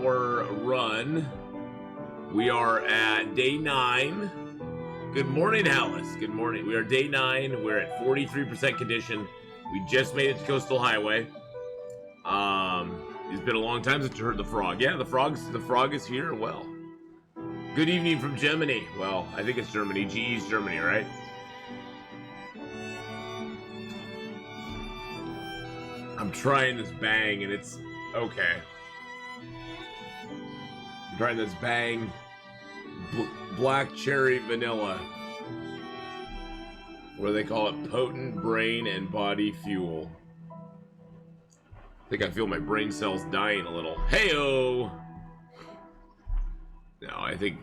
our run. We are at day 9. Good morning, Alice. Good morning. We are day 9. We're at 43% condition. We just made it to Coastal Highway. It's been a long time since you heard the frog. Yeah, the frog is here. Well, good evening from Germany. Well, I think it's Germany. GE's Germany, right? I'm trying this Bang, and it's okay. I'm trying this Bang Black Cherry Vanilla. What do they call it? Potent brain and body fuel. I think I feel my brain cells dying a little. Heyo! No, I think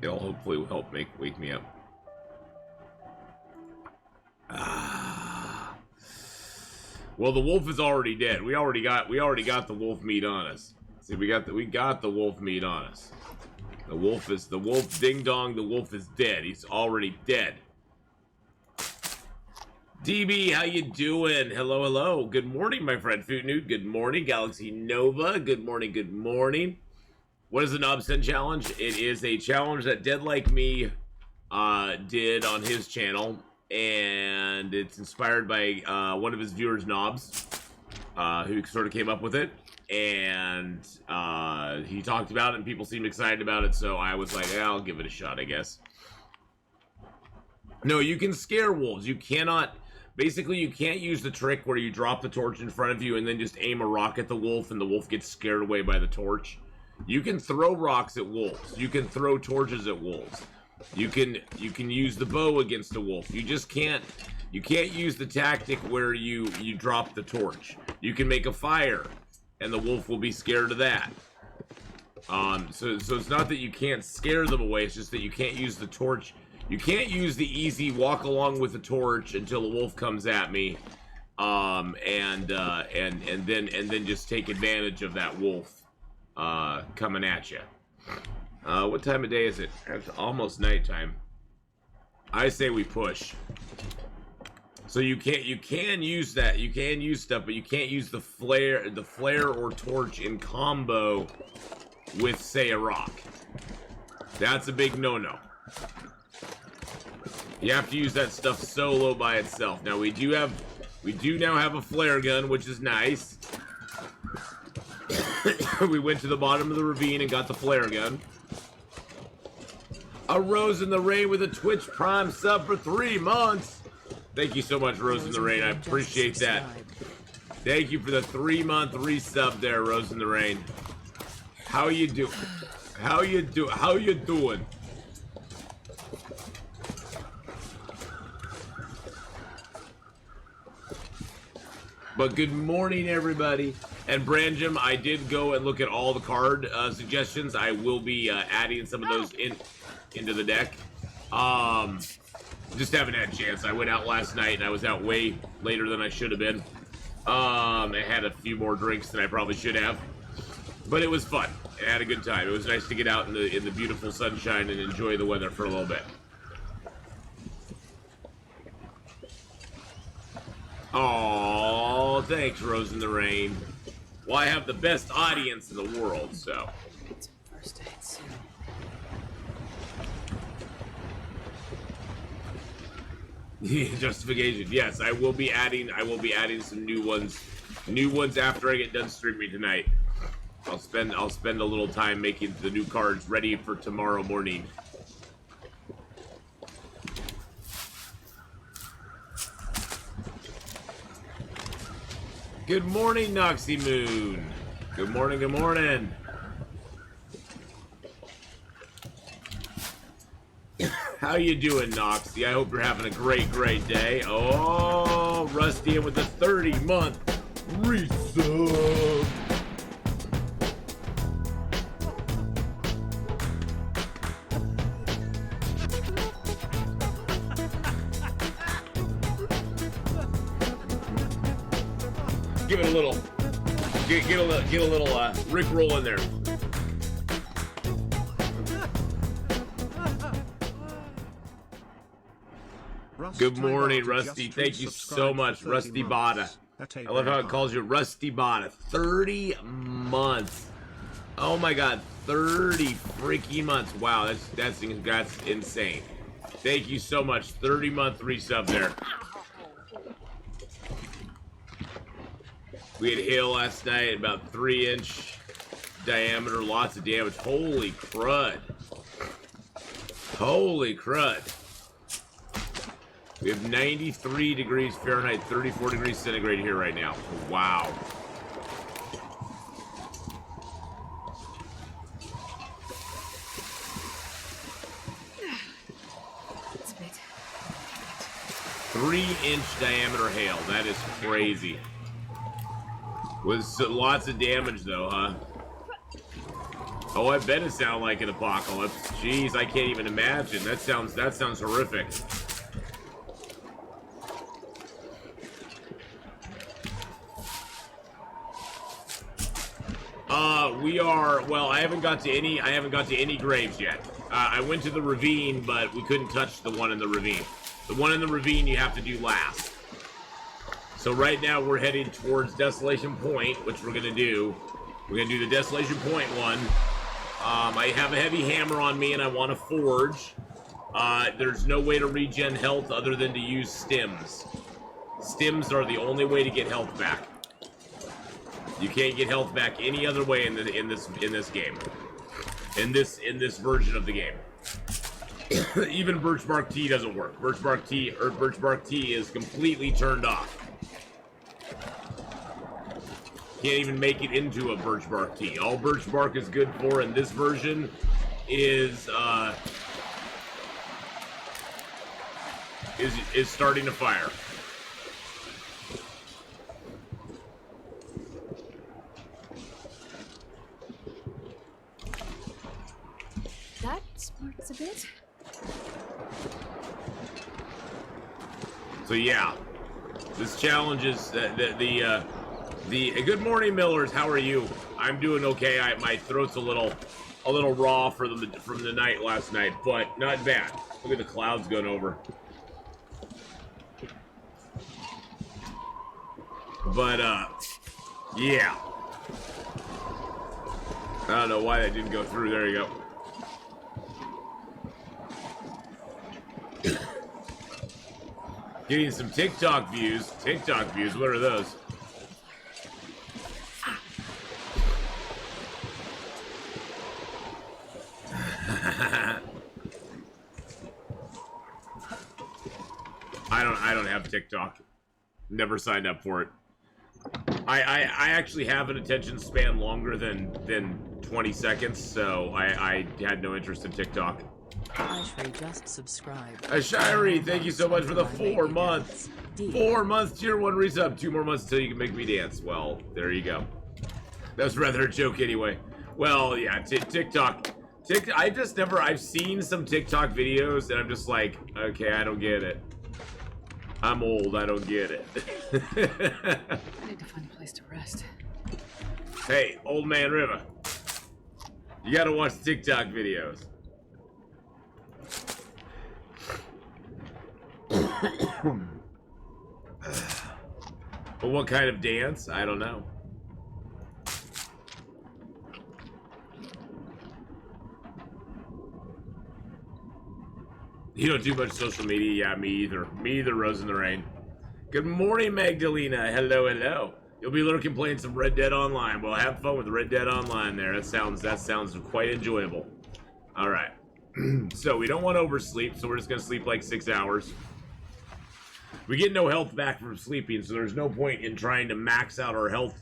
it'll hopefully help wake me up. Well, the wolf is already dead. We already got the wolf meat on us. See, we got the wolf meat on us. The wolf ding dong, the wolf is dead. He's already dead. DB, how you doing? Hello, hello. Good morning, my friend Footnoot. Good morning, Galaxy Nova. Good morning, good morning. What is the Knobsend challenge? It is a challenge that Dead Like Me did on his channel. And it's inspired by one of his viewers, Knobs, who sort of came up with it. And he talked about it, and people seemed excited about it, so I was like, yeah, I'll give it a shot, I guess. No, you can scare wolves. You cannot... Basically, you can't use the trick where you drop the torch in front of you and then just aim a rock at the wolf, and the wolf gets scared away by the torch. You can throw rocks at wolves. You can throw torches at wolves. You can use the bow against a wolf. You just can't use the tactic where you drop the torch. You can make a fire, and the wolf will be scared of that. So it's not that you can't scare them away. It's just that you can't use the torch. You can't use the easy walk along with the torch until the wolf comes at me, and then just take advantage of that wolf coming at you. What time of day is it? It's almost nighttime. I say we push. So you can use that. You can use stuff, but you can't use the flare or torch in combo with, say, a rock. That's a big no-no. You have to use that stuff solo by itself. Now we do now have a flare gun, which is nice. We went to the bottom of the ravine and got the flare gun. A Rose in the Rain with a Twitch Prime sub for 3 months. Thank you so much, Rose in the Rain. I appreciate that. Thank you for the 3-month resub there, Rose in the Rain. How you doing? How you doing? But good morning, everybody. And Branjam, I did go and look at all the card suggestions. I will be adding some of those into the deck. Just haven't had a chance. I went out last night and I was out way later than I should have been. I had a few more drinks than I probably should have, but it was fun. I had a good time. It was nice to get out in the beautiful sunshine and enjoy the weather for a little bit. Oh, thanks, Rose in the Rain. Well, I have the best audience in the world, so. First aid soon. Justification. Yes, I will be adding some new ones after I get done streaming tonight. I'll spend a little time making the new cards ready for tomorrow morning. Good morning, Noxy Moon. Good morning, good morning. How you doing, Noxy? I hope you're having a great day. Oh, Rusty in with the 30-month resub. Give it a little, get a little Rick roll in there. Good morning, Rusty. Thank you so much, Rusty Bada. I love how it calls you Rusty Bada. 30 months. Oh my god, 30 freaking months. Wow, that's insane. Thank you so much. 30-month resub there. We had hail last night, about 3-inch diameter, lots of damage. Holy crud. Holy crud. We have 93 degrees Fahrenheit, 34 degrees centigrade here right now. Wow. It's a bit. 3-inch diameter hail. That is crazy. With lots of damage, though, huh? Oh, I bet it sounded like an apocalypse. Jeez, I can't even imagine. That sounds horrific. We are, well, I haven't got to any graves yet. I went to the ravine, but we couldn't touch the one in the ravine. The one in the ravine you have to do last. So right now we're heading towards Desolation Point, which we're gonna do. We're gonna do the Desolation Point one. I have a heavy hammer on me and I want to forge. There's no way to regen health other than to use stims. Stims are the only way to get health back. You can't get health back any other way in this game. In this version of the game. Even birch bark tea doesn't work. Birch bark tea is completely turned off. Can't even make it into a birch bark tea. All birch bark is good for in this version is starting a fire. That sparks a bit. So yeah, this challenge is the good morning, Millers. How are you? I'm doing okay. My throat's a little raw from the night last night, but not bad. Look at the clouds going over. But yeah. I don't know why that didn't go through. There you go. Getting some TikTok views. TikTok views, what are those? I don't have TikTok. Never signed up for it. I actually have an attention span longer than 20 seconds, so I had no interest in TikTok. Ashray just subscribed. Ashray, thank you so much for the 4 months. 4 months, tier 1 resub. 2 more months until you can make me dance. Well, there you go. That was rather a joke anyway. Well, yeah, TikTok. I've seen some TikTok videos and I'm just like, okay, I don't get it. I'm old, I don't get it. I need to find a place to rest. Hey, old man Riva. You gotta watch TikTok videos. But what kind of dance? I don't know. You don't do much social media? Yeah, me either. Me either, Rose in the Rain. Good morning, Magdalena. Hello, hello. You'll be lurking playing some Red Dead Online. Well, have fun with Red Dead Online there. That sounds quite enjoyable. All right. So we don't want to oversleep, so we're just going to sleep like 6 hours. We get no health back from sleeping, so there's no point in trying to max out our health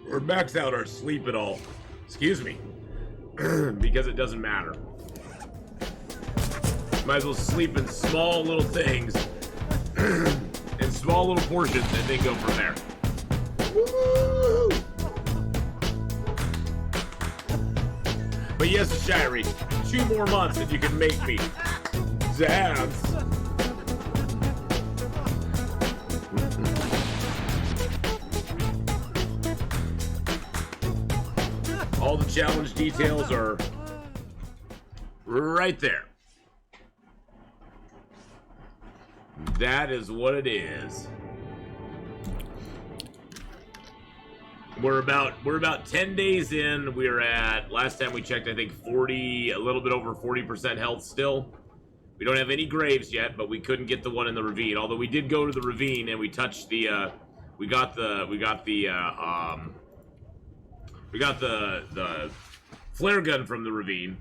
or max out our sleep at all. Excuse me. Because it doesn't matter. Might as well sleep in small little things, in small little portions, and then go from there. Woo! But yes, Shirey, 2 more months and you can make me dance. All the challenge details are right there. That is what it is. We're about 10 days in. We're at, last time we checked, I think 40, a little bit over 40% health still. We don't have any graves yet, but we couldn't get the one in the ravine. Although we did go to the ravine and we touched the, we got the flare gun from the ravine.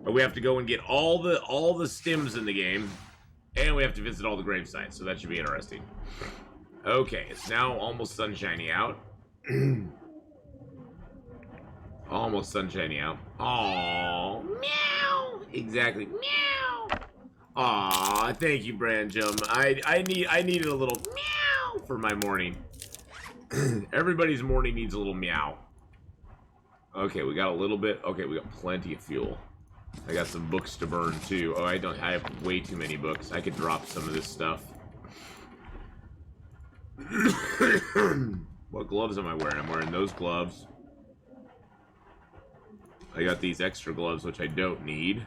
But we have to go and get all the stims in the game, and we have to visit all the grave sites. So that should be interesting. Okay, it's now almost sunshiny out. Almost sunshiny out. Aww, meow. Exactly, meow. Aw, thank you, Branjum. I needed a little meow for my morning. Everybody's morning needs a little meow. Okay, we got a little bit. Okay, we got plenty of fuel. I got some books to burn too. Oh, I have way too many books. I could drop some of this stuff. What gloves am I wearing? I'm wearing those gloves. I got these extra gloves, which I don't need.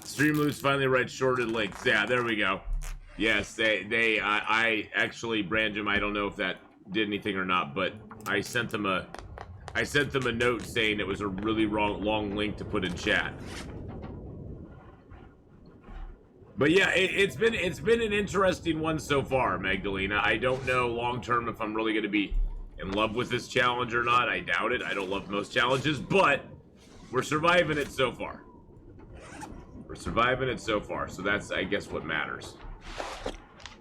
Streamloots finally write shorted links. Yeah, there we go. Yes, I actually, Branjum, I don't know if that did anything or not, but I sent them a note saying it was a really long link to put in chat. But yeah, it's been an interesting one so far, Magdalena. I don't know long term if I'm really going to be in love with this challenge or not. I doubt it. I don't love most challenges, but we're surviving it so far. We're surviving it so far, so that's, I guess, what matters.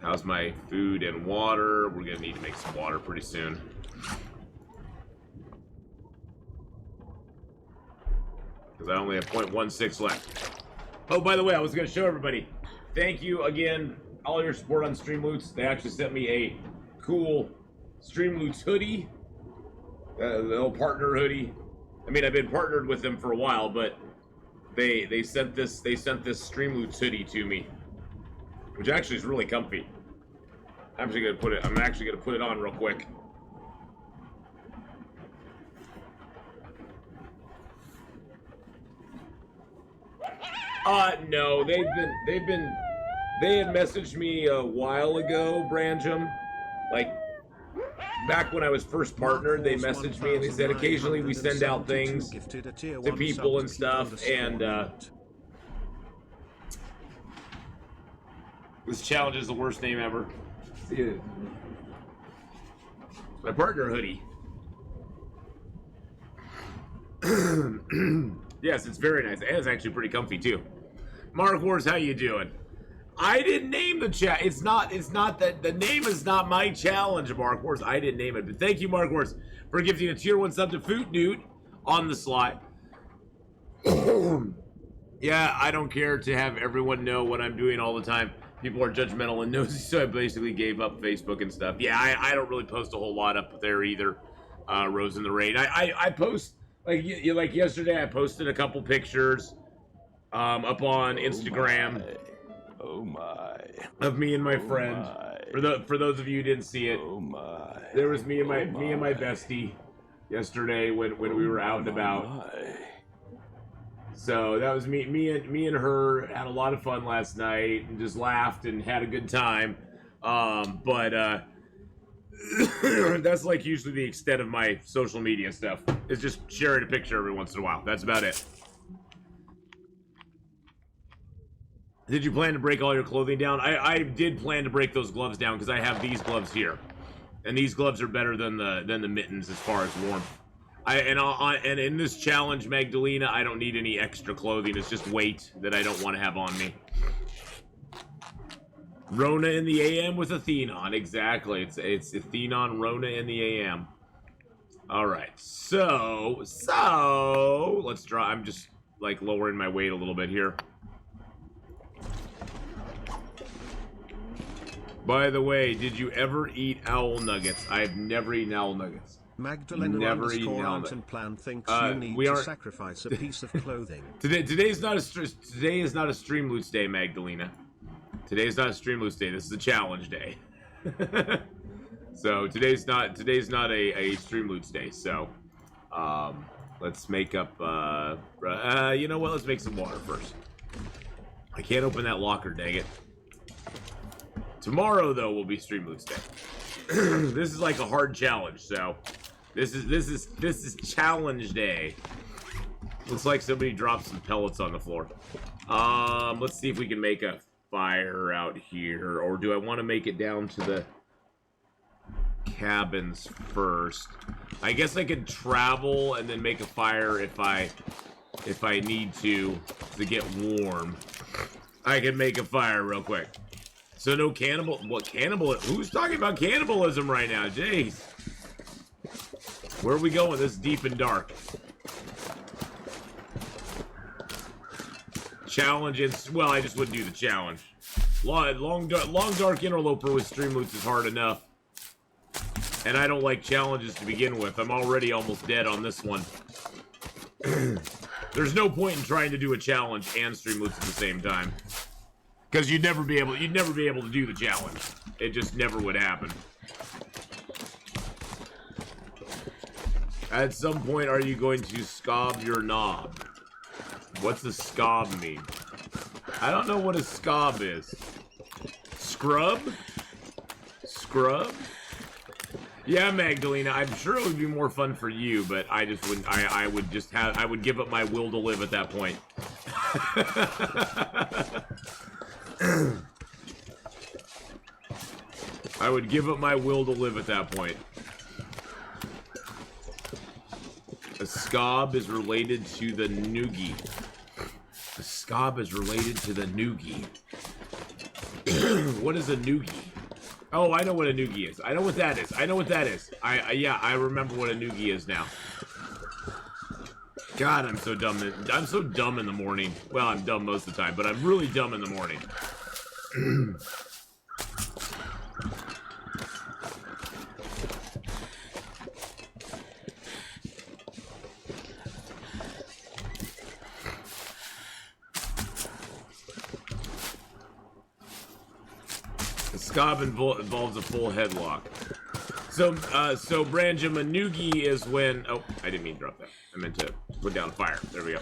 How's my food and water? We're gonna need to make some water pretty soon. Because I only have 0.16 left. Oh, by the way, I was gonna show everybody. Thank you again, all your support on Streamloots. They actually sent me a cool Streamloots hoodie. The little partner hoodie. I mean, I've been partnered with them for a while, but they sent this Streamloots hoodie to me, which actually is really comfy. I'm actually gonna put it on real quick. No, they had messaged me a while ago, Branjum, like back when I was first partnered. They messaged me and they said occasionally we send out things to people and stuff, and this challenge is the worst name ever. My partner hoodie. Yes, it's very nice. And it's actually pretty comfy too. Mark Wars, how you doing? I didn't name the chat. It's not that the name is not my challenge, Mark Wars. I didn't name it. But thank you, Mark Wars, for gifting a tier 1 sub to Food Newt on the slot. Yeah, I don't care to have everyone know what I'm doing all the time. People are judgmental and nosy, so I basically gave up Facebook and stuff. Yeah, I don't really post a whole lot up there either. Rose in the Rain. I post, like yesterday, I posted a couple pictures up on Instagram. Oh my. Of me and my friend. For those of you who didn't see it. Oh my. There was me and my bestie yesterday when we were out and about. So that was me and her had a lot of fun last night and just laughed and had a good time. But that's like usually the extent of my social media stuff. It's just sharing a picture every once in a while. That's about it. Did you plan to break all your clothing down? I did plan to break those gloves down because I have these gloves here, and these gloves are better than the mittens as far as warmth. And in this challenge, Magdalena, I don't need any extra clothing. It's just weight that I don't want to have on me. Rona in the AM with Atheenon, exactly. It's Atheenon, Rona in the AM. All right, so let's draw. I'm just like lowering my weight a little bit here. By the way, did you ever eat owl nuggets? I've never eaten owl nuggets. Magdalena Never eaten owl nuggets. Plan thinks you need to sacrifice a piece of clothing. Today is not a Streamloots day, Magdalena. Today is not a Streamloots day. This is a challenge day. So today's not a Streamloots day. So let's make up. You know what? Let's make some water first. I can't open that locker, dang it. Tomorrow, though, will be Streamloots day. This is like a hard challenge, so this is challenge day. Looks like somebody dropped some pellets on the floor. Let's see if we can make a fire out here, or do I want to make it down to the cabins first? I guess I could travel and then make a fire if I need to get warm. I can make a fire real quick. So no cannibal. What cannibal? Who's talking about cannibalism right now? Jeez. Where are we going? This is deep and dark. Challenge and well, I just wouldn't do the challenge. Long dark interloper with stream loots is hard enough, and I don't like challenges to begin with. I'm already almost dead on this one. There's no point in trying to do a challenge and stream loots at the same time, because you'd never be able to do the challenge. It just never would happen. At some point, are you going to scob your knob? What's a scob mean? I don't know what a scob is. Scrub? Scrub? Yeah, Magdalena, I'm sure it would be more fun for you, but I just wouldn't. I would give up my will to live at that point. I would give up my will to live at that point. A scob is related to the noogie. A scob is related to the noogie. What is a noogie? Oh, I know what a noogie is. I know what that is. I know what that is. Yeah, I remember what a noogie is now. God, I'm so dumb. I'm so dumb in the morning. Well, I'm dumb most of the time, but I'm really dumb in the morning. Scob involves a full headlock. So Branjam, a noogie is when... Oh, I didn't mean to drop that. I meant to put down fire. There we go.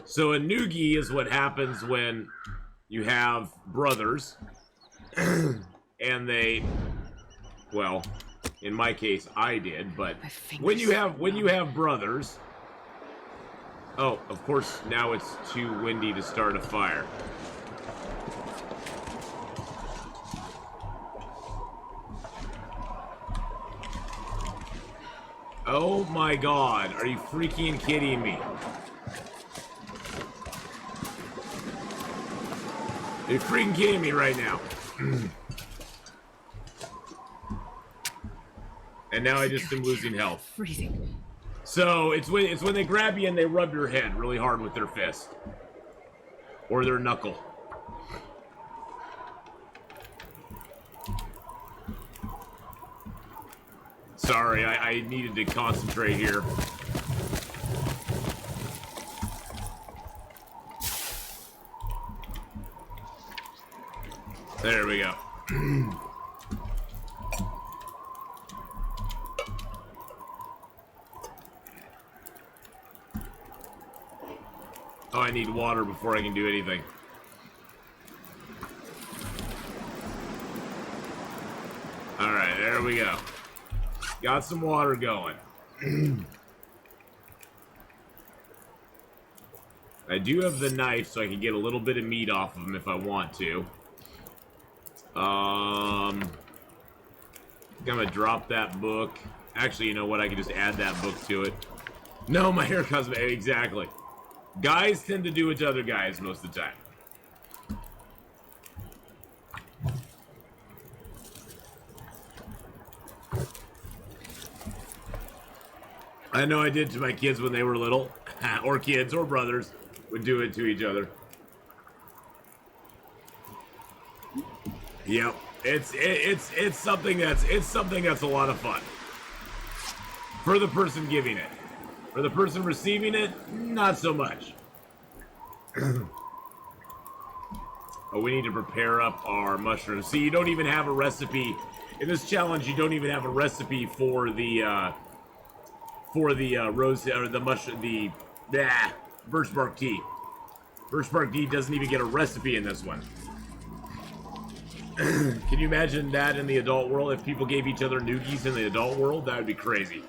So a noogie is what happens when you have brothers, and they... Well, in my case, I did, but when you have brothers... Oh, of course, now it's too windy to start a fire. Oh my god, are you freaking kidding me? Are you freaking kidding me right now? And now I just am losing health. Freezing. So it's when they grab you and they rub your head really hard with their fist. Or their knuckle. Sorry, I needed to concentrate here. There we go. Oh, I need water before I can do anything. Alright, there we go. Got some water going. I do have the knife, so I can get a little bit of meat off of them if I want to. I'm gonna drop that book. Actually, you know what? I can just add that book to it. No, my hair cosmetic. Exactly. Guys tend to do it to other guys most of the time. I know I did to my kids when they were little, or kids or brothers would do it to each other. Yep, it's something that's a lot of fun for the person giving it. For the person receiving it, not so much. Oh, we need to prepare up our mushrooms. See, you don't even have a recipe in this challenge. You don't even have a recipe for the rose or the mushroom, the birch bark tea. Birch bark tea doesn't even get a recipe in this one. Can you imagine that in the adult world? If people gave each other noogies in the adult world, that would be crazy.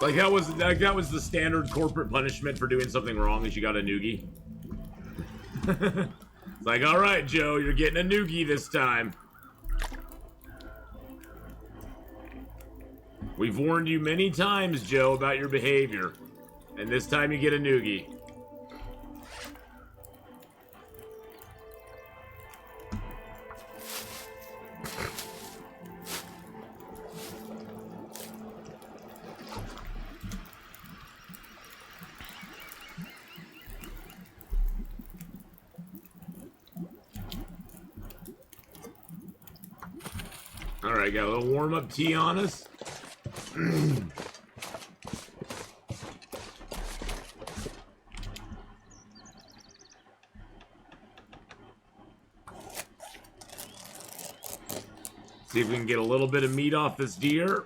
Like that was the standard corporate punishment for doing something wrong is you got a noogie. It's like, all right, Joe, you're getting a noogie this time. We've warned you many times, Joe, about your behavior, and this time you get a noogie. Alright, got a little warm-up tea on us. See if we can get a little bit of meat off this deer.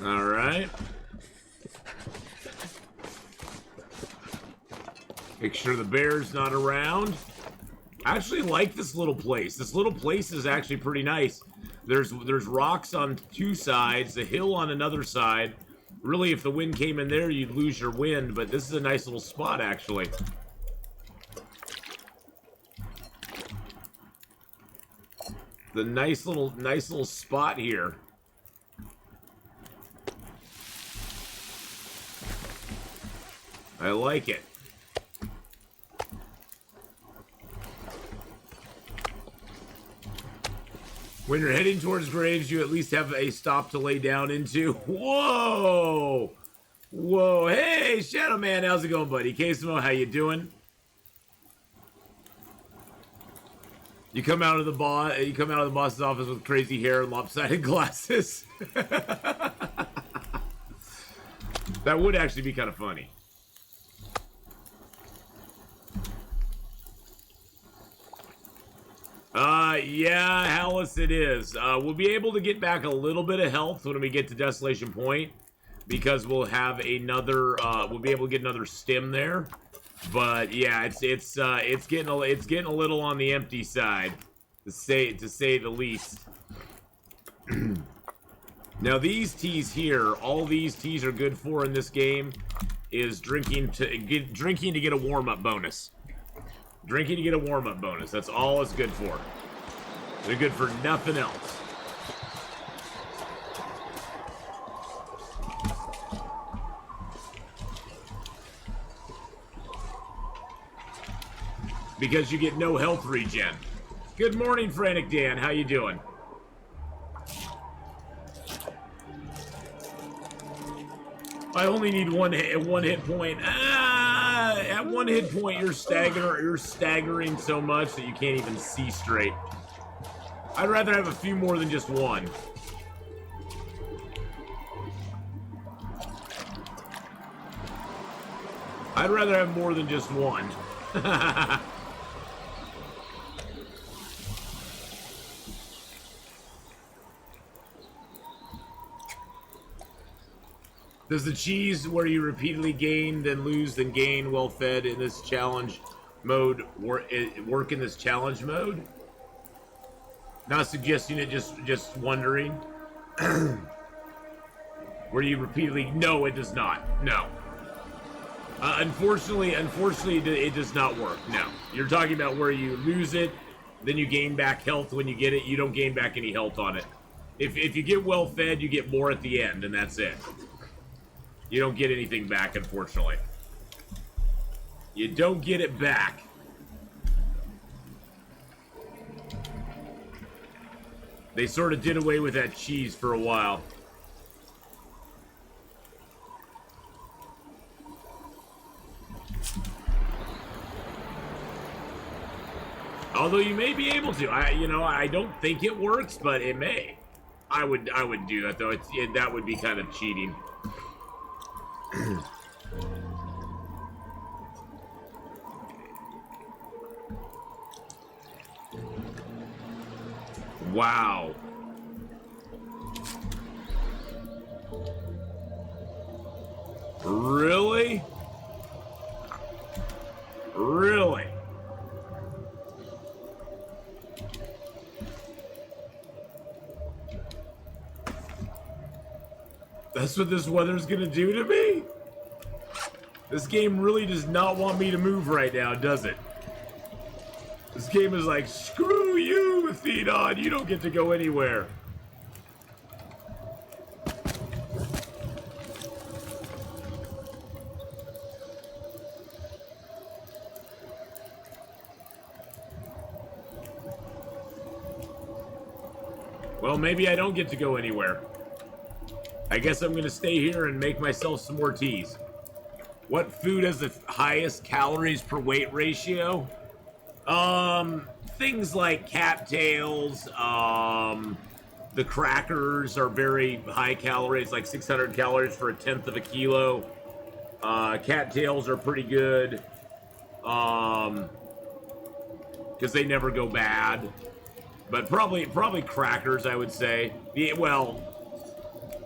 Alright. Make sure the bear's not around. I actually like this little place. This little place is actually pretty nice. There's rocks on two sides, a hill on another side. Really, if the wind came in there, you'd lose your wind, but this is a nice little spot, actually. The nice little spot here. I like it. When you're heading towards graves, you at least have a stop to lay down into. Whoa! Whoa! Hey, Shadow Man, how's it going, buddy? Casimo, how you doing? You come out of the boss's office with crazy hair and lopsided glasses. That would actually be kind of funny. Yeah, Hallis, it is. We'll be able to get back a little bit of health when we get to Desolation Point, because we'll have another. We'll be able to get another stim there. But yeah, it's getting a little on the empty side, to say the least. Now these teas here, all these teas are good for in this game is drinking to get a warm-up bonus. Drinking to get a warm-up bonus. That's all it's good for. They're good for nothing else. Because you get no health regen. Good morning, Frantic Dan. How you doing? I only need one hit point. At one hit point, you're staggering so much that you can't even see straight. I'd rather have a few more than just one. I'd rather have more than just one. Does the cheese where you repeatedly gain, then lose, then gain, well fed in this challenge mode work in this challenge mode? Not suggesting it, just wondering. Where you repeatedly... No, it does not. No. Unfortunately, it does not work. No. You're talking about where you lose it, then you gain back health when you get it. You don't gain back any health on it. If you get well fed, you get more at the end, and that's it. You don't get anything back, unfortunately. You don't get it back. They sort of did away with that cheese for a while. Although you may be able to. I don't think it works, but it may. I would do that though. That would be kind of cheating. Wow. Really? Really? That's what this weather's gonna do to me? This game really does not want me to move right now, does it? This game is like, screw you, Atheenon, you don't get to go anywhere. Well, maybe I don't get to go anywhere. I guess I'm gonna stay here and make myself some more teas. What food has the highest calories per weight ratio? Things like cattails, the crackers are very high calories, like 600 calories for a tenth of a kilo. Cattails are pretty good, because they never go bad. But probably crackers, I would say. Well,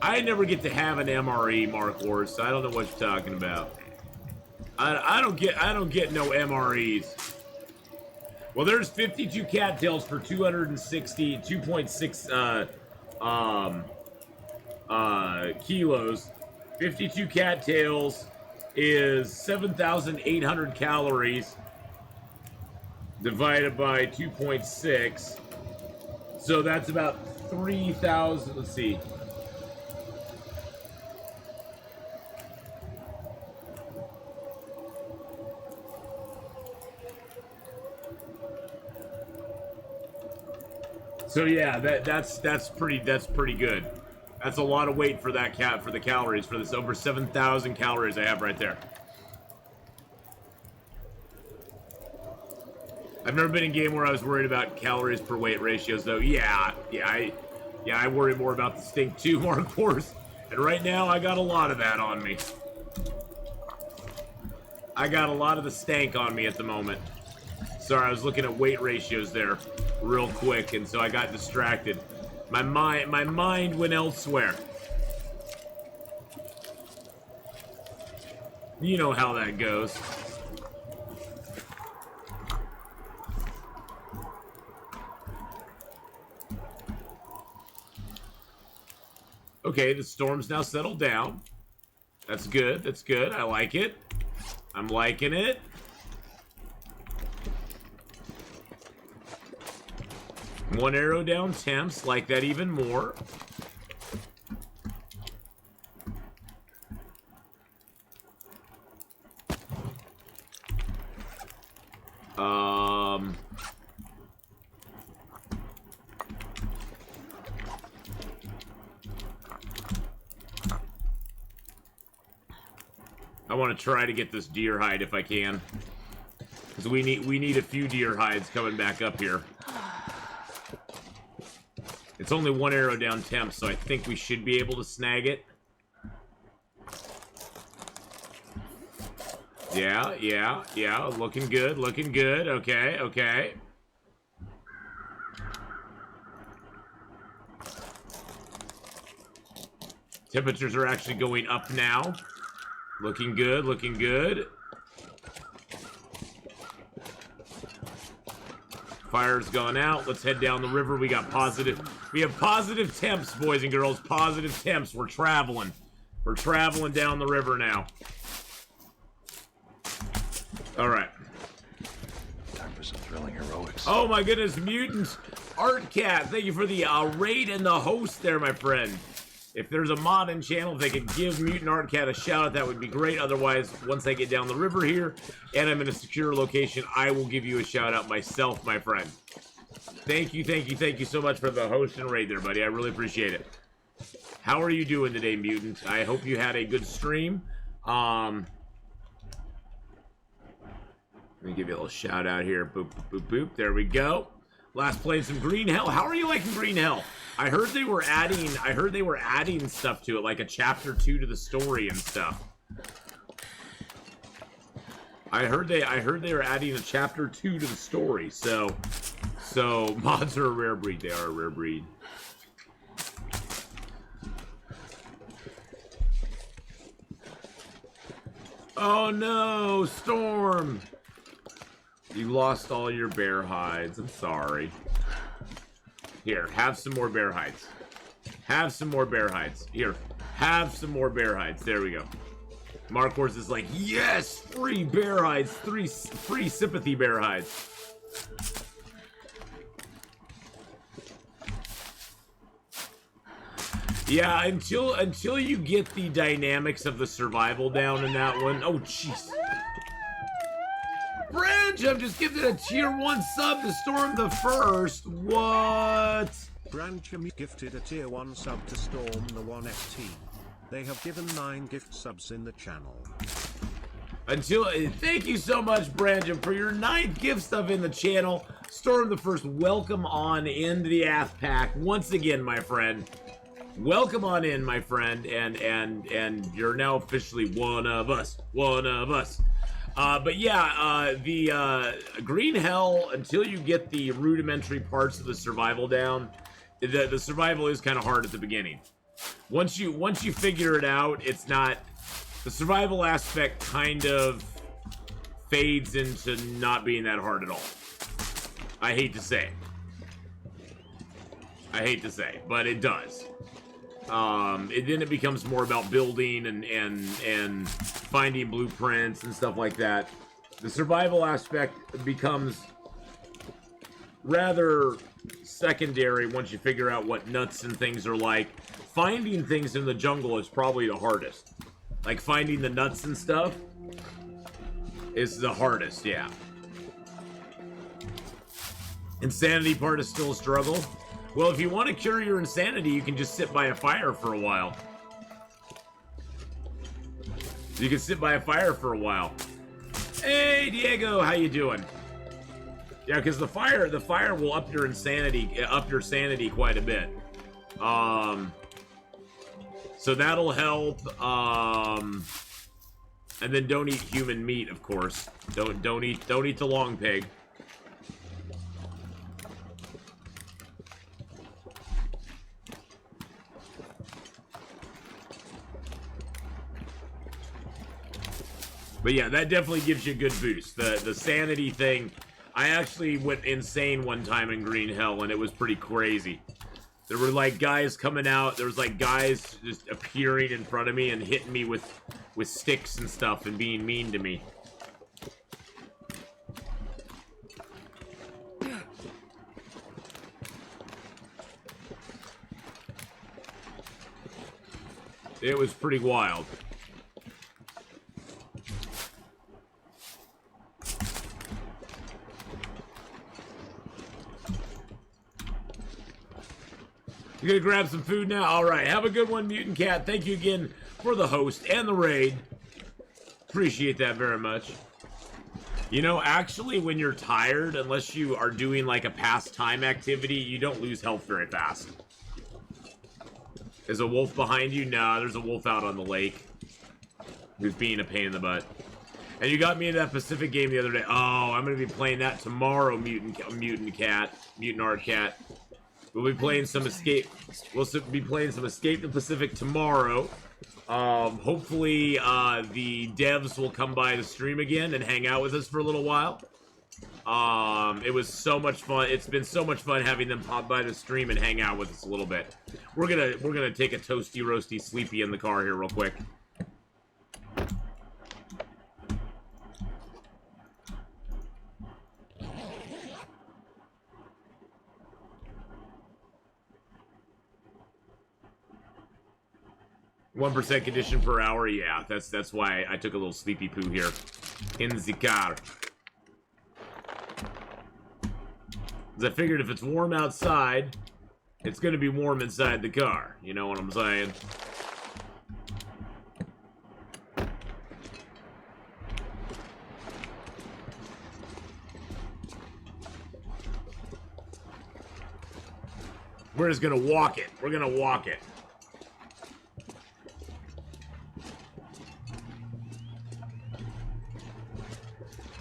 I never get to have an MRE, Mark Wars, so I don't know what you're talking about. I don't get no MREs. Well, there's 52 cattails for 260, kilos. 52 cattails is 7,800 calories divided by 2.6. So that's about 3,000, let's see. So yeah, that's pretty good. That's a lot of weight for that for the calories, for this over 7,000 calories I have right there. I've never been in a game where I was worried about calories per weight ratios, though. I worry more about the stink too, Mark Force. And right now, I got a lot of that on me. I got a lot of the stank on me at the moment. Sorry, I was looking at weight ratios there real quick, and so I got distracted. My mind went elsewhere. You know how that goes. Okay, the storm's now settled down. That's good, that's good. I like it. I'm liking it. One arrow down temps, like that even more. I want to try to get this deer hide if I can, because we need a few deer hides coming back up here. It's only one arrow down temp, so I think we should be able to snag it. Yeah. Looking good, looking good. Okay, okay. Temperatures are actually going up now. Looking good, looking good. Fire's gone out. Let's head down the river. We have positive temps, boys and girls. Positive temps. We're traveling. We're traveling down the river now. All right. Time for some thrilling heroics. Oh my goodness, Mutant Art Cat. Thank you for the raid and the host there, my friend. If there's a mod in channel, if they could give Mutant Art Cat a shout out, that would be great. Otherwise, once I get down the river here and I'm in a secure location, I will give you a shout out myself, my friend. Thank you so much for the host and raid there, buddy. I really appreciate it. How are you doing today, Mutant? I hope you had a good stream. Let me give you a little shout out here. Boop, boop, boop. There we go. Last playing some Green Hell. How are you liking Green Hell? I heard they were adding stuff to it, like a chapter 2 to the story and stuff. I heard they were adding a chapter 2 to the story, so So, mods are a rare breed. They are a rare breed. Oh no, Storm! You lost all your bear hides. I'm sorry. Here, have some more bear hides. Have some more bear hides. Here, have some more bear hides. There we go. Mark Horse is like, yes! Free bear hides! Free sympathy bear hides. Yeah, until you get the dynamics of the survival down in that one. Oh, jeez. Branch, I'm just giving a tier 1 sub to Storm the First. What? Brancham gifted a tier 1 sub to Storm the 1 FT. They have given 9 gift subs in the channel. Thank you so much, Brancham, for your 9th gift sub in the channel. Storm the First, welcome on into the Ath Pack once again, my friend. Welcome on in, my friend, and you're now officially one of us. One of us. But yeah, the Green Hell, until you get the rudimentary parts of the survival down, the survival is kind of hard at the beginning. Once you figure it out, it's not... The survival aspect kind of fades into not being that hard at all. I hate to say. I hate to say, but it does. Then it becomes more about building and finding blueprints and stuff like that. The survival aspect becomes rather secondary once you figure out what nuts and things are like. Finding things in the jungle is probably the hardest. Like finding the nuts and stuff is the hardest, yeah. Insanity part is still a struggle. Well, if you want to cure your insanity, you can just sit by a fire for a while. You can sit by a fire for a while. Hey, Diego, how you doing? Yeah, because the fire will up your sanity quite a bit. So that'll help. And then don't eat human meat, of course. Don't eat the long pig. But yeah, that definitely gives you a good boost. The sanity thing, I actually went insane one time in Green Hell, and it was pretty crazy. There were like guys coming out. There was like guys just appearing in front of me and hitting me with sticks and stuff and being mean to me. It was pretty wild. You gonna grab some food now? Alright, have a good one, Mutant Cat. Thank you again for the host and the raid. Appreciate that very much. You know, actually, when you're tired, unless you are doing like a pastime activity, you don't lose health very fast. Is a wolf behind you? Nah, there's a wolf out on the lake who's being a pain in the butt. And you got me into that Pacific game the other day. Oh, I'm gonna be playing that tomorrow, Mutant Art Cat. We'll be playing some Escape. We'll be playing some Escape the Pacific tomorrow. Hopefully, the devs will come by the stream again and hang out with us for a little while. It was so much fun. It's been so much fun having them pop by the stream and hang out with us a little bit. We're gonna take a toasty, roasty, sleepy in the car here real quick. 1% condition per hour, yeah. That's why I took a little sleepy poo here in the car. Because I figured if it's warm outside, it's going to be warm inside the car. You know what I'm saying? We're just going to walk it. We're going to walk it.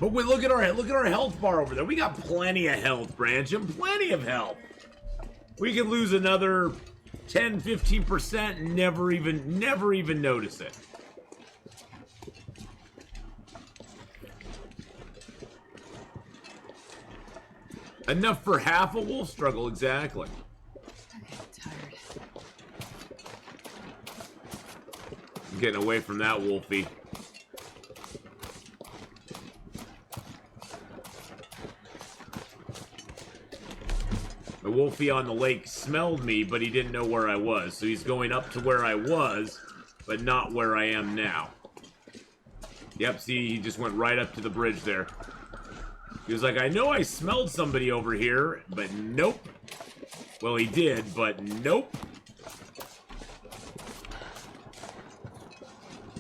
But wait, look at our health bar over there. We got plenty of health, Brancham. Plenty of health. We could lose another 10, 15% and never even notice it. Enough for half a wolf struggle, exactly. I'm tired. I'm getting away from that wolfie. The wolfie on the lake smelled me, but he didn't know where I was. So he's going up to where I was, but not where I am now. Yep, see, he just went right up to the bridge there. He was like, I know I smelled somebody over here, but nope. Well, he did, but nope.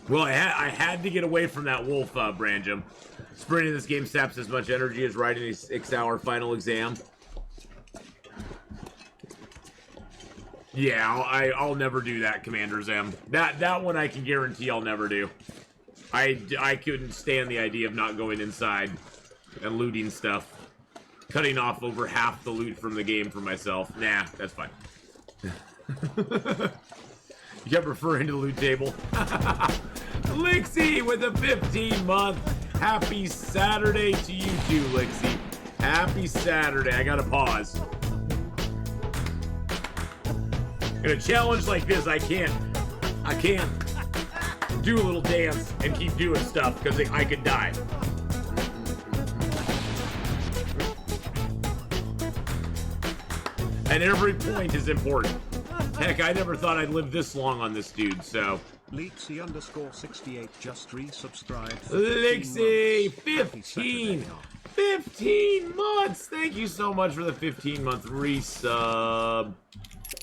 Well, I had to get away from that wolf, Branjam. Sprinting this game saps as much energy as writing a 6-hour final exam. Yeah, I'll never do that, Commander Zem. That one I can guarantee I'll never do. I couldn't stand the idea of not going inside and looting stuff. Cutting off over half the loot from the game for myself. Nah, that's fine. You kept referring to the loot table. Lixie with a 15-month. Happy Saturday to you too, Lixie. Happy Saturday. I gotta pause. In a challenge like this, I can't do a little dance and keep doing stuff because I could die. And every point is important. Heck, I never thought I'd live this long on this dude, so. Lexi_68 just resubscribed. Lexi, 15 months. Thank you so much for the 15-month resub.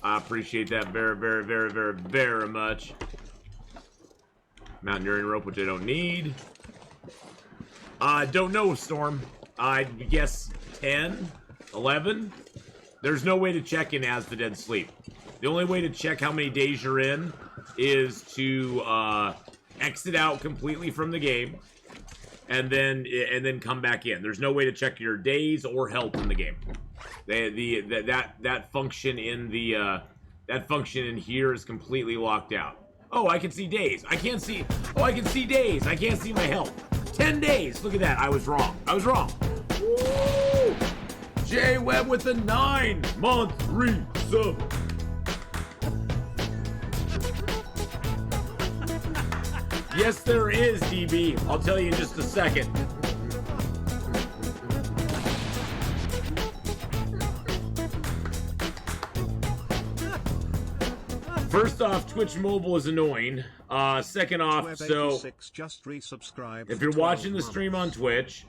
I appreciate that very, very, very, very, very much. Mountaineering rope, which I don't need. Don't know, Storm. I guess 10, 11. There's no way to check in as the dead sleep. The only way to check how many days you're in is to exit out completely from the game, and then come back in. There's no way to check your days or health in the game. That function in the that function in here is completely locked out. Oh, I can see days. I can't see. Oh, I can see days. I can't see my health. 10 days. Look at that. I was wrong. Woo! J Webb with a 9-month resub. Yes, there is, DB. I'll tell you in just a second. First off, Twitch Mobile is annoying. Second off, so just resubscribe if you're watching the stream on Twitch,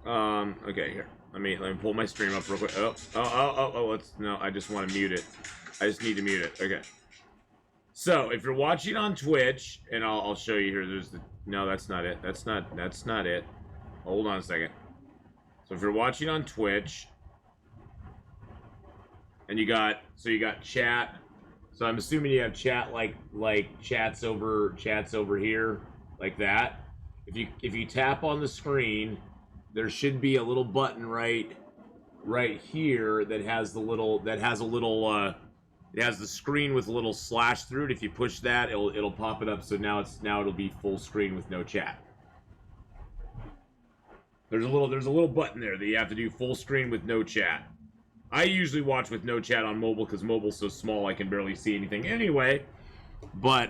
okay, here. Let me pull my stream up real quick. No, I just want to mute it. I just need to mute it. Okay. So if you're watching on Twitch, and I'll show you here. There's the no, that's not it. That's not it. Hold on a second. So if you're watching on Twitch, and you got chat. So I'm assuming you have chat like chats over here like that. If you tap on the screen, there should be a little button right here that has it has the screen with a little slash through it. If you push that, it'll pop it up. So now it'll be full screen with no chat. There's a little button there that you have to do full screen with no chat. I usually watch with no chat on mobile because mobile's so small I can barely see anything anyway. But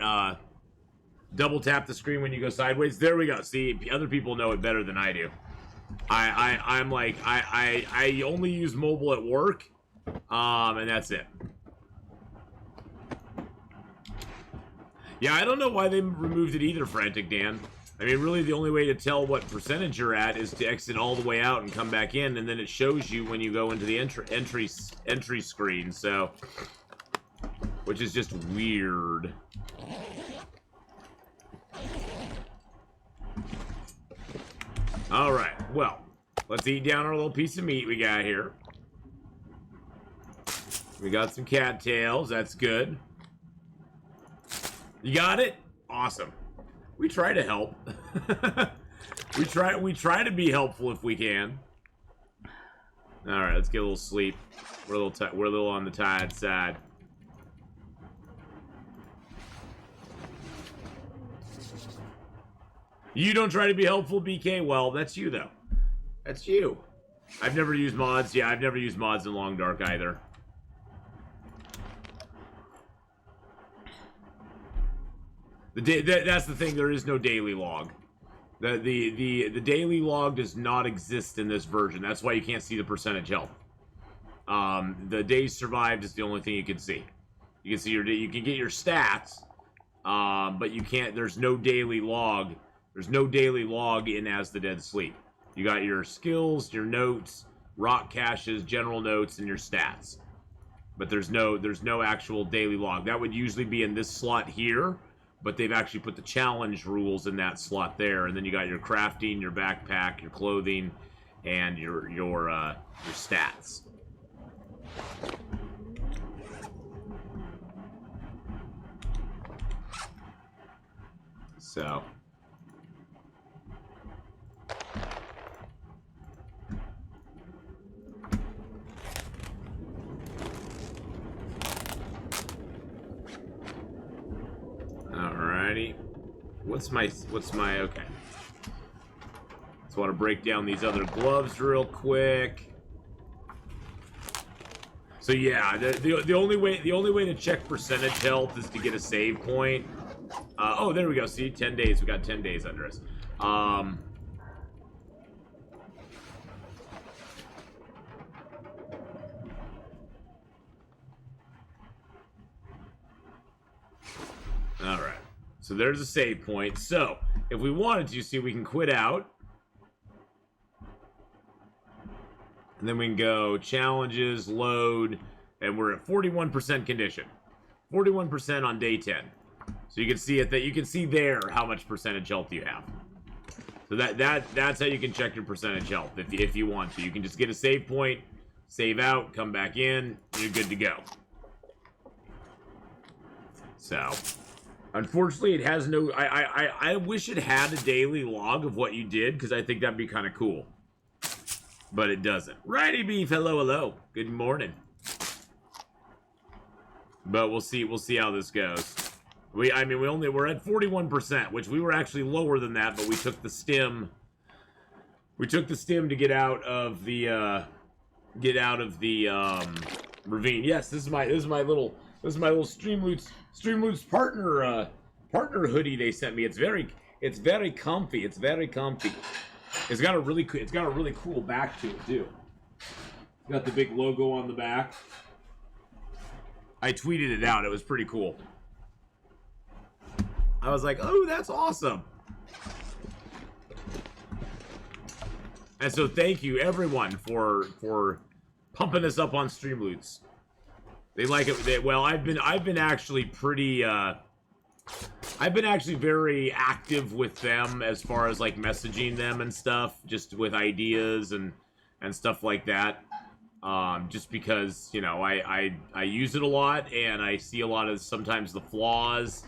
double tap the screen when you go sideways. There we go. See, other people know it better than I do. I'm like I only use mobile at work, and that's it. Yeah, I don't know why they removed it either, Frantic Dan. I mean, really, the only way to tell what percentage you're at is to exit all the way out and come back in, and then it shows you when you go into the entry screen. So, which is just weird. All right, well, let's eat down our little piece of meat we got here. We got some cattails. That's good. You got it? Awesome. We try to help. We try to be helpful if we can. All right, let's get a little sleep. We're a little on the tired side. You don't try to be helpful, BK? Well, that's you, though. That's you. I've never used mods. Yeah, I've never used mods in Long Dark either. That's the thing. There is no daily log. The daily log does not exist in this version. That's why you can't see the percentage health. The days survived is the only thing you can see. You can see you can get your stats, but you can't. There's no daily log. There's no daily log in As the Dead Sleep. You got your skills, your notes, rock caches, general notes, and your stats. But there's no actual daily log. That would usually be in this slot here, but they've actually put the challenge rules in that slot there. And then you got your crafting, your backpack, your clothing, and your stats. So. Alrighty. What's my, okay. Just want to break down these other gloves real quick. So yeah, the only way to check percentage health is to get a save point. Oh, there we go. See, 10 days. We got 10 days under us. Alright. So there's a save point. So, if we wanted to, see, we can quit out. And then we can go challenges, load, and we're at 41% condition. 41% on day 10. So you can see it, that you can see there how much percentage health you have. So that's how you can check your percentage health if you want to. You can just get a save point, save out, come back in, you're good to go. So, unfortunately, it has no. I wish it had a daily log of what you did, because I think that'd be kind of cool. But it doesn't. Righty Beef, hello, hello. Good morning. But we'll see how this goes. We're at 41%, which we were actually lower than that, but we took the stim. We took the stim to get out of the ravine. Yes, this is my little Streamloots partner hoodie they sent me. It's very comfy. It's very comfy. It's got a really cool back to it too. It's got the big logo on the back. I tweeted it out. It was pretty cool. I was like, "Oh, that's awesome." And so thank you everyone for pumping us up on Streamloots. They like it. Well, I've been actually pretty. I've been actually very active with them as far as like messaging them and stuff, just with ideas and stuff like that. Just because, you know, I use it a lot and I see a lot of sometimes the flaws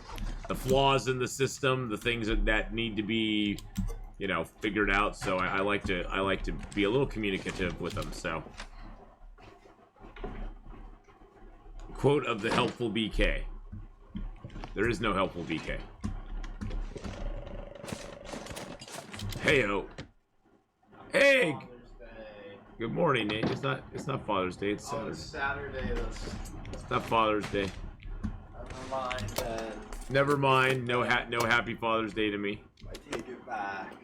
in the system, the things that need to be, you know, figured out. So I like to be a little communicative with them. So. Quote of the helpful BK. There is no helpful BK. Heyo. Hey. Good morning, Nate. It's not Father's Day. It's Saturday. It's Saturday. It's not Father's Day. Never mind. Then. Never mind. No happy Father's Day to me. I take it back.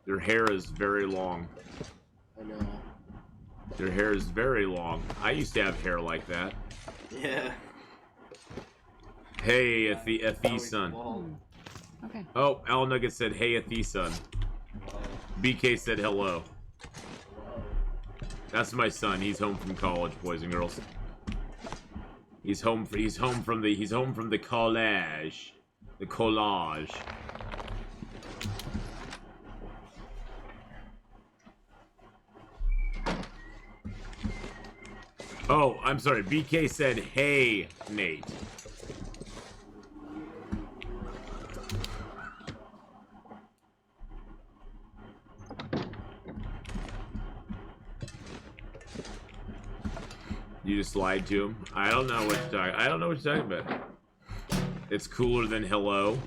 Your hair is very long. I know. Your hair is very long. I used to have hair like that. Yeah. Hey, Atheenon. Okay. Oh, Al Nugget said, "Hey, Atheenon." BK said, "Hello." That's my son. He's home from college, boys and girls. He's home from the college. The collage. Oh, I'm sorry. BK said, "Hey, Nate." lied to him. I don't know what you're talking. I don't know what you're talking about. It's cooler than hello.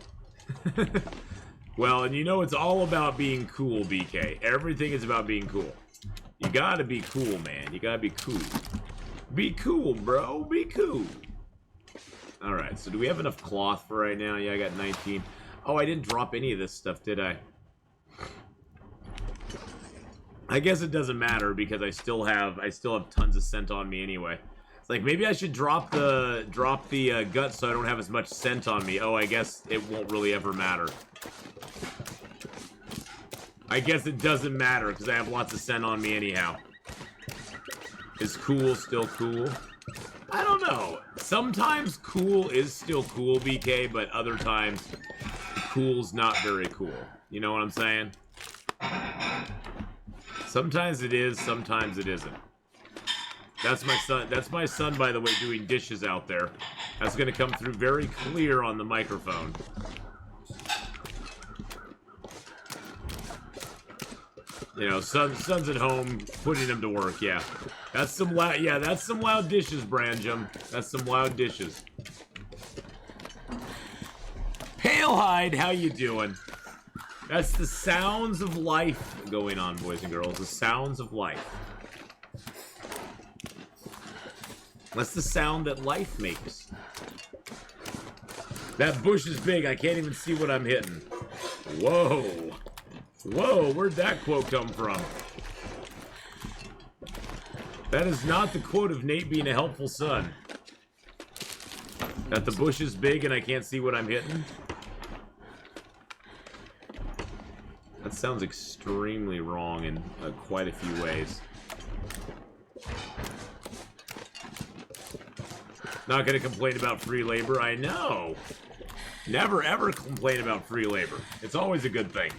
Well, and you know it's all about being cool, BK. Everything is about being cool. You gotta be cool, man. You gotta be cool. Be cool, bro. Be cool. Alright, so do we have enough cloth for right now? Yeah, I got 19. Oh, I didn't drop any of this stuff, did I? I guess it doesn't matter because I still have tons of scent on me anyway. It's like maybe I should drop the gut so I don't have as much scent on me. Oh, I guess it won't really ever matter. I guess it doesn't matter because I have lots of scent on me anyhow. Is cool still cool? I don't know. Sometimes cool is still cool, BK, but other times cool's not very cool. You know what I'm saying? Sometimes it is, sometimes it isn't. That's my son. That's my son, by the way, doing dishes out there. That's going to come through very clear on the microphone. You know, son's at home putting him to work. Yeah, that's some loud. Yeah, that's some loud dishes, Branjum. That's some loud dishes. Palehide, how you doing? That's the sounds of life going on, boys and girls. The sounds of life. That's the sound that life makes. That bush is big. I can't even see what I'm hitting. Whoa. Whoa, where'd that quote come from? That is not the quote of Nate being a helpful son. That the bush is big and I can't see what I'm hitting? That sounds extremely wrong in quite a few ways. Not gonna complain about free labor, I know. Never ever complain about free labor. It's always a good thing.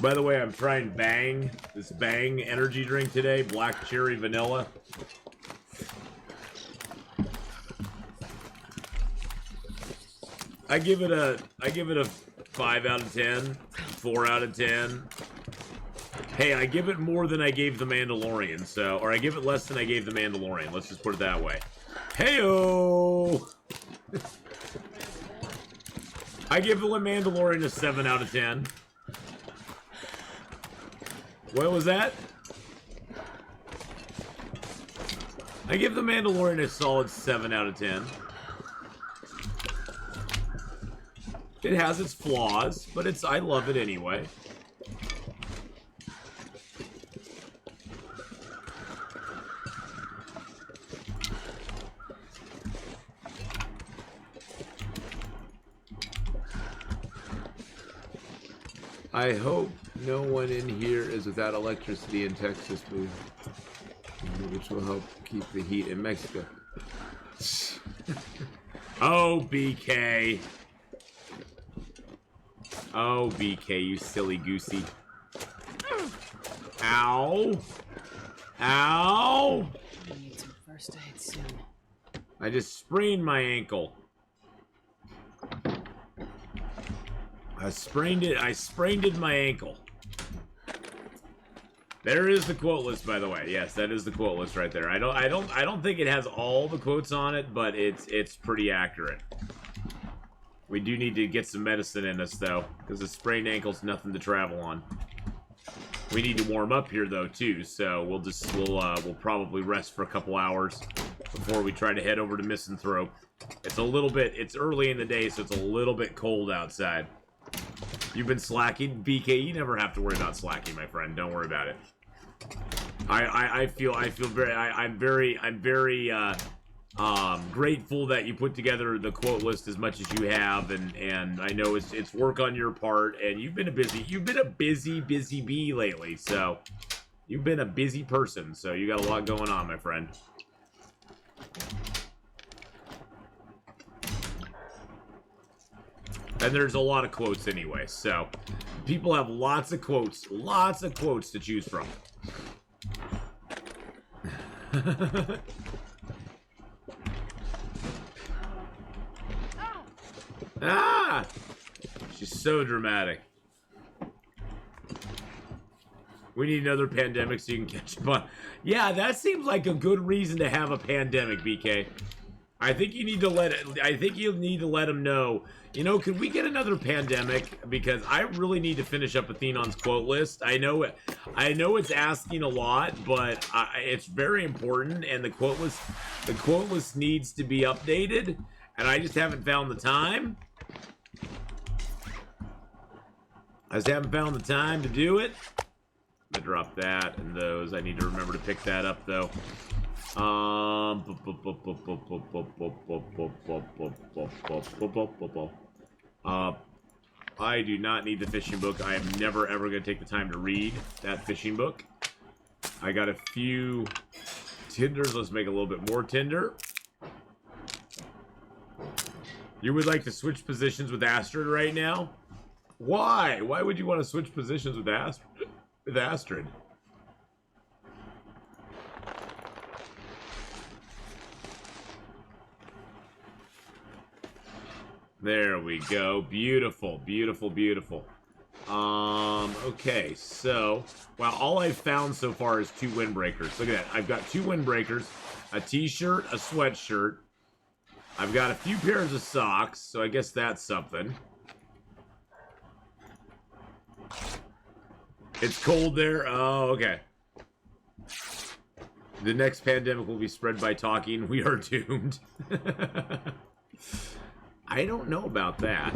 By the way, I'm trying Bang, this Bang energy drink today, black cherry vanilla. I give it a 5 out of 10, 4 out of 10. Hey, I give it more than I gave The Mandalorian, so, or I give it less than I gave The Mandalorian. Let's just put it that way. Heyo! I give The Mandalorian a 7 out of 10. What was that? I give The Mandalorian a solid 7 out of 10. It has its flaws, but I love it anyway. I hope no one in here is without electricity in Texas, please. Which will help keep the heat in Mexico. Oh, BK. Oh, BK, you silly goosey. Ow. Ow. I need some first aid soon. I just sprained my ankle. I sprained my ankle. There is the quote list, by the way. Yes, that is the quote list right there. I don't think it has all the quotes on it, but it's pretty accurate. We do need to get some medicine in us, though, because a sprained ankle's nothing to travel on. We need to warm up here, though, too, so we'll probably rest for a couple hours before we try to head over to Misanthrope. It's early in the day, so it's a little bit cold outside. You've been slacking, BK. You never have to worry about slacking, my friend. Don't worry about it. I'm very grateful that you put together the quote list as much as you have, and I know it's work on your part, and you've been a busy bee lately. So you've been a busy person, so you got a lot going on, my friend. And there's a lot of quotes anyway, so people have lots of quotes to choose from. Ah! She's so dramatic. We need another pandemic so you can catch up on. Yeah, that seems like a good reason to have a pandemic, BK. I think you need to let them know. You know, could we get another pandemic? Because I really need to finish up Athenon's quote list. I know it's asking a lot, but it's very important, and the quote list needs to be updated, and I just haven't found the time. I just haven't found the time to do it. I'm gonna drop that and those. I need to remember to pick that up though. I do not need the fishing book. I am never ever gonna take the time to read that fishing book. I got a few tinders. Let's make a little bit more tinder. You would like to switch positions with Astrid right now? Why? Why would you want to switch positions with Astrid? There we go. Beautiful, beautiful, beautiful. Okay, so, well, all I've found so far is 2 windbreakers. Look at that. I've got 2 windbreakers, a t-shirt, a sweatshirt. I've got a few pairs of socks, so I guess that's something. It's cold there? Oh, okay. The next pandemic will be spread by talking. We are doomed. I don't know about that.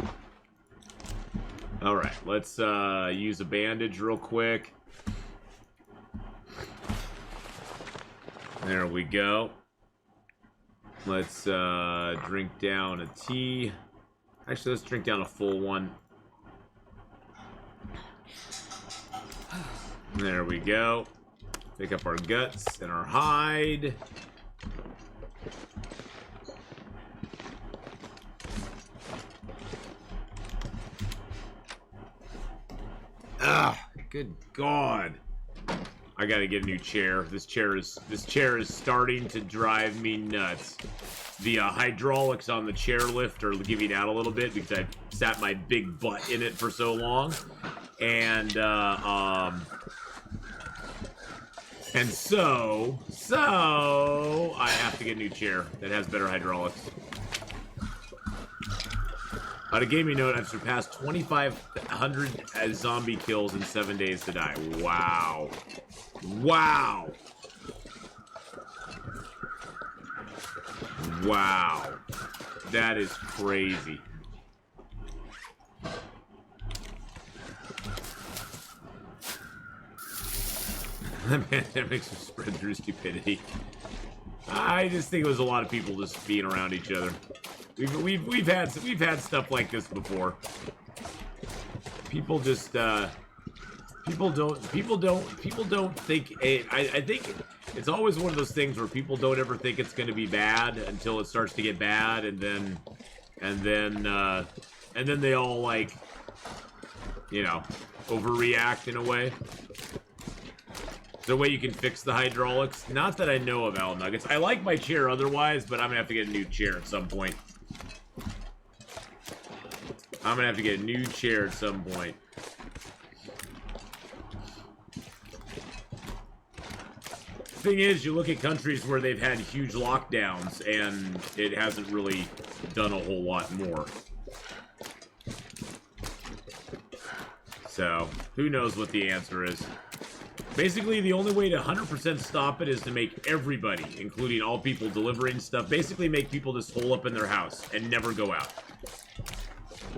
Alright, let's use a bandage real quick. There we go. Let's drink down a tea. Actually, let's drink down a full one. There we go. Pick up our guts and our hide. Ah, good God. I gotta get a new chair. This chair is starting to drive me nuts. The hydraulics on the chairlift are giving out a little bit because I've sat my big butt in it for so long. And so I have to get a new chair that has better hydraulics. On a gaming note, I've surpassed 2,500 zombie kills in 7 days to die. Wow. Wow. Wow. That is crazy. The pandemic spread through stupidity. I just think it was a lot of people just being around each other. We've had stuff like this before. People just people don't think. I think it's always one of those things where people don't ever think it's going to be bad until it starts to get bad, and then they all, like, you know, overreact in a way. Is there a way you can fix the hydraulics? Not that I know of, Al Nuggets. I like my chair otherwise, but I'm gonna have to get a new chair at some point. I'm gonna have to get a new chair at some point. Thing is, you look at countries where they've had huge lockdowns, and it hasn't really done a whole lot more. So, who knows what the answer is. Basically, the only way to 100% stop it is to make everybody, including all people delivering stuff, basically make people just hole up in their house and never go out.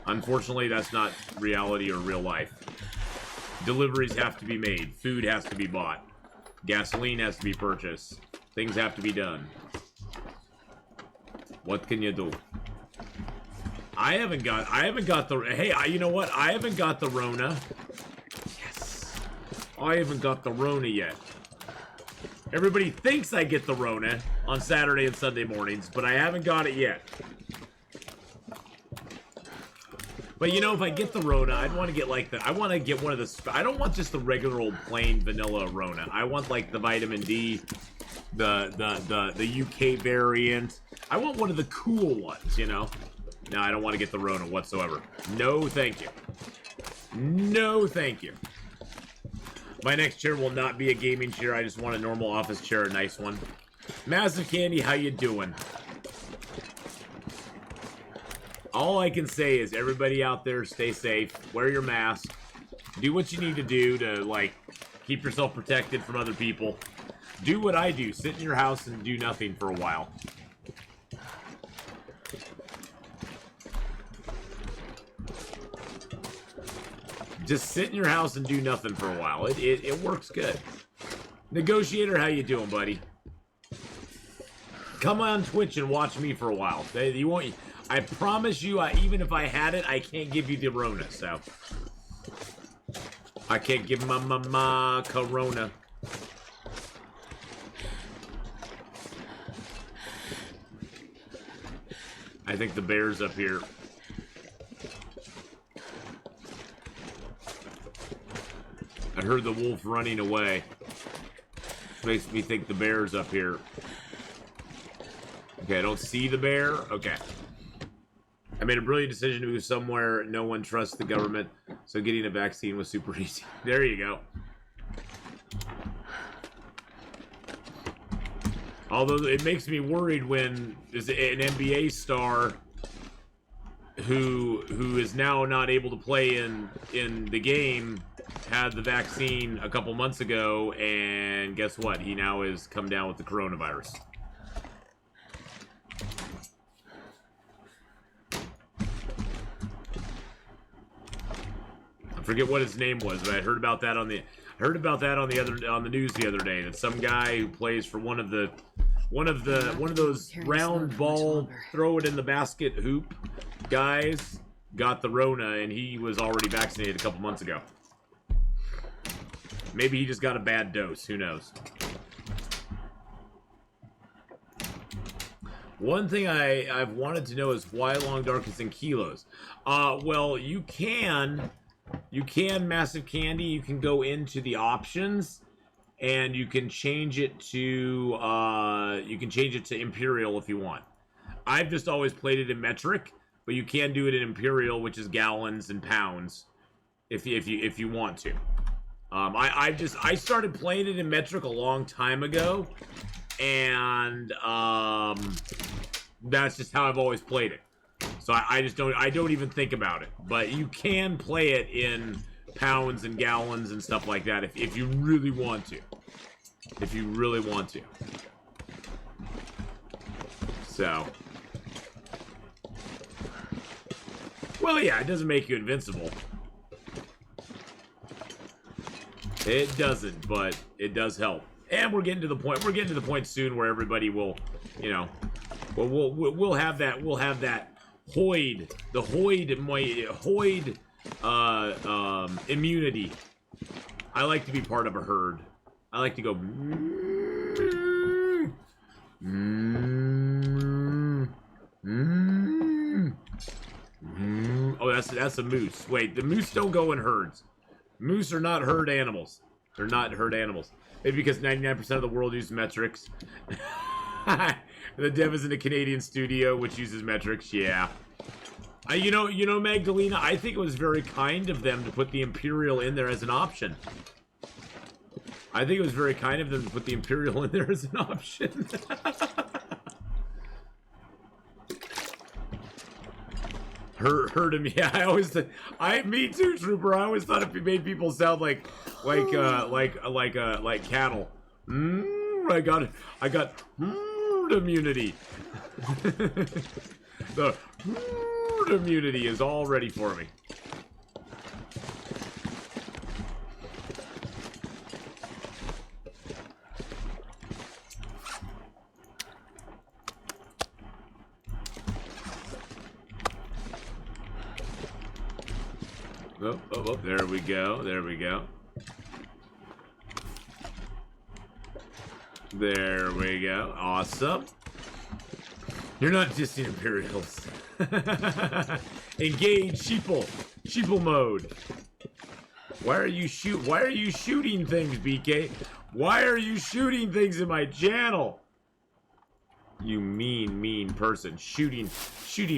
Unfortunately, that's not reality or real life. Deliveries have to be made. Food has to be bought. Gasoline has to be purchased. Things have to be done. What can you do? I haven't got the, hey, you know what? I haven't got the Rona. I haven't got the Rona yet. Everybody thinks I get the Rona on Saturday and Sunday mornings, but I haven't got it yet. But you know, if I get the Rona, I'd want to get like I want to get one of the, I don't want just the regular old plain vanilla Rona. I want like the vitamin D, the UK variant. I want one of the cool ones, you know? No, I don't want to get the Rona whatsoever. No, thank you. No, thank you. My next chair will not be a gaming chair. I just want a normal office chair, a nice one. Massive Candy, how you doing? All I can say is everybody out there, stay safe. Wear your mask. Do what you need to do to, like, keep yourself protected from other people. Do what I do. Sit in your house and do nothing for a while. Just sit in your house and do nothing for a while. It works good. Negotiator, how you doing, buddy? Come on Twitch and watch me for a while. You won't. I promise you, even if I had it, I can't give you the Rona. So I can't give my Corona. I think the bear's up here. I heard the wolf running away. Which makes me think the bear's up here. Okay, I don't see the bear. Okay. I made a brilliant decision to move somewhere no one trusts the government, so getting a vaccine was super easy. There you go. Although it makes me worried when there's an NBA star who is now not able to play in the game had the vaccine a couple months ago, and guess what? He now has come down with the coronavirus. I forget what his name was, but I heard about that on the news the other day, that some guy who plays for one of those round ball throw it in the basket hoop guys got the Rona, and he was already vaccinated a couple months ago. Maybe he just got a bad dose. Who knows? One thing I've wanted to know is why Long Dark is in kilos. Well, you can Massive Candy. You can go into the options, and you can change it to Imperial if you want. I've just always played it in metric, but you can do it in Imperial, which is gallons and pounds, if you want to. I started playing it in metric a long time ago, and that's just how I've always played it. So I don't even think about it. But you can play it in pounds and gallons and stuff like that if you really want to. If you really want to. So. Well, yeah, it doesn't make you invincible. It doesn't, but it does help. And we're getting to the point. We're getting to the point soon where everybody will, you know, we'll have that. We'll have that Hoid, the Hoid immunity. I like to be part of a herd. I like to go. Oh, that's a moose. Wait, the moose don't go in herds. Moose are not herd animals. They're not herd animals. Maybe because 99% of the world uses metrics. The dev is in a Canadian studio which uses metrics. Yeah. You know, Magdalena, I think it was very kind of them to put the Imperial in there as an option. I think it was very kind of them to put the Imperial in there as an option. Heard him, yeah. I always, me too, Trooper. I always thought it made people sound like cattle. I got herd immunity. The herd immunity is all ready for me. Oh, there we go. There we go. There we go. Awesome. You're not just the Imperials. Engage sheeple. Sheeple mode. Why are you shooting things, BK? Why are you shooting things in my channel? You mean person. Shooting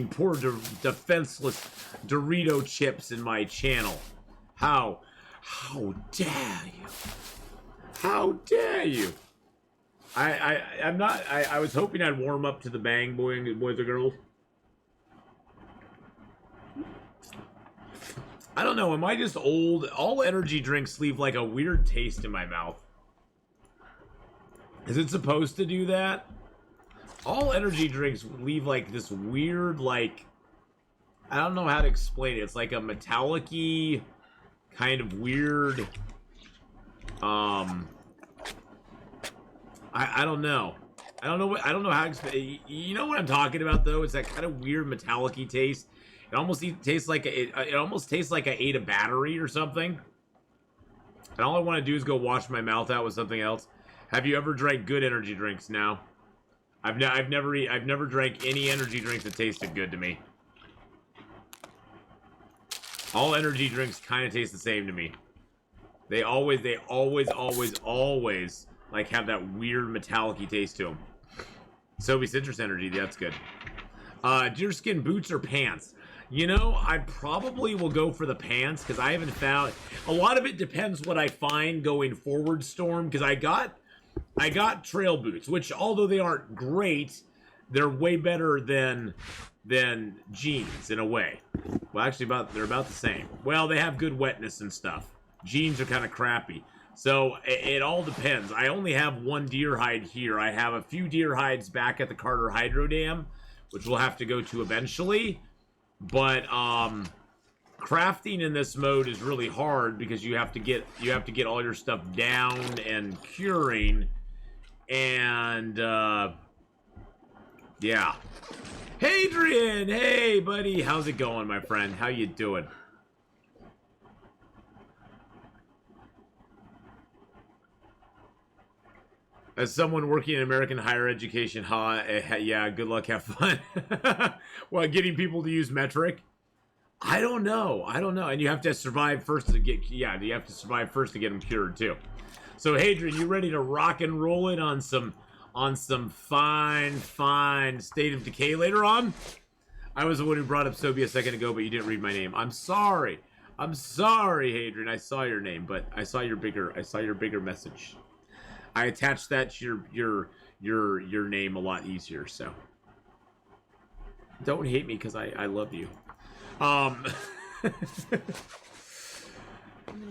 poor defenseless Dorito chips in my channel. How How dare you? How dare you? I'm not. I was hoping I'd warm up to the bang, boys and girls. I don't know. Am I just old? All energy drinks leave like a weird taste in my mouth. Is it supposed to do that? All energy drinks leave like this weird, like, I don't know how to explain it. It's like a metallic-y kind of weird. I don't know. I don't know how to explain. You know what I'm talking about though? It's that kind of weird metallic-y taste. It almost tastes like it almost tastes like I ate a battery or something. And all I want to do is go wash my mouth out with something else. Have you ever drank good energy drinks? No. I've never drank any energy drinks that tasted good to me. All energy drinks kind of taste the same to me. They always like have that weird metallic-y taste to them. Sobe Citrus Energy, that's good. Deerskin boots or pants? You know, I probably will go for the pants because I haven't found. A lot of it depends what I find going forward, Storm. Because I got trail boots, which although they aren't great, they're way better than jeans in a way. Well, actually, they're about the same. Well, they have good wetness and stuff. Jeans are kind of crappy. So it all depends. I only have one deer hide here. I have a few deer hides back at the Carter Hydro Dam, which we'll have to go to eventually. But crafting in this mode is really hard because you have to get all your stuff down and curing, and yeah. Hadrian, hey buddy, how's it going, my friend? How you doing? As someone working in American higher education, yeah, good luck, have fun. Well, getting people to use metric? I don't know. And you have to survive first to get, yeah, you have to survive first to get them cured, too. So, Hadrian, you ready to rock and roll it on some fine State of Decay later on? I was the one who brought up Sobe a second ago, but you didn't read my name. I'm sorry, Hadrian. I saw your name, but I saw your bigger message. I attached that to your name a lot easier, so don't hate me because I love you. I'm gonna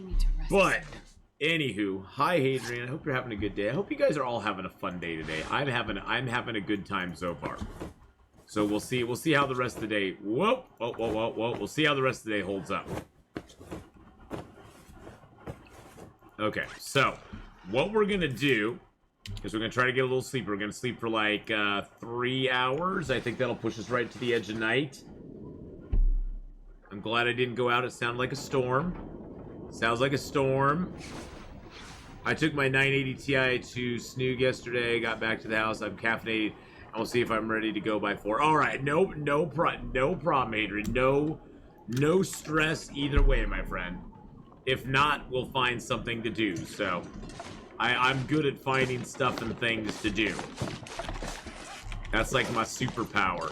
need to rest But soon. anywho, hi Hadrian. I hope you're having a good day. I hope you guys are all having a fun day today. I'm having a good time so far. So we'll see how the rest of the day. Whoa. We'll see how the rest of the day holds up. Okay, so what we're gonna do is we're gonna try to get a little sleep. We're gonna sleep for like 3 hours. I think that'll push us right to the edge of night. I'm glad I didn't go out. It sounded like a storm. Sounds like a storm. I took my 980 Ti to Snoog yesterday. Got back to the house. I'm caffeinated. I'll see if I'm ready to go by 4. All right, no problem, Adrian. No stress either way, my friend. If not, we'll find something to do. So, I'm good at finding stuff and things to do. That's like my superpower.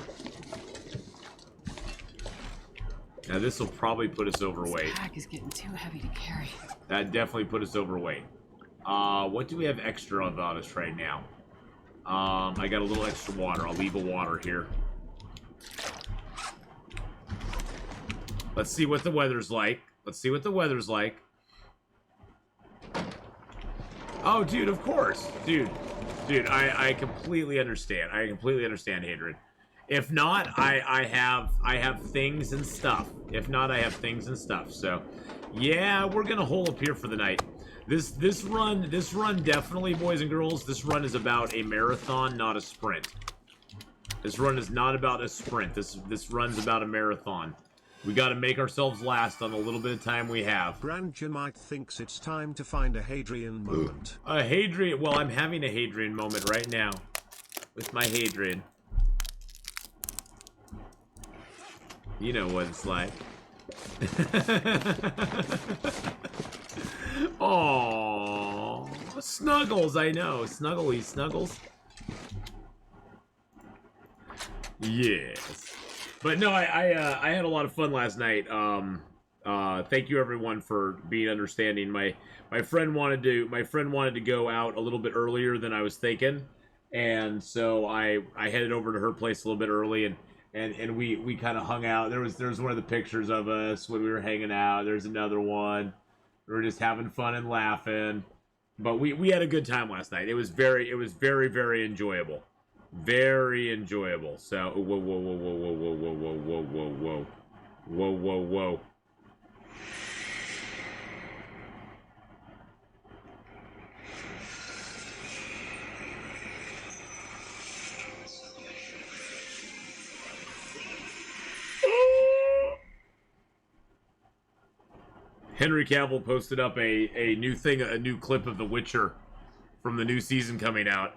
Now this will probably put us overweight. This pack is getting too heavy to carry. That definitely put us overweight. What do we have extra on us right now? I got a little extra water. I'll leave a water here. Let's see what the weather's like. Oh, dude, of course. Dude, I completely understand. Hadrian. If not, I have things and stuff. So, yeah, we're gonna hole up here for the night. This run definitely, boys and girls, this run is about a marathon, not a sprint. This run is not about a sprint. This run's about a marathon. We got to make ourselves last on the little bit of time we have. Brandjamite thinks it's time to find a Hadrian moment. A Hadrian. Well, I'm having a Hadrian moment right now with my Hadrian. You know what it's like. Aww, Snuggles. I know, Snuggles. Yes. But no, I had a lot of fun last night. thank you everyone for being understanding. My friend wanted to go out a little bit earlier than I was thinking, and so I headed over to her place a little bit early, and we kind of hung out. There's one of the pictures of us when we were hanging out. There's another one. We were just having fun and laughing, but we had a good time last night. It was very very enjoyable, very enjoyable. So whoa whoa whoa whoa whoa whoa whoa whoa whoa whoa whoa whoa whoa. Henry Cavill posted up a new clip of The Witcher from the new season coming out.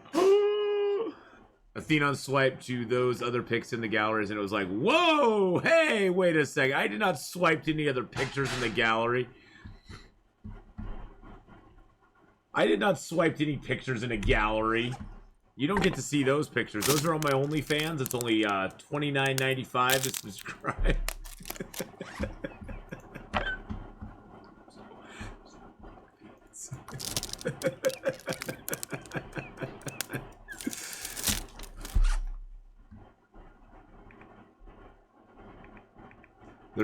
Atheenon swiped to those other pics in the galleries, and it was like, whoa, hey, wait a second. I did not swipe to any other pictures in the gallery. I did not swipe to any pictures in a gallery. You don't get to see those pictures. Those are on my OnlyFans. It's only $29.95 to subscribe.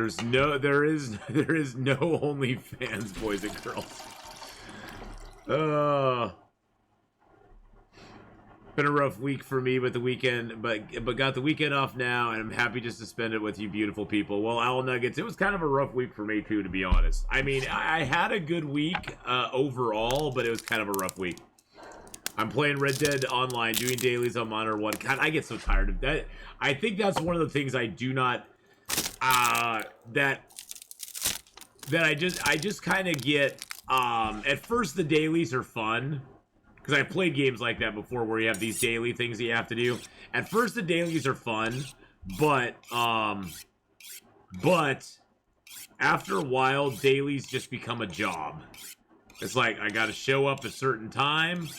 there is no OnlyFans, boys and girls. Been a rough week for me, but got the weekend off now, and I'm happy just to spend it with you beautiful people. Well, Owl Nuggets, it was kind of a rough week for me too, to be honest. I mean, I had a good week overall, but it was kind of a rough week. I'm playing Red Dead Online, doing dailies on Monitor 1. God, I get so tired of that. I think that's one of the things I do not that I just kind of get at first the dailies are fun. Because I've played games like that before where you have these daily things that you have to do. At first, the dailies are fun, but after a while, dailies just become a job. It's like, I gotta show up a certain time,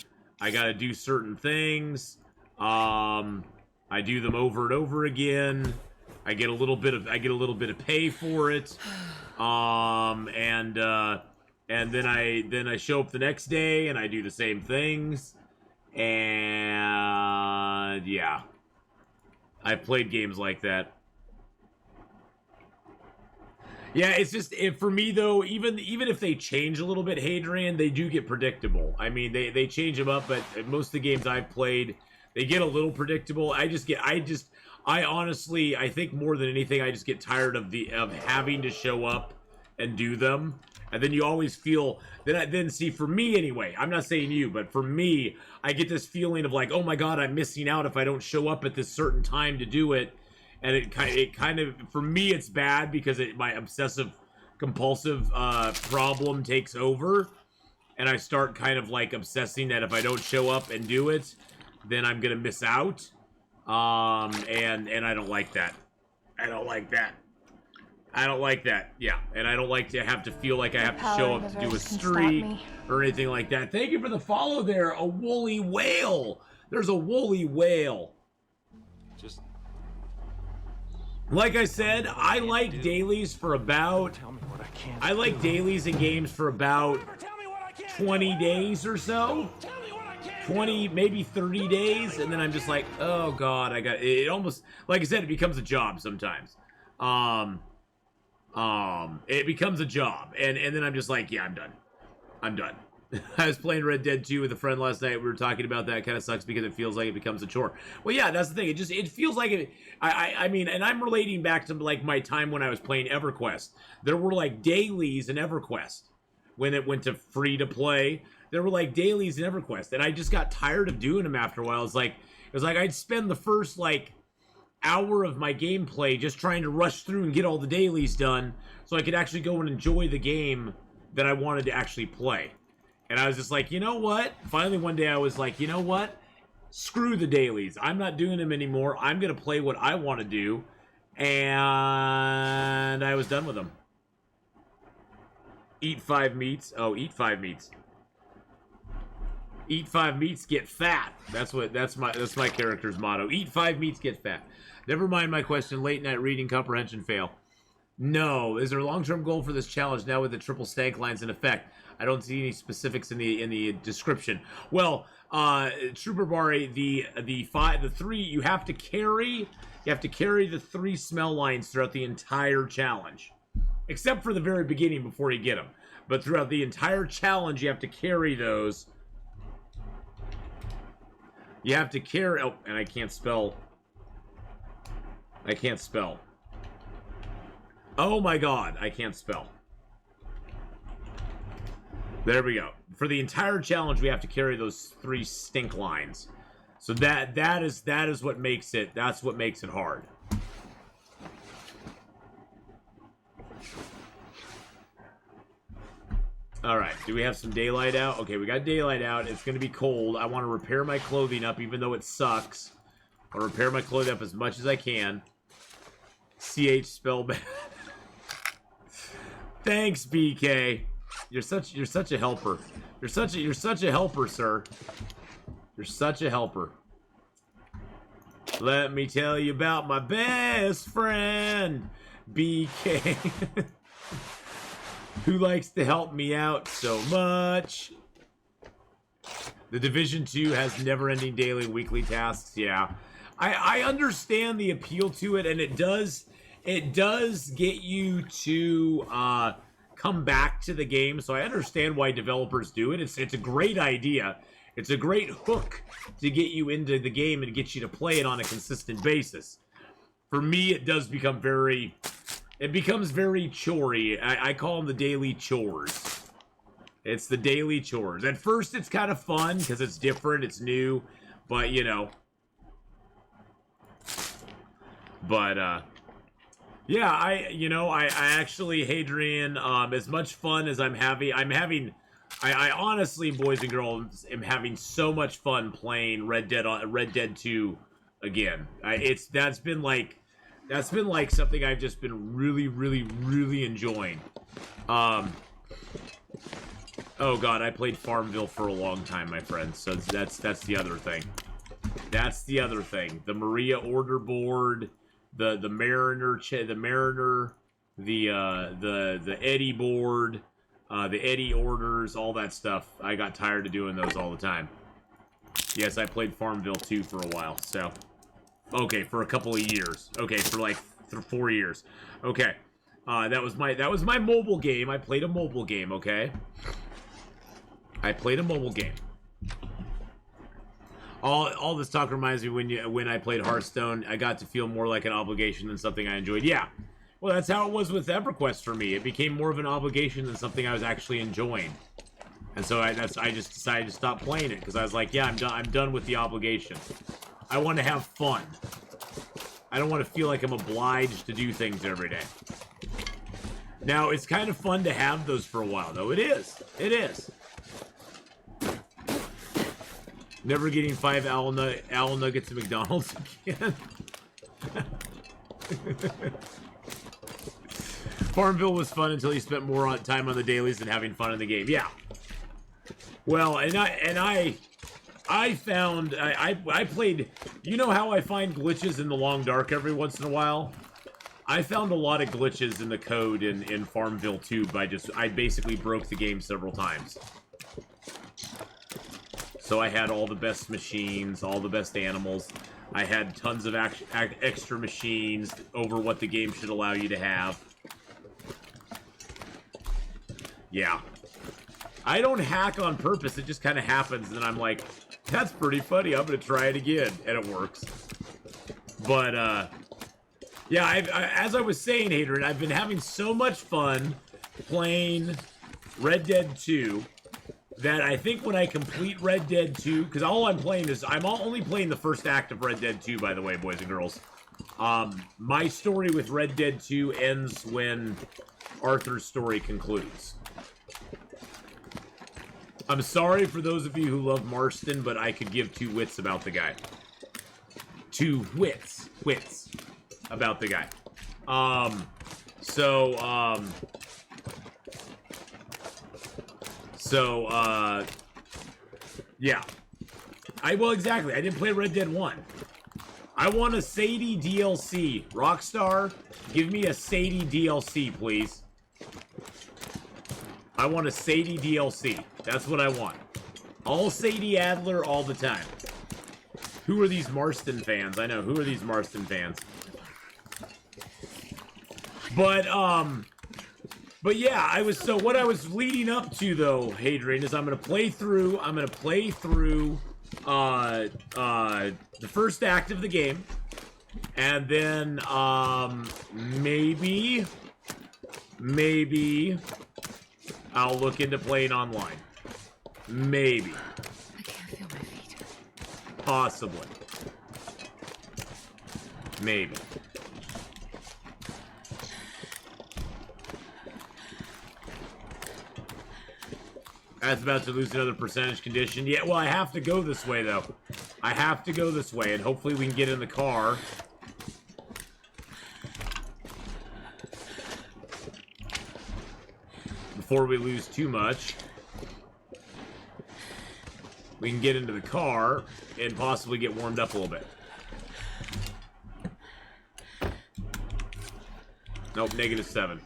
I gotta do certain things, I do them over and over again, I get a little bit of pay for it, and then I show up the next day and I do the same things, and yeah, I've played games like that. Yeah, it's just for me though. Even if they change a little bit, Hadrian, they do get predictable. I mean, they change them up, but most of the games I've played, they get a little predictable. I honestly, I think more than anything, I just get tired of having to show up and do them. And then you always feel then see, for me anyway, I'm not saying you, but for me, I get this feeling of like, oh my god, I'm missing out if I don't show up at this certain time to do it. And it kind of for me, it's bad because my obsessive compulsive problem takes over, and I start kind of like obsessing that if I don't show up and do it, then I'm gonna miss out. And I don't like that. I don't like that. Yeah, and I don't like to have to feel like I have to show up to do a stream or anything like that. Thank you for the follow there, a woolly whale. There's a woolly whale. Just like I said, I like dailies for about... tell me what I can't I like dailies in games for about 20 days or so. 20, maybe 30 days, and then I'm just like, oh god, it almost, like I said, it becomes a job sometimes. It becomes a job, and then I'm just like, yeah, I'm done. I was playing Red Dead 2 with a friend last night. We were talking about that. It kind of sucks because it feels like it becomes a chore. Well, yeah, that's the thing. It feels like it. I mean, and I'm relating back to like my time when I was playing EverQuest. There were like dailies in EverQuest when it went to free to play. There were like dailies in EverQuest, and I just got tired of doing them after a while. It was like I'd spend the first like hour of my gameplay just trying to rush through and get all the dailies done so I could actually go and enjoy the game that I wanted to actually play. And I was just like, you know what? Finally one day I was like, you know what? Screw the dailies. I'm not doing them anymore. I'm going to play what I want to do. And I was done with them. Eat 5 meats. Oh, eat 5 meats. Eat 5 meats, get fat. That's my character's motto. Eat 5 meats, get fat. Never mind my question. Late night reading comprehension fail. No. Is there a long-term goal for this challenge now with the triple stank lines in effect? I don't see any specifics in the description. Well, Trooper Bari, the three you have to carry the 3 smell lines throughout the entire challenge, except for the very beginning before you get them. But throughout the entire challenge, you have to carry those. You have to carry. Oh, and I can't spell. I can't spell. Oh my God, I can't spell. There we go. For the entire challenge, we have to carry those 3 stink lines. So that is what makes it. That's what makes it hard. All right. Do we have some daylight out? Okay, we got daylight out. It's going to be cold. I want to repair my clothing up, even though it sucks. I'll repair my clothing up as much as I can. CH spell bad. Thanks, BK. You're such a helper. You're such a helper, sir. You're such a helper. Let me tell you about my best friend, BK, who likes to help me out so much. The Division 2 has never-ending daily and weekly tasks. Yeah, I understand the appeal to it, and it does get you to come back to the game. So I understand why developers do it. It's a great idea. It's a great hook to get you into the game and get you to play it on a consistent basis. For me, it does become very... It becomes very chore-y. I call them the daily chores. It's the daily chores. At first, it's kind of fun because it's different, it's new, but, you know. But, yeah, I actually, Hadrian, as much fun as I'm having, I honestly, boys and girls, am having so much fun playing Red Dead 2 again. That's been like something I've just been really, really, really enjoying. Oh God, I played Farmville for a long time, my friends. So that's the other thing. That's the other thing. The Maria Order Board, the Mariner, the Eddie Board. The Eddie orders, all that stuff. I got tired of doing those all the time. Yes, I played Farmville 2 for a while, so... Okay, for a couple of years. Okay, for like 4 years. Okay. That was my mobile game. I played a mobile game, okay? I played a mobile game. All this talk reminds me when I played Hearthstone, I got to feel more like an obligation than something I enjoyed. Yeah. Well, that's how it was with EverQuest for me. It became more of an obligation than something I was actually enjoying, and so I just decided to stop playing it because I was like, yeah, I'm done with the obligation. I want to have fun. I don't want to feel like I'm obliged to do things every day. Now it's kind of fun to have those for a while, though. It is. It is. Never getting 5 owl nuggets at McDonald's again. Farmville was fun until you spent more time on the dailies than having fun in the game. Yeah. Well, and I found I played. You know how I find glitches in the long dark every once in a while? I found a lot of glitches in the code in Farmville 2 I basically broke the game several times. So I had all the best machines, all the best animals. I had tons of extra machines over what the game should allow you to have. Yeah. I don't hack on purpose. It just kind of happens, and then I'm like, that's pretty funny. I'm going to try it again. And it works. But, yeah, as I was saying, Hadrian, I've been having so much fun playing Red Dead 2 that I think when I complete Red Dead 2, because all I'm playing is, I'm only playing the first act of Red Dead 2, by the way, boys and girls. My story with Red Dead 2 ends when Arthur's story concludes. I'm sorry for those of you who love Marston, but I could give 2 wits about the guy. 2 wits about the guy. Yeah. Well, exactly. I didn't play Red Dead 1. I want a Sadie DLC. Rockstar, Give me a Sadie DLC, please. I want a Sadie DLC. That's what I want. All Sadie Adler all the time. Who are these Marston fans? I know. Who are these Marston fans? But yeah, what I was leading up to though, Hadrian, is I'm gonna play through the first act of the game. And then maybe I'll look into playing online. Maybe. I can't feel my feet. Possibly. Maybe. That's about to lose another percentage condition. Yeah, well, I have to go this way, though. I have to go this way, and hopefully we can get in the car. Before we lose too much. We can get into the car and possibly get warmed up a little bit. Nope, -7.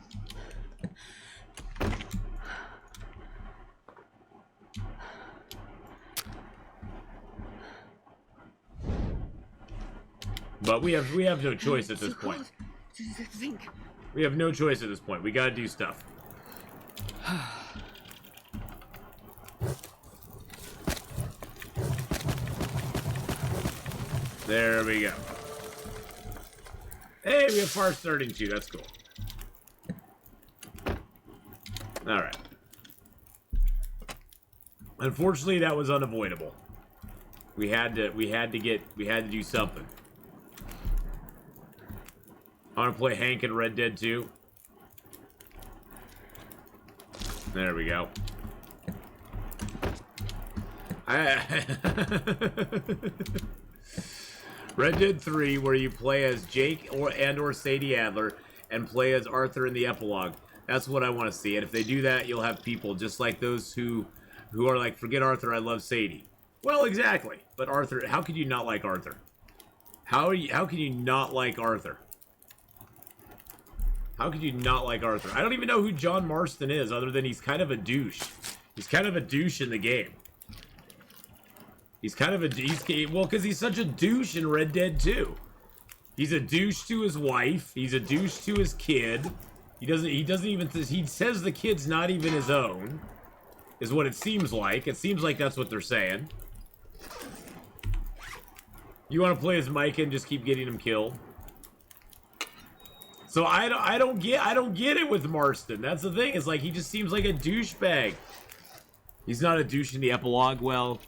But we have no choice at this point. We have no choice at this point. We gotta do stuff. There we go. Hey, we have far starting too. That's cool. All right. Unfortunately, that was unavoidable. We had to do something. I want to play Hank in Red Dead 2. There we go. Red Dead 3, where you play as Jake or Sadie Adler and play as Arthur in the epilogue. That's what I want to see. And if they do that, you'll have people just like those who are like, forget Arthur, I love Sadie. Well, exactly. But Arthur, how could you not like Arthur? How can you not like Arthur? How could you not like Arthur? I don't even know who John Marston is, other than he's kind of a douche. He's kind of a douche in the game. He's kind of a... well, because he's such a douche in Red Dead 2. He's a douche to his wife. He's a douche to his kid. He doesn't even... He says the kid's not even his own. Is what it seems like. It seems like that's what they're saying. You want to play as Micah and just keep getting him killed? So I don't get it with Marston. That's the thing. It's like he just seems like a douchebag. He's not a douche in the epilogue. Well,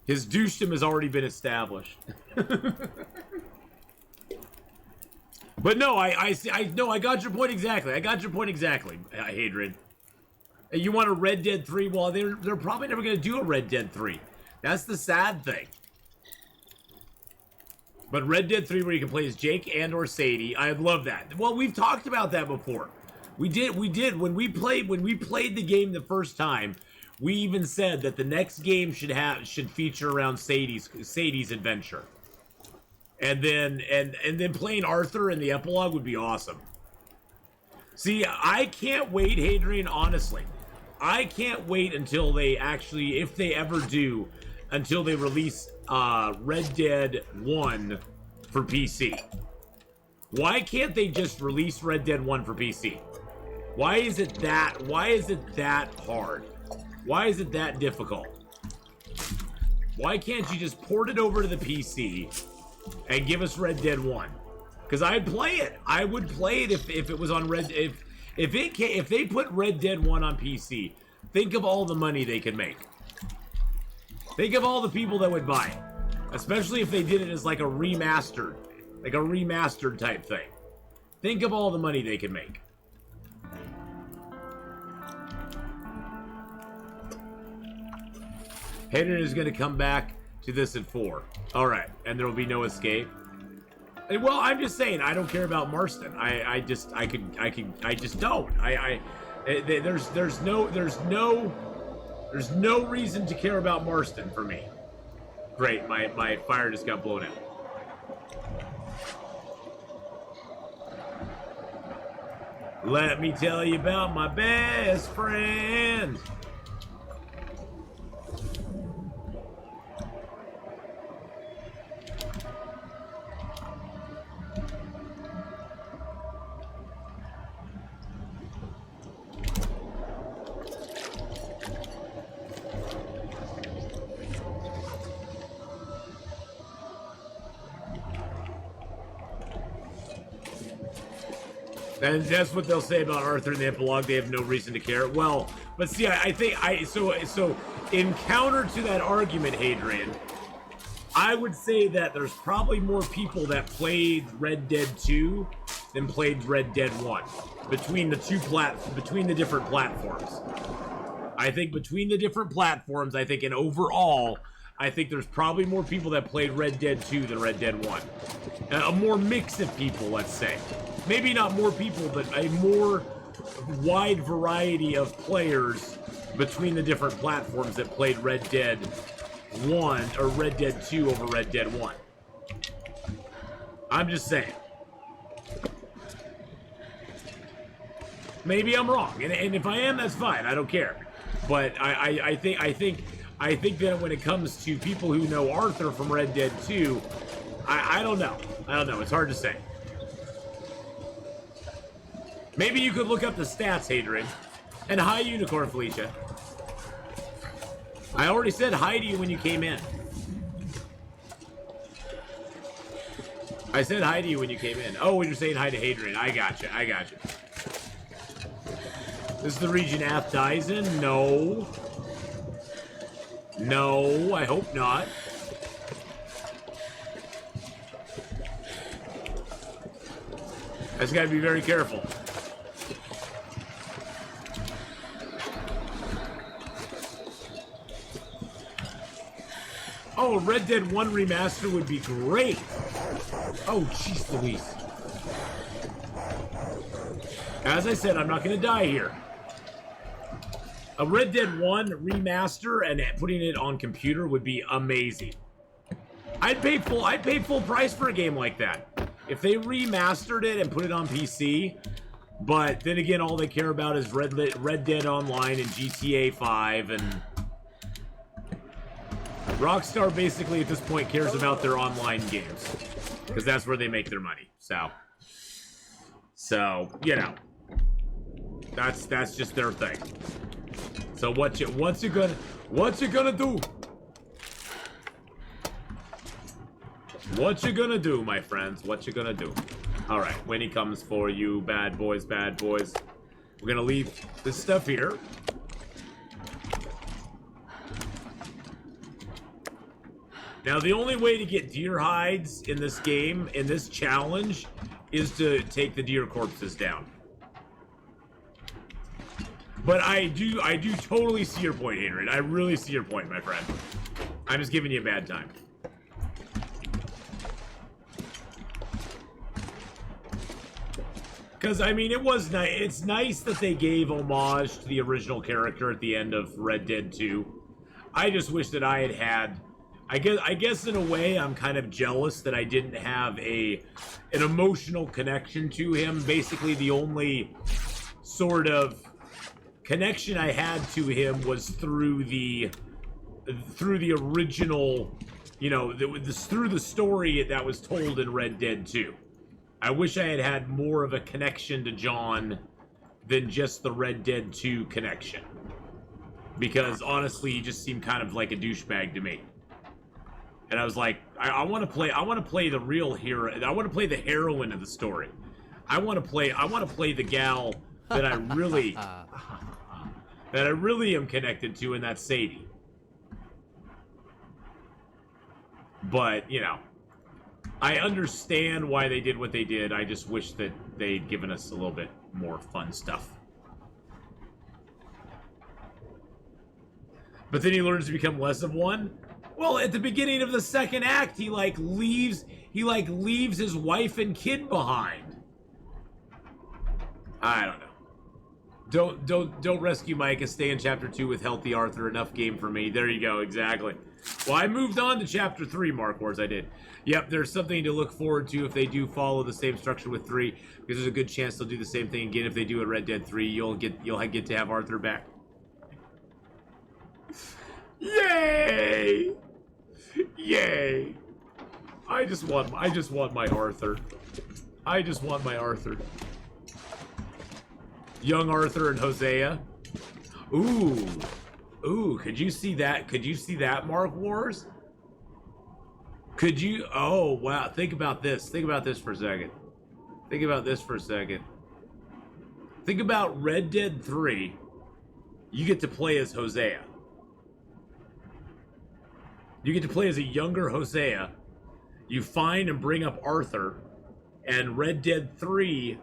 his douchedom has already been established. But no, I got your point exactly. I got your point exactly, Hadrian. You want a Red Dead 3? Well, they're probably never going to do a Red Dead 3. That's the sad thing. But Red Dead 3, where you can play as Jake and or Sadie, I love that. Well, we've talked about that before. We did when we played the game the first time. We even said that the next game should feature around Sadie's adventure. And then playing Arthur in the epilogue would be awesome. See, I can't wait, Hadrian, honestly. I can't wait until they actually, if they ever do, until they release Red Dead 1 for PC. Why can't they just release Red Dead 1 for PC? Why is it that hard? Why is it that difficult? Why can't you just port it over to the PC and give us Red Dead 1? Because I'd play it. I would play it if it was on if they put Red Dead 1 on PC. Think of all the money they could make. Think of all the people that would buy it. Especially if they did it as like a remastered type thing. Think of all the money they could make. Hayden is going to come back to this at 4. All right, and there will be no escape. Well, I'm just saying, I don't care about Marston. I just don't. There's no reason to care about Marston for me. Great, my fire just got blown out. Let me tell you about my best friend. And that's what they'll say about Arthur in the epilogue. They have no reason to care. Well, but see, I think so in counter to that argument, Hadrian, I would say that there's probably more people that played Red Dead 2 than played Red Dead 1 between the different platforms. I think between the different platforms, I think in overall, I think there's probably more people that played Red Dead 2 than Red Dead 1. A more mix of people, let's say. Maybe not more people, but a more wide variety of players between the different platforms that played Red Dead 1 or Red Dead 2 over Red Dead 1. I'm just saying. Maybe I'm wrong, and if I am, that's fine. I don't care. But I think that when it comes to people who know Arthur from Red Dead 2, I don't know. I don't know. It's hard to say. Maybe you could look up the stats, Hadrian. And hi, Unicorn Felicia. I already said hi to you when you came in. I said hi to you when you came in. Oh, when you're saying hi to Hadrian. I gotcha. I gotcha. This is the region Ath dies in? No. No, I hope not. I just gotta be very careful. Oh, Red Dead 1 remaster would be great. Oh, jeez Louise. As I said, I'm not going to die here. A Red Dead 1 remaster and putting it on computer would be amazing. I'd pay full price for a game like that. If they remastered it and put it on PC, but then again, all they care about is Red Dead Online and GTA 5 and... Rockstar basically at this point cares about their online games because that's where they make their money. So you know, that's just their thing. So what you gonna do? What you gonna do, my friends? What you gonna do? All right, Winnie comes for you, bad boys, bad boys. We're gonna leave this stuff here. Now, the only way to get deer hides in this game, in this challenge, is to take the deer corpses down. But I do totally see your point, Hadrian. I really see your point, my friend. I'm just giving you a bad time. Because, I mean, it's nice that they gave homage to the original character at the end of Red Dead 2. I just wish that I had... I guess in a way I'm kind of jealous that I didn't have an emotional connection to him. Basically, the only sort of connection I had to him was through the original, you know, through the story that was told in Red Dead 2. I wish I had more of a connection to John than just the Red Dead 2 connection. Because honestly, he just seemed kind of like a douchebag to me. And I was like, I want to play the real hero. I want to play the heroine of the story. I want to play the gal that I really am connected to, and that's Sadie. But, you know, I understand why they did what they did. I just wish that they'd given us a little bit more fun stuff. But then he learns to become less of one. Well, at the beginning of the second act, he leaves his wife and kid behind. I don't know. Don't rescue Micah. Stay in chapter 2 with healthy Arthur. Enough game for me. There you go. Exactly. Well, I moved on to chapter 3, Mark Wars. I did. Yep, there's something to look forward to if they do follow the same structure with 3, because there's a good chance they'll do the same thing again if they do a Red Dead 3. You'll get to have Arthur back. Yay! Yay! I just want my Arthur. I just want my Arthur. Young Arthur and Hosea. Ooh. Ooh, could you see that? Could you see that, Mark Wars? Could you? Oh, wow. Think about this. Think about this for a second. Think about this for a second. Think about Red Dead 3. You get to play as Hosea. You get to play as a younger Hosea. You find and bring up Arthur. And Red Dead 3,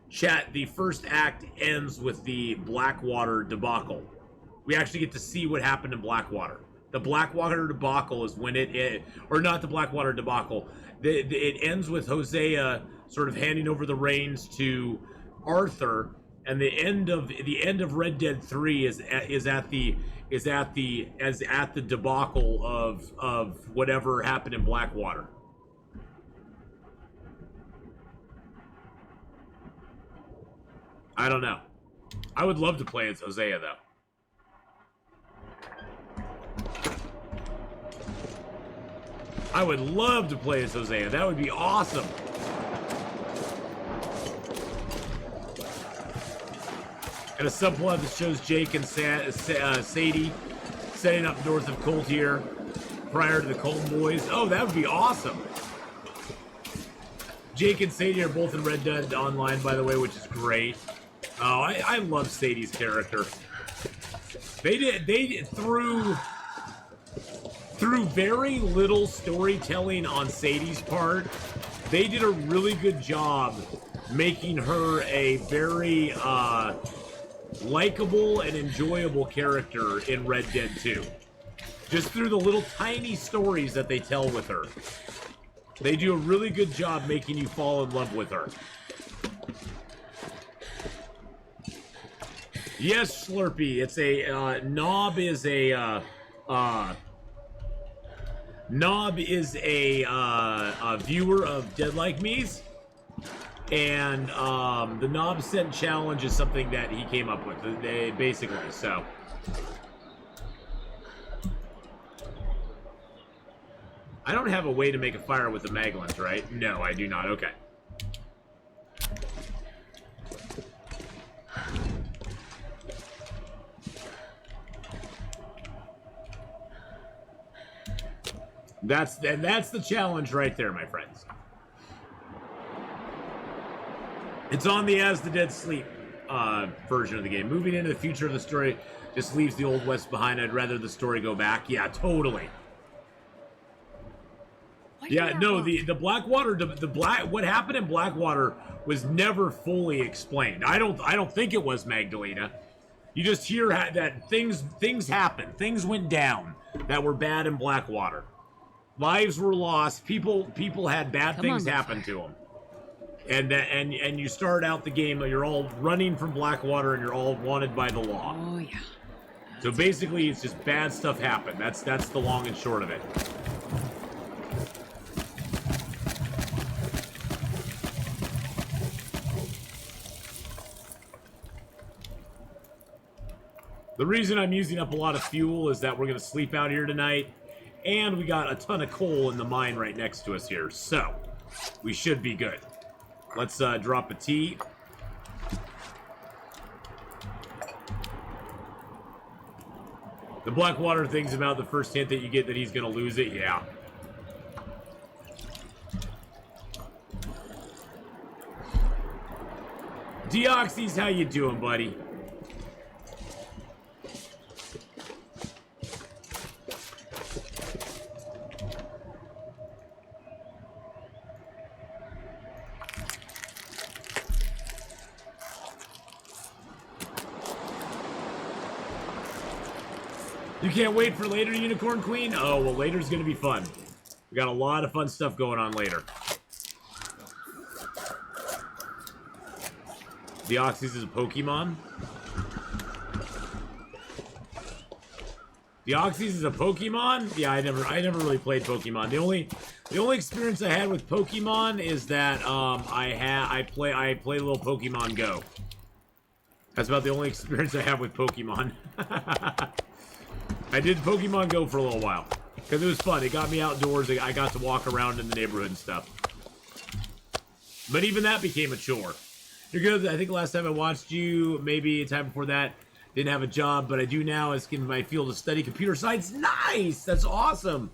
chat, the first act ends with the Blackwater debacle. We actually get to see what happened in Blackwater. The Blackwater debacle is when or not the Blackwater debacle. It ends with Hosea sort of handing over the reins to Arthur, and the end of Red Dead 3 is at the debacle of whatever happened in Blackwater. I don't know. I would love to play as Hosea, though. I would love to play as Hosea. That would be awesome. And a subplot that shows Jake and Sadie setting up north of Coltier prior to the Colton Boys. Oh, that would be awesome. Jake and Sadie are both in Red Dead Online, by the way, which is great. Oh, I love Sadie's character. They through very little storytelling on Sadie's part, they did a really good job making her a very likable and enjoyable character in Red Dead 2. Just through the little tiny stories that they tell with her. They do a really good job making you fall in love with her. Yes, Slurpee. It's a Knob is a viewer of Dead Like Me's, and the Knob Sent Challenge is something that he came up with, basically. So, I don't have a way to make a fire with the Maglins, right? No, I do not. Okay. That's the challenge right there, my friends. It's on the As the Dead Sleep version of the game. Moving into the future of the story just leaves the Old West behind. I'd rather the story go back. Yeah, totally. Yeah, no, the Blackwater, what happened in Blackwater was never fully explained. I don't think it was, Magdalena. You just hear that things happened. Things went down that were bad in Blackwater. Lives were lost. People had bad things happen to them, and you start out the game. You're all running from Blackwater, and you're all wanted by the law. Oh yeah. So basically, it's just bad stuff happened. That's the long and short of it. The reason I'm using up a lot of fuel is that we're going to sleep out here tonight. And we got a ton of coal in the mine right next to us here, so we should be good. Let's drop a T. The Blackwater thing's about the first hint that you get that he's gonna lose it, yeah. Deoxys, how you doing, buddy? You can't wait for later, Unicorn Queen? Oh, well, later's gonna be fun. We got a lot of fun stuff going on later. Deoxys is a Pokemon? Deoxys is a Pokemon? Yeah, I never really played Pokemon. The only experience I had with Pokemon is that I play a little Pokemon Go. That's about the only experience I have with Pokemon. I did Pokemon Go for a little while because it was fun. It got me outdoors. I got to walk around in the neighborhood and stuff. But even that became a chore. You're good. I think last time I watched you, maybe a time before that, didn't have a job, but I do now as in my field of study, computer science. Nice! That's awesome.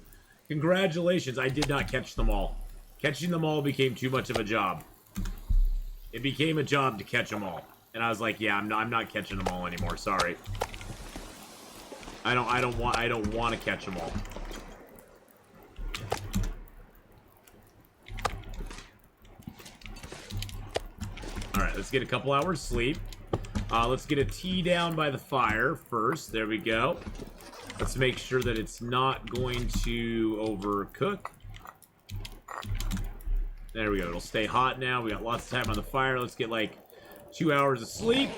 Congratulations. I did not catch them all. Catching them all became too much of a job. It became a job to catch them all. And I was like, yeah, I'm not catching them all anymore. Sorry. I don't want to catch them all. Alright, let's get a couple hours sleep. Let's get a tea down by the fire first. There we go. Let's make sure that it's not going to overcook. There we go. It'll stay hot now. We got lots of time on the fire. Let's get like 2 hours of sleep.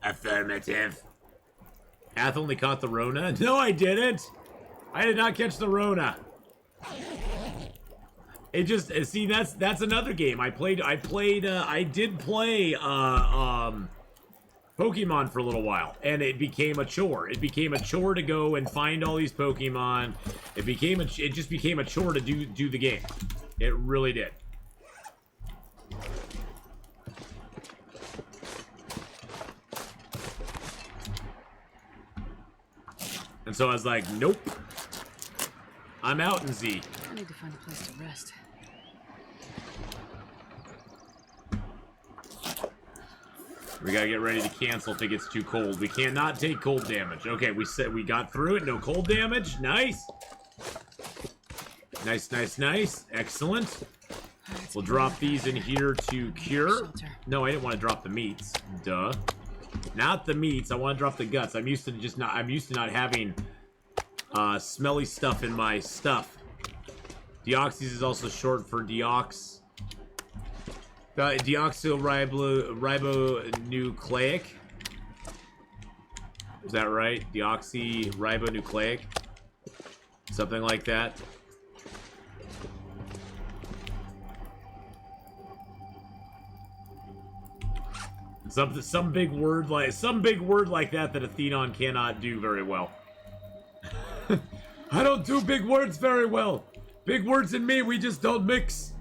Affirmative. Ath only caught the Rona. No, I didn't. I did not catch the Rona. It just, see, that's another game. I did play Pokemon for a little while, and it became a chore. It became a chore to go and find all these Pokemon. It just became a chore to do the game. It really did. And so I was like, nope. I'm out in Z. I need to find a place to rest. We gotta get ready to cancel if it gets too cold. We cannot take cold damage. Okay, we got through it. No cold damage. Nice. Nice, nice, nice. Excellent. We'll drop these in here to cure. No, I didn't want to drop the meats. Duh. Not the meats. I want to drop the guts. I'm used to not having smelly stuff in my stuff. Deoxys is also short for deoxyribonucleic. Is that right? Deoxyribonucleic? Something like that. Some big word like that Atheenon cannot do very well. I don't do big words very well. Big words and me, we just don't mix.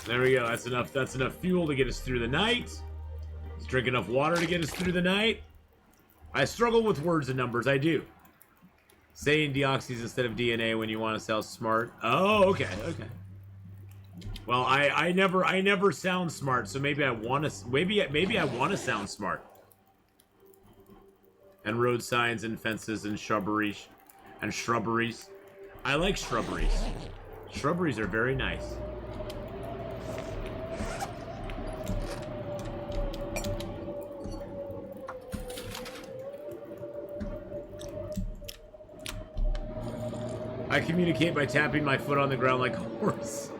There we go. That's enough. That's enough fuel to get us through the night. Let's drink enough water to get us through the night. I struggle with words and numbers. I do. Saying deoxys instead of DNA when you want to sound smart. Oh, okay, okay. Well, I never sound smart, so maybe I want to. Maybe I want to sound smart. And road signs and fences and shrubberies, I like shrubberies. Shrubberies are very nice. I communicate by tapping my foot on the ground like a horse.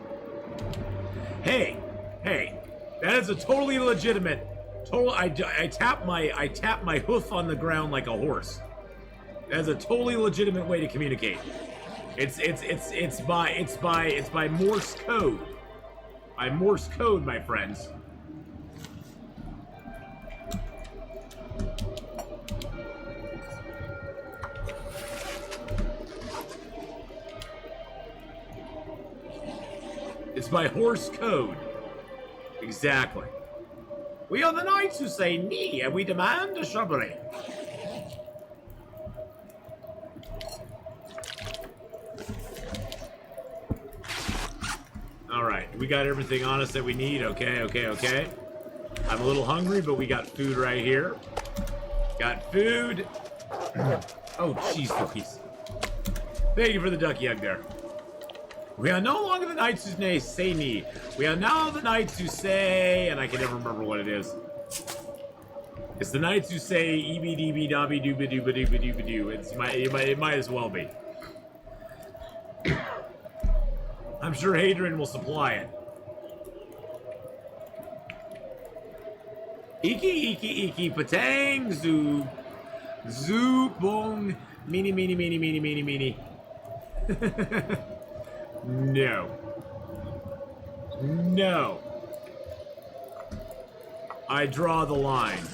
Hey, that is a totally legitimate. I tap my hoof on the ground like a horse. That is a totally legitimate way to communicate. It's by Morse code. By Morse code, my friends. It's by horse code. Exactly. We are the knights who say knee, and we demand a shrubbery. Alright, we got everything on us that we need. Okay. I'm a little hungry, but we got food right here. Got food. Oh, jeez Louise. Thank you for the ducky egg there. We are no longer the knights who say me. We are now the knights who say... And I can never remember what it is. It's the Knights who say EBDB dobby dooba dooba dooba dooba doo. It might as well be. I'm sure Hadrian will supply it. Iki, patang, zoo. Zoo, bong, meeny. No. No. I draw the line.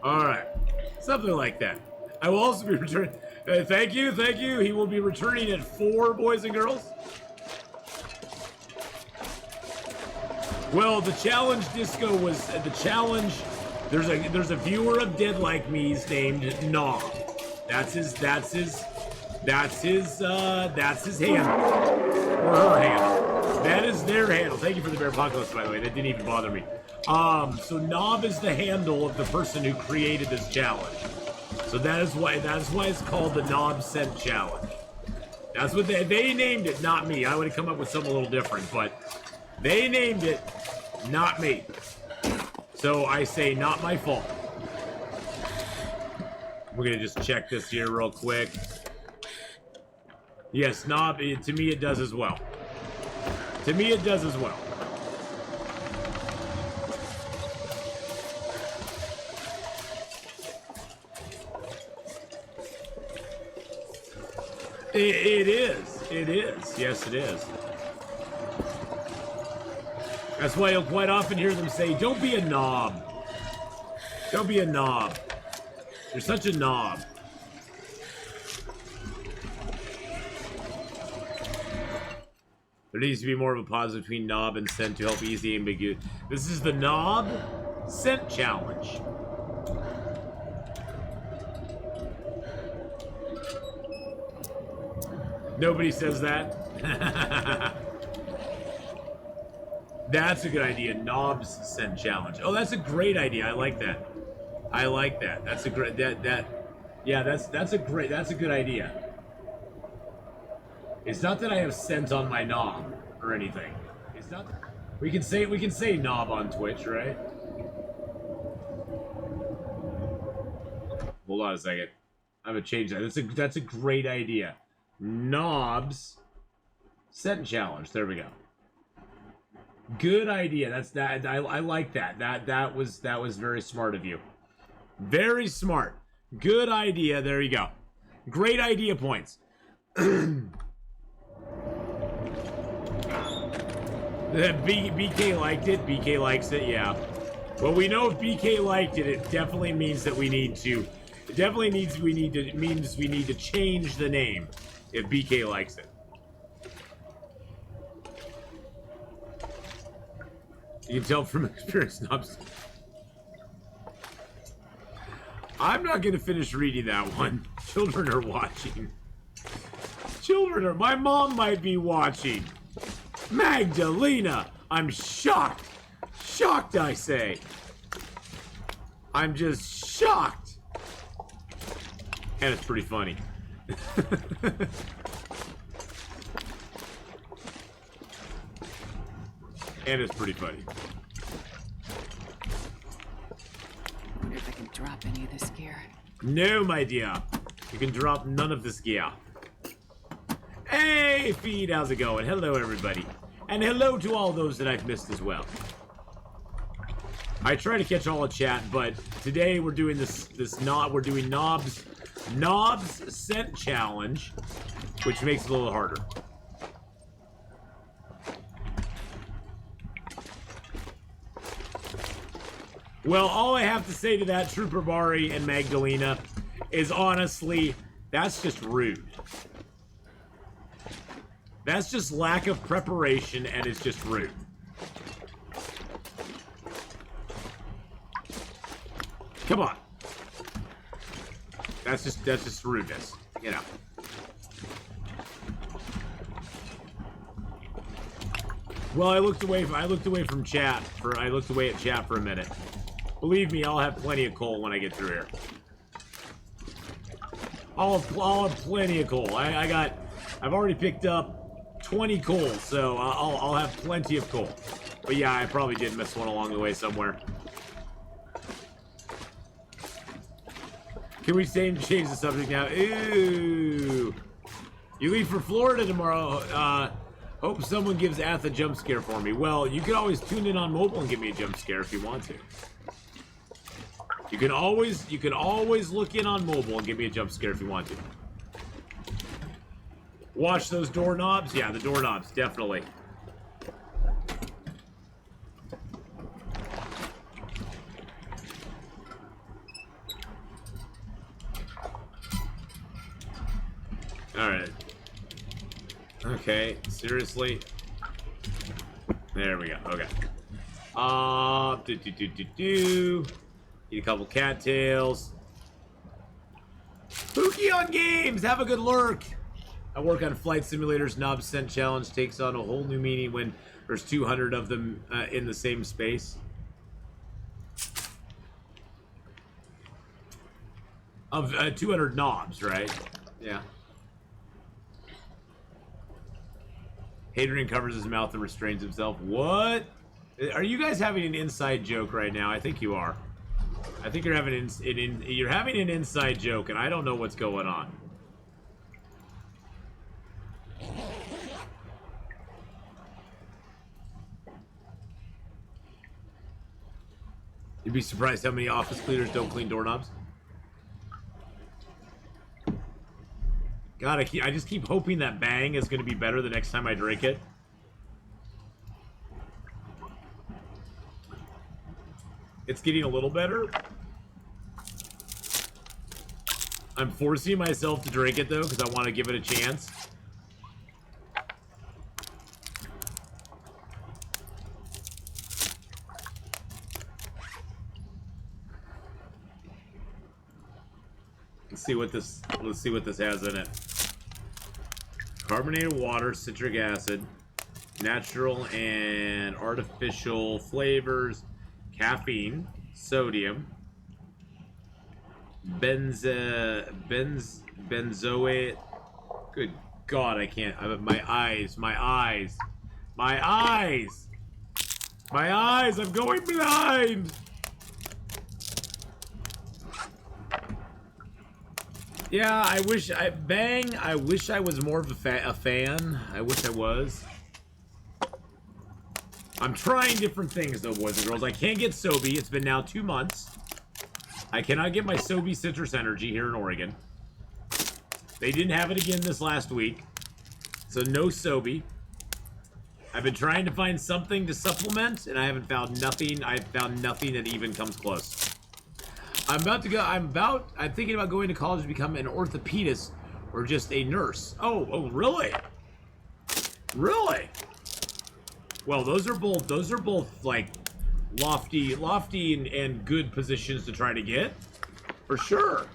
Alright. Something like that. I will also be returning. Thank you. He will be returning at 4, boys and girls. Well, the challenge disco was the challenge. There's a viewer of Dead Like Me's named Knob. That's his handle. Or her handle. That is their handle. Thank you for the bear apocalypse, by the way. That didn't even bother me. So Knob is the handle of the person who created this challenge. So that is why it's called the Knob Scent Challenge. That's what they named it, not me. I would have come up with something a little different, but they named it, not me. So I say, not my fault. We're gonna just check this here real quick. Yes, Knob, to me it does as well. To me it does as well. It is. Yes, it is. That's why you'll quite often hear them say, don't be a knob. Don't be a knob. You're such a knob. There needs to be more of a pause between knob and scent to help ease the ambiguity. This is the Knob Scent Challenge. Nobody says that. That's a good idea. Knobs Scent Challenge. Oh, that's a great idea. I like that. I like that. That's a great yeah, that's a good idea. It's not that I have scent on my knob or anything. It's not. We can say knob on Twitch, right? Hold on a second. I'm gonna change that. That's a great idea. Knobs Scent Challenge. There we go. Good idea. I like that. That was very smart of you. Very smart. Good idea. There you go. Great idea points. BK liked it. BK likes it. Yeah. Well, we know if BK liked it, it definitely means that we need to. It definitely means we need to change the name if BK likes it. You can tell from experience, Knobs. I'm not going to finish reading that one. Children are watching. My mom might be watching. Magdalena, I'm shocked. Shocked, I say. I'm just shocked. And it's pretty funny. And it's pretty funny. Wonder if I can drop any of this gear. No, my dear. You can drop none of this gear. Hey, Feed, how's it going? Hello, everybody. And hello to all those that I've missed as well. I try to catch all the chat, but today we're doing we're doing Knobs Scent Challenge, which makes it a little harder. Well, all I have to say to that, Trooper Bari and Magdalena, is honestly, that's just rude. That's just lack of preparation, and it's just rude. Come on. That's just rudeness, you know. Well, I looked away at chat for a minute. Believe me, I'll have plenty of coal when I get through here. I'll have plenty of coal. I've already picked up 20 coal, so I'll have plenty of coal. But yeah, I probably did miss one along the way somewhere. Can we change the subject now? Ooh. You leave for Florida tomorrow. Hope someone gives Ath a jump scare for me. Well, you can always tune in on mobile and give me a jump scare if you want to. You can always look in on mobile and give me a jump scare if you want to. Watch those doorknobs? Yeah, the doorknobs, definitely. Alright. Okay, seriously? There we go, okay. Eat a couple cattails. Pookie on games! Have a good lurk! I work on flight simulators. Knob Scent Challenge takes on a whole new meaning when there's 200 of them in the same space. Of 200 knobs, right? Yeah. Hadrian covers his mouth and restrains himself. What? Are you guys having an inside joke right now? I think you are. I think you're having an inside joke, and I don't know what's going on. You'd be surprised how many office cleaners don't clean doorknobs. God, I just keep hoping that Bang is going to be better the next time I drink it. It's getting a little better. I'm forcing myself to drink it, though, because I want to give it a chance. Let's see what this has in it. Carbonated water, citric acid, natural and artificial flavors, caffeine, sodium, benzoate. Good God, I can't. My eyes. I'm going blind. Yeah, I wish I was more of a fan. I wish I was. I'm trying different things, though, boys and girls. I can't get Sobe. It's been now 2 months. I cannot get my Sobe Citrus Energy here in Oregon. They didn't have it again this last week. So no Sobe. I've been trying to find something to supplement, and I haven't found nothing. I've found nothing that even comes close. I'm thinking about going to college to become an orthopedist or just a nurse. Oh, really? Really? Well, those are both like lofty and good positions to try to get. For sure.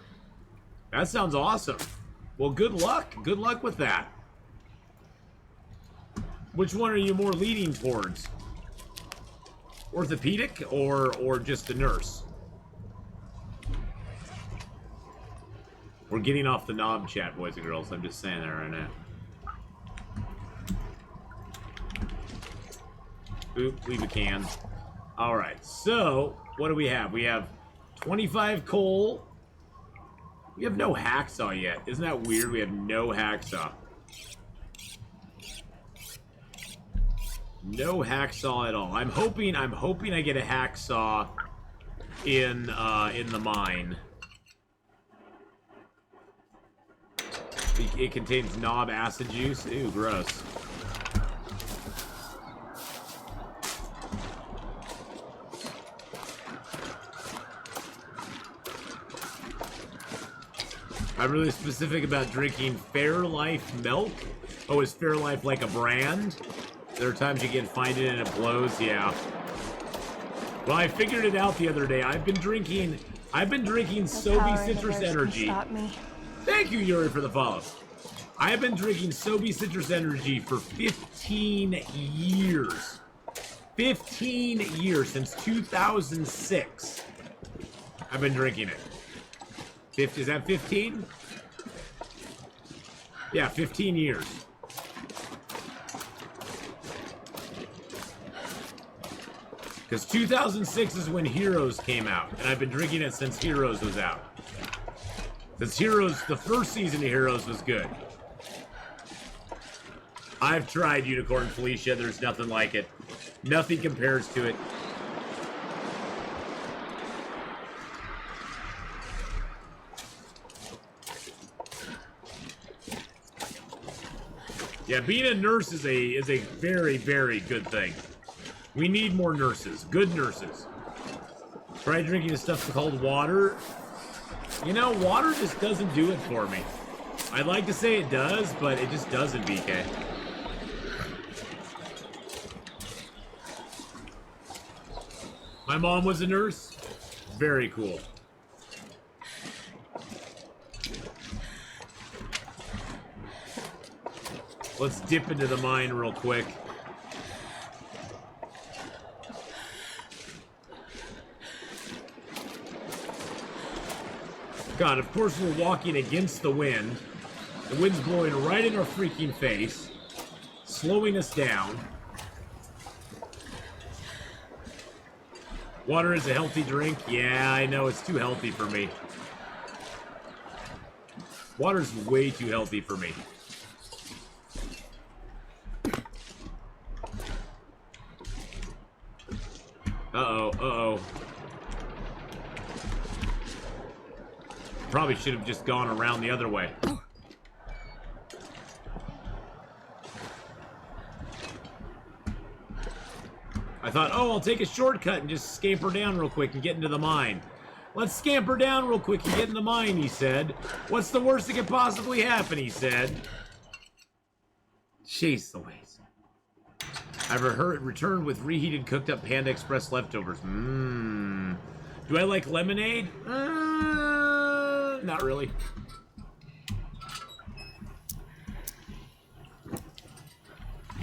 That sounds awesome. Well, good luck. Good luck with that. Which one are you more leaning towards? Orthopedic or just a nurse? We're getting off the knob chat, boys and girls. I'm just saying that right now. Oop, leave a can. Alright, so, what do we have? We have 25 coal. We have no hacksaw yet. Isn't that weird? We have no hacksaw. No hacksaw at all. I'm hoping I get a hacksaw in the mine. It contains knob acid juice. Ew, gross. I'm really specific about drinking Fairlife milk. Oh, is Fairlife like a brand? There are times you can find it and it blows. Yeah. Well, I figured it out the other day. I've been drinking Sobe Citrus Energy. Thank you, Yuri, for the follow. I have been drinking Sobe Citrus Energy for 15 years. 15 years, since 2006. I've been drinking it. Is that 15? Yeah, 15 years. Because 2006 is when Heroes came out, and I've been drinking it since Heroes was out. Since Heroes, the first season of Heroes was good. I've tried Unicorn Felicia, there's nothing like it. Nothing compares to it. Yeah, being a nurse is a very, very good thing. We need more nurses. Good nurses. Try drinking stuff called water. You know, water just doesn't do it for me. I'd like to say it does, but it just doesn't, BK. My mom was a nurse. Very cool. Let's dip into the mine real quick. God, of course we're walking against the wind. The wind's blowing right in our freaking face, slowing us down. Water is a healthy drink. Yeah, I know, it's too healthy for me. Water's way too healthy for me. Uh-oh, uh-oh. Probably should have just gone around the other way. I thought, oh, I'll take a shortcut and just scamper down real quick and get into the mine. Let's scamper down real quick and get in the mine, he said. What's the worst that could possibly happen, he said. Jeez Louise. I've returned with reheated, cooked up Panda Express leftovers. Mmm. Do I like lemonade? Not really.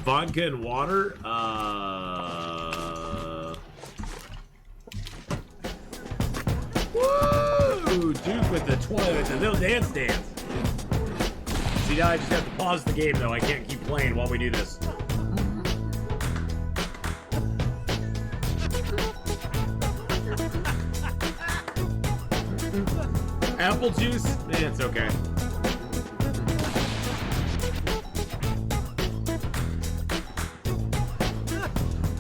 Vodka and water? Woo! Duke with the little dance. See, now I just have to pause the game, though. I can't keep playing while we do this. Apple juice? It's okay.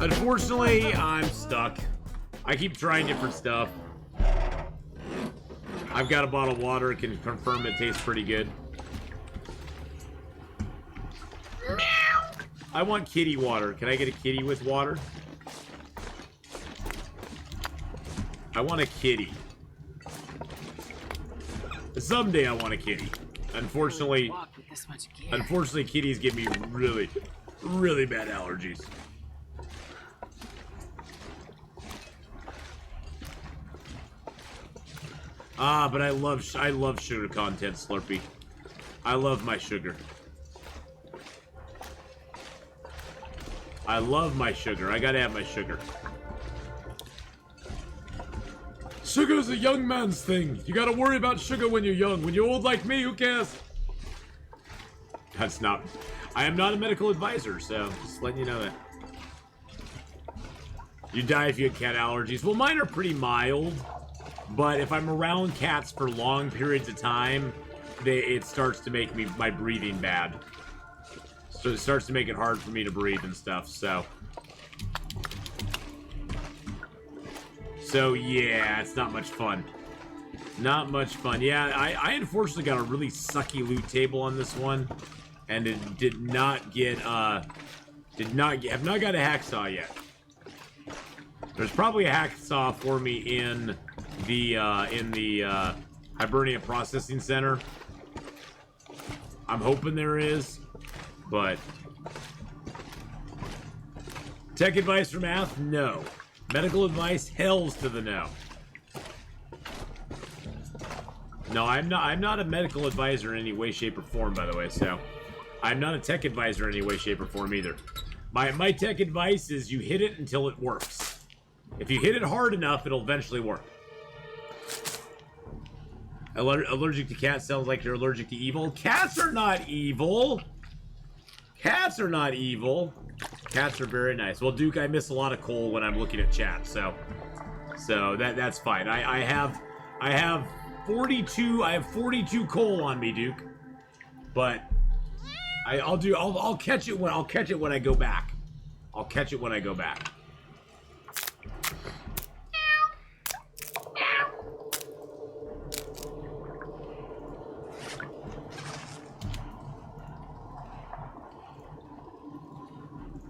Unfortunately, I'm stuck. I keep trying different stuff. I've got a bottle of water. Can confirm it tastes pretty good. I want kitty water. Can I get a kitty with water? I want a kitty. Someday I want a kitty. Unfortunately, kitties give me really, really bad allergies. Ah, but I love sugar content, Slurpee. I love my sugar. I love my sugar. I gotta have my sugar. Sugar's a young man's thing. You gotta worry about sugar when you're young. When you're old like me, who cares? That's not... I am not a medical advisor, so just letting you know that. You die if you had cat allergies. Well, mine are pretty mild, but if I'm around cats for long periods of time, it starts to make my breathing bad. So it starts to make it hard for me to breathe and stuff, so... So, yeah, it's not much fun. Not much fun. Yeah, I unfortunately got a really sucky loot table on this one. And it did not get, have not got a hacksaw yet. There's probably a hacksaw for me in the Hibernia Processing Center. I'm hoping there is, but... Tech advice for math? No. Medical advice? Hells to the no. No, I'm not a medical advisor in any way, shape, or form, by the way, so... I'm not a tech advisor in any way, shape, or form either. My tech advice is you hit it until it works. If you hit it hard enough, it'll eventually work. Allergic to cats sounds like you're allergic to evil. Cats are not evil! Cats are not evil! Cats are very nice. Well, Duke, I miss a lot of coal when I'm looking at chat, so that's fine. I have 42 coal on me, Duke. But I'll catch it when I go back. I'll catch it when I go back.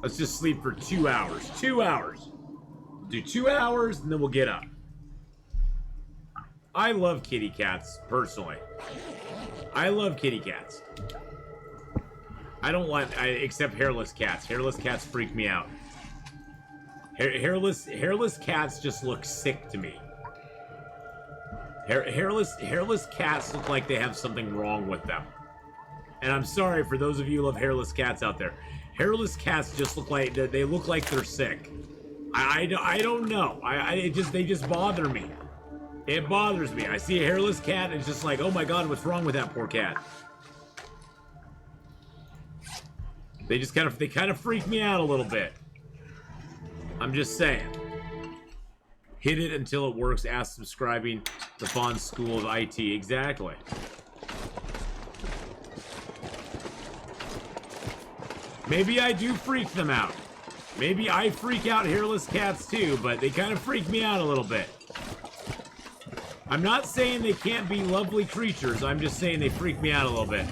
Let's just sleep for 2 hours. 2 hours. Do 2 hours and then we'll get up. I love kitty cats, personally. I love kitty cats. I don't like, except hairless cats. Hairless cats freak me out. Hairless cats just look sick to me. Hairless cats look like they have something wrong with them. And I'm sorry for those of you who love hairless cats out there. Hairless cats just look like they look like they're sick. I don't know. They just bother me. It bothers me. I see a hairless cat and it's just like, oh my god, what's wrong with that poor cat? They kind of freak me out a little bit. I'm just saying. Hit it until it works. Ask subscribing to Fawn's School of IT. Exactly. Maybe I do freak them out. Maybe I freak out hairless cats too, but they kind of freak me out a little bit. I'm not saying they can't be lovely creatures. I'm just saying they freak me out a little bit.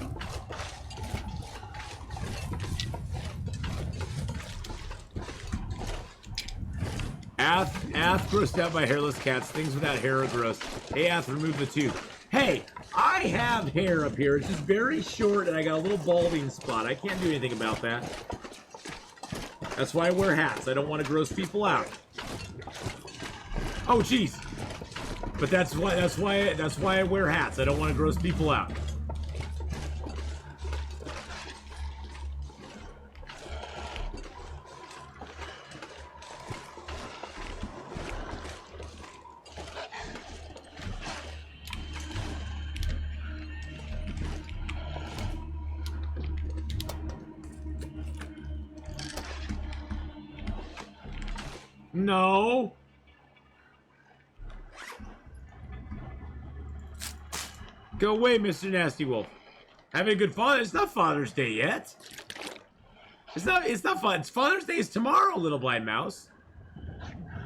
Ath grossed out by hairless cats. Things without hair are gross. Hey, Ath, remove the tooth. Hey, I have hair up here. It's just very short, and I got a little balding spot. I can't do anything about that. That's why I wear hats. I don't want to gross people out. Oh, jeez. But that's why I wear hats. I don't want to gross people out. No. Go away, Mr. Nasty Wolf. Having a good Father. It's not Father's Day yet. It's not fun. It's Father's Day is tomorrow, little blind mouse.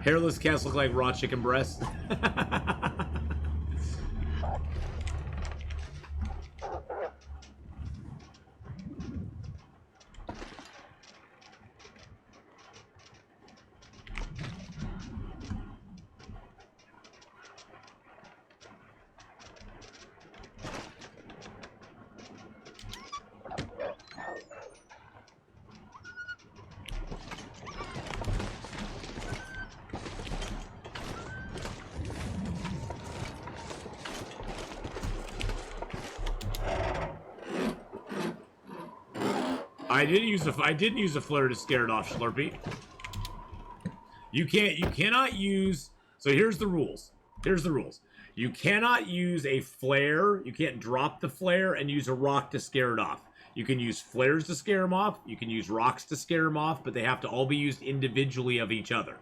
Hairless cats look like raw chicken breasts. I didn't use a flare to scare it off, Slurpee. You cannot use. So here's the rules. Here's the rules. You cannot use a flare. You can't drop the flare and use a rock to scare it off. You can use flares to scare them off. You can use rocks to scare them off, but they have to all be used individually of each other.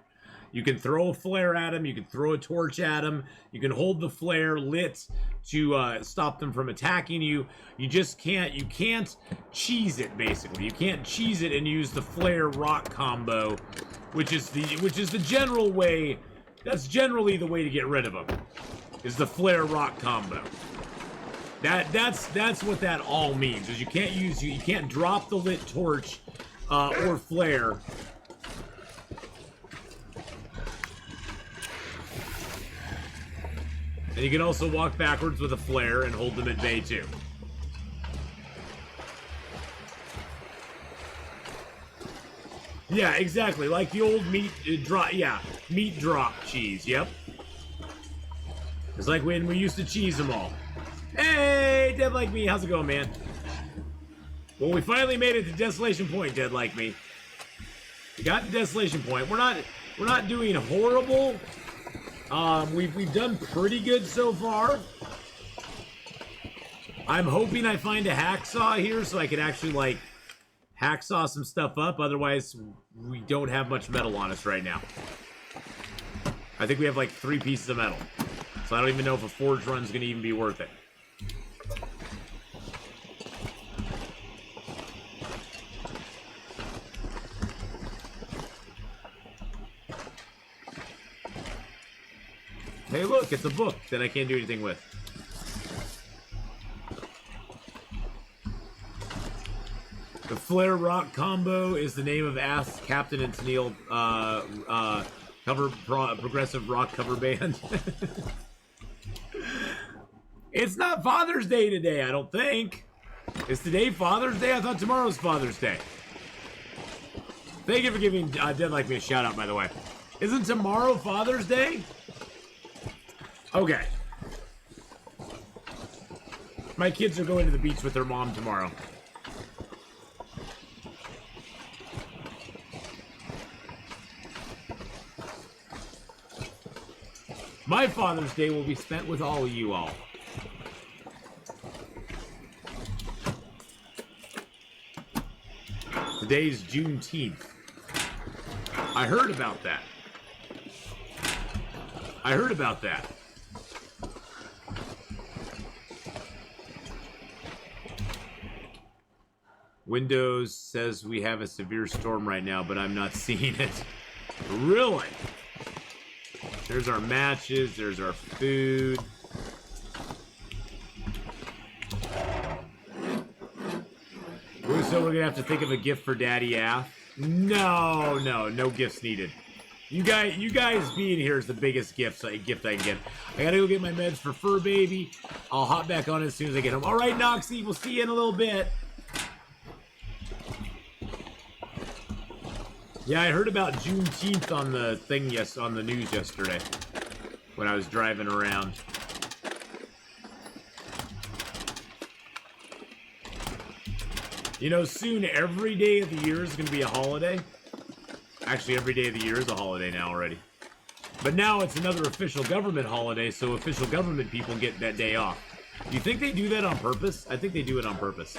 You can throw a flare at them. You can throw a torch at them. You can hold the flare lit to stop them from attacking you. You just can't. You can't cheese it. Basically, you can't cheese it and use the flare rock combo, which is the general way. That's generally the way to get rid of them. Is the flare rock combo. That's what that all means. Is you can't drop the lit torch or flare. And you can also walk backwards with a flare and hold them at bay too. Yeah, exactly. Like the old meat drop. Yeah, meat drop cheese. Yep. It's like when we used to cheese them all. Hey, Dead Like Me, how's it going, man? Well, we finally made it to Desolation Point, Dead Like Me. We got to Desolation Point. We're not doing horrible. We've done pretty good so far. I'm hoping I find a hacksaw here so I can actually, like, hacksaw some stuff up. Otherwise, we don't have much metal on us right now. I think we have like 3 pieces of metal. So I don't even know if a forge run's going to even be worth it. Hey, look, it's a book that I can't do anything with. The Flare Rock Combo is the name of Ask Captain and Tennille progressive rock cover band. It's not Father's Day today, I don't think. Is today Father's Day? I thought tomorrow's Father's Day. Thank you for giving Dead Like Me a shout out, by the way. Isn't tomorrow Father's Day? Okay. My kids are going to the beach with their mom tomorrow. My Father's Day will be spent with all of you all. Today's Juneteenth. I heard about that. I heard about that. Windows says we have a severe storm right now, but I'm not seeing it. Really? There's our matches, there's our food. So we're gonna have to think of a gift for Daddy Ath. No gifts needed. You guys being here is the biggest gift I can get. I gotta go get my meds for Fur Baby. I'll hop back on it as soon as I get home. All right, Noxie, we'll see you in a little bit. Yeah, I heard about Juneteenth on the thing on the news yesterday when I was driving around. You know, soon every day of the year is going to be a holiday. Actually, every day of the year is a holiday now already. But now it's another official government holiday, so official government people get that day off. Do you think they do that on purpose? I think they do it on purpose.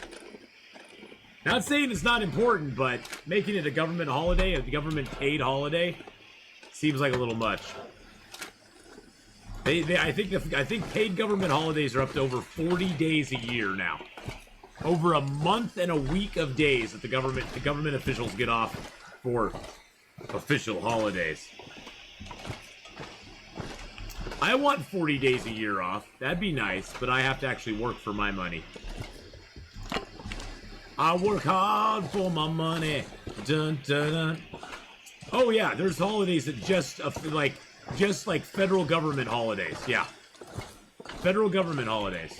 Not saying it's not important, but making it a government holiday, a government paid holiday, seems like a little much. I think paid government holidays are up to over 40 days a year now. Over a month and a week of days that the government officials get off for official holidays. I want 40 days a year off. That'd be nice, but I have to actually work for my money. I work hard for my money. Dun, dun, dun. Oh yeah, there's holidays that just like federal government holidays. Yeah, federal government holidays.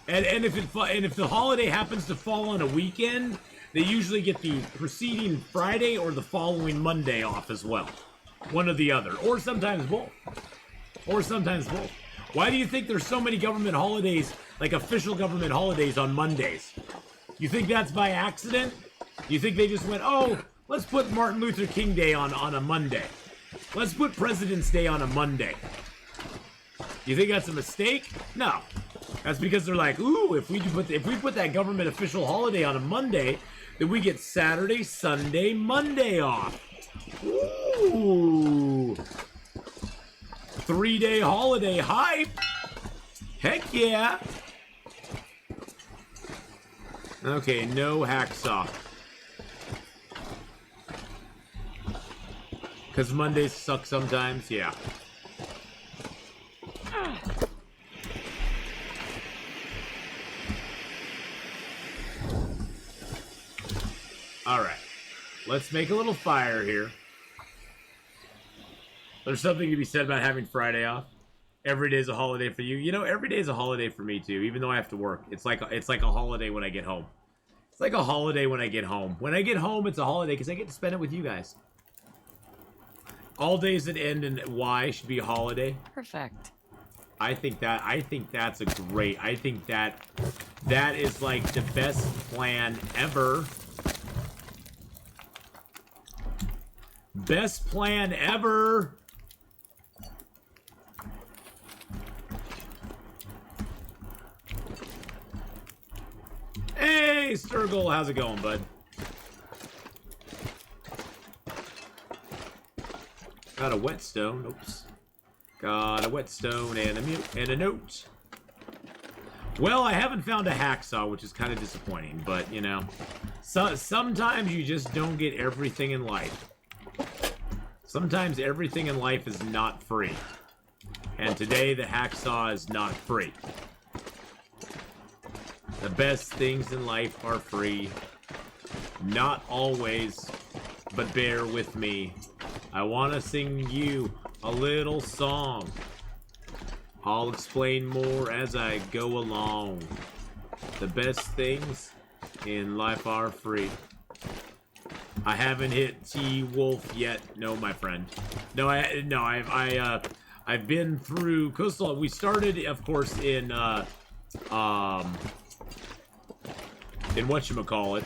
And if the holiday happens to fall on a weekend, they usually get the preceding Friday or the following Monday off as well. One or the other, or sometimes both. Or sometimes both. Why do you think there's so many government holidays, like official government holidays on Mondays? You think that's by accident? You think they just went, oh, let's put Martin Luther King Day on a Monday. Let's put President's Day on a Monday. You think that's a mistake? No. That's because they're like, ooh, if we put that government official holiday on a Monday, then we get Saturday, Sunday, Monday off. Ooh. 3-day holiday hype. Heck yeah. Okay, no hacksaw. Because Mondays suck sometimes, yeah. Alright. Let's make a little fire here. There's something to be said about having Friday off. Every day's a holiday for you. You know, every day's a holiday for me too, even though I have to work. It's like a holiday when I get home. It's like a holiday when I get home. When I get home, it's a holiday because I get to spend it with you guys. All days that end in Y should be a holiday. Perfect. I think that's a great. I think that is like the best plan ever. Best plan ever. Hey, Sturgill, how's it going, bud? Got a whetstone. Oops. Got a whetstone and a mute and a note. Well, I haven't found a hacksaw, which is kind of disappointing, but, you know. Sometimes you just don't get everything in life. Sometimes everything in life is not free. And today, the hacksaw is not free. The best things in life are free. Not always, but bear with me. I want to sing you a little song. I'll explain more as I go along. The best things in life are free. I haven't hit T-Wolf yet. No, my friend. No, I've been through Coastal. We started, of course, in whatchamacallit,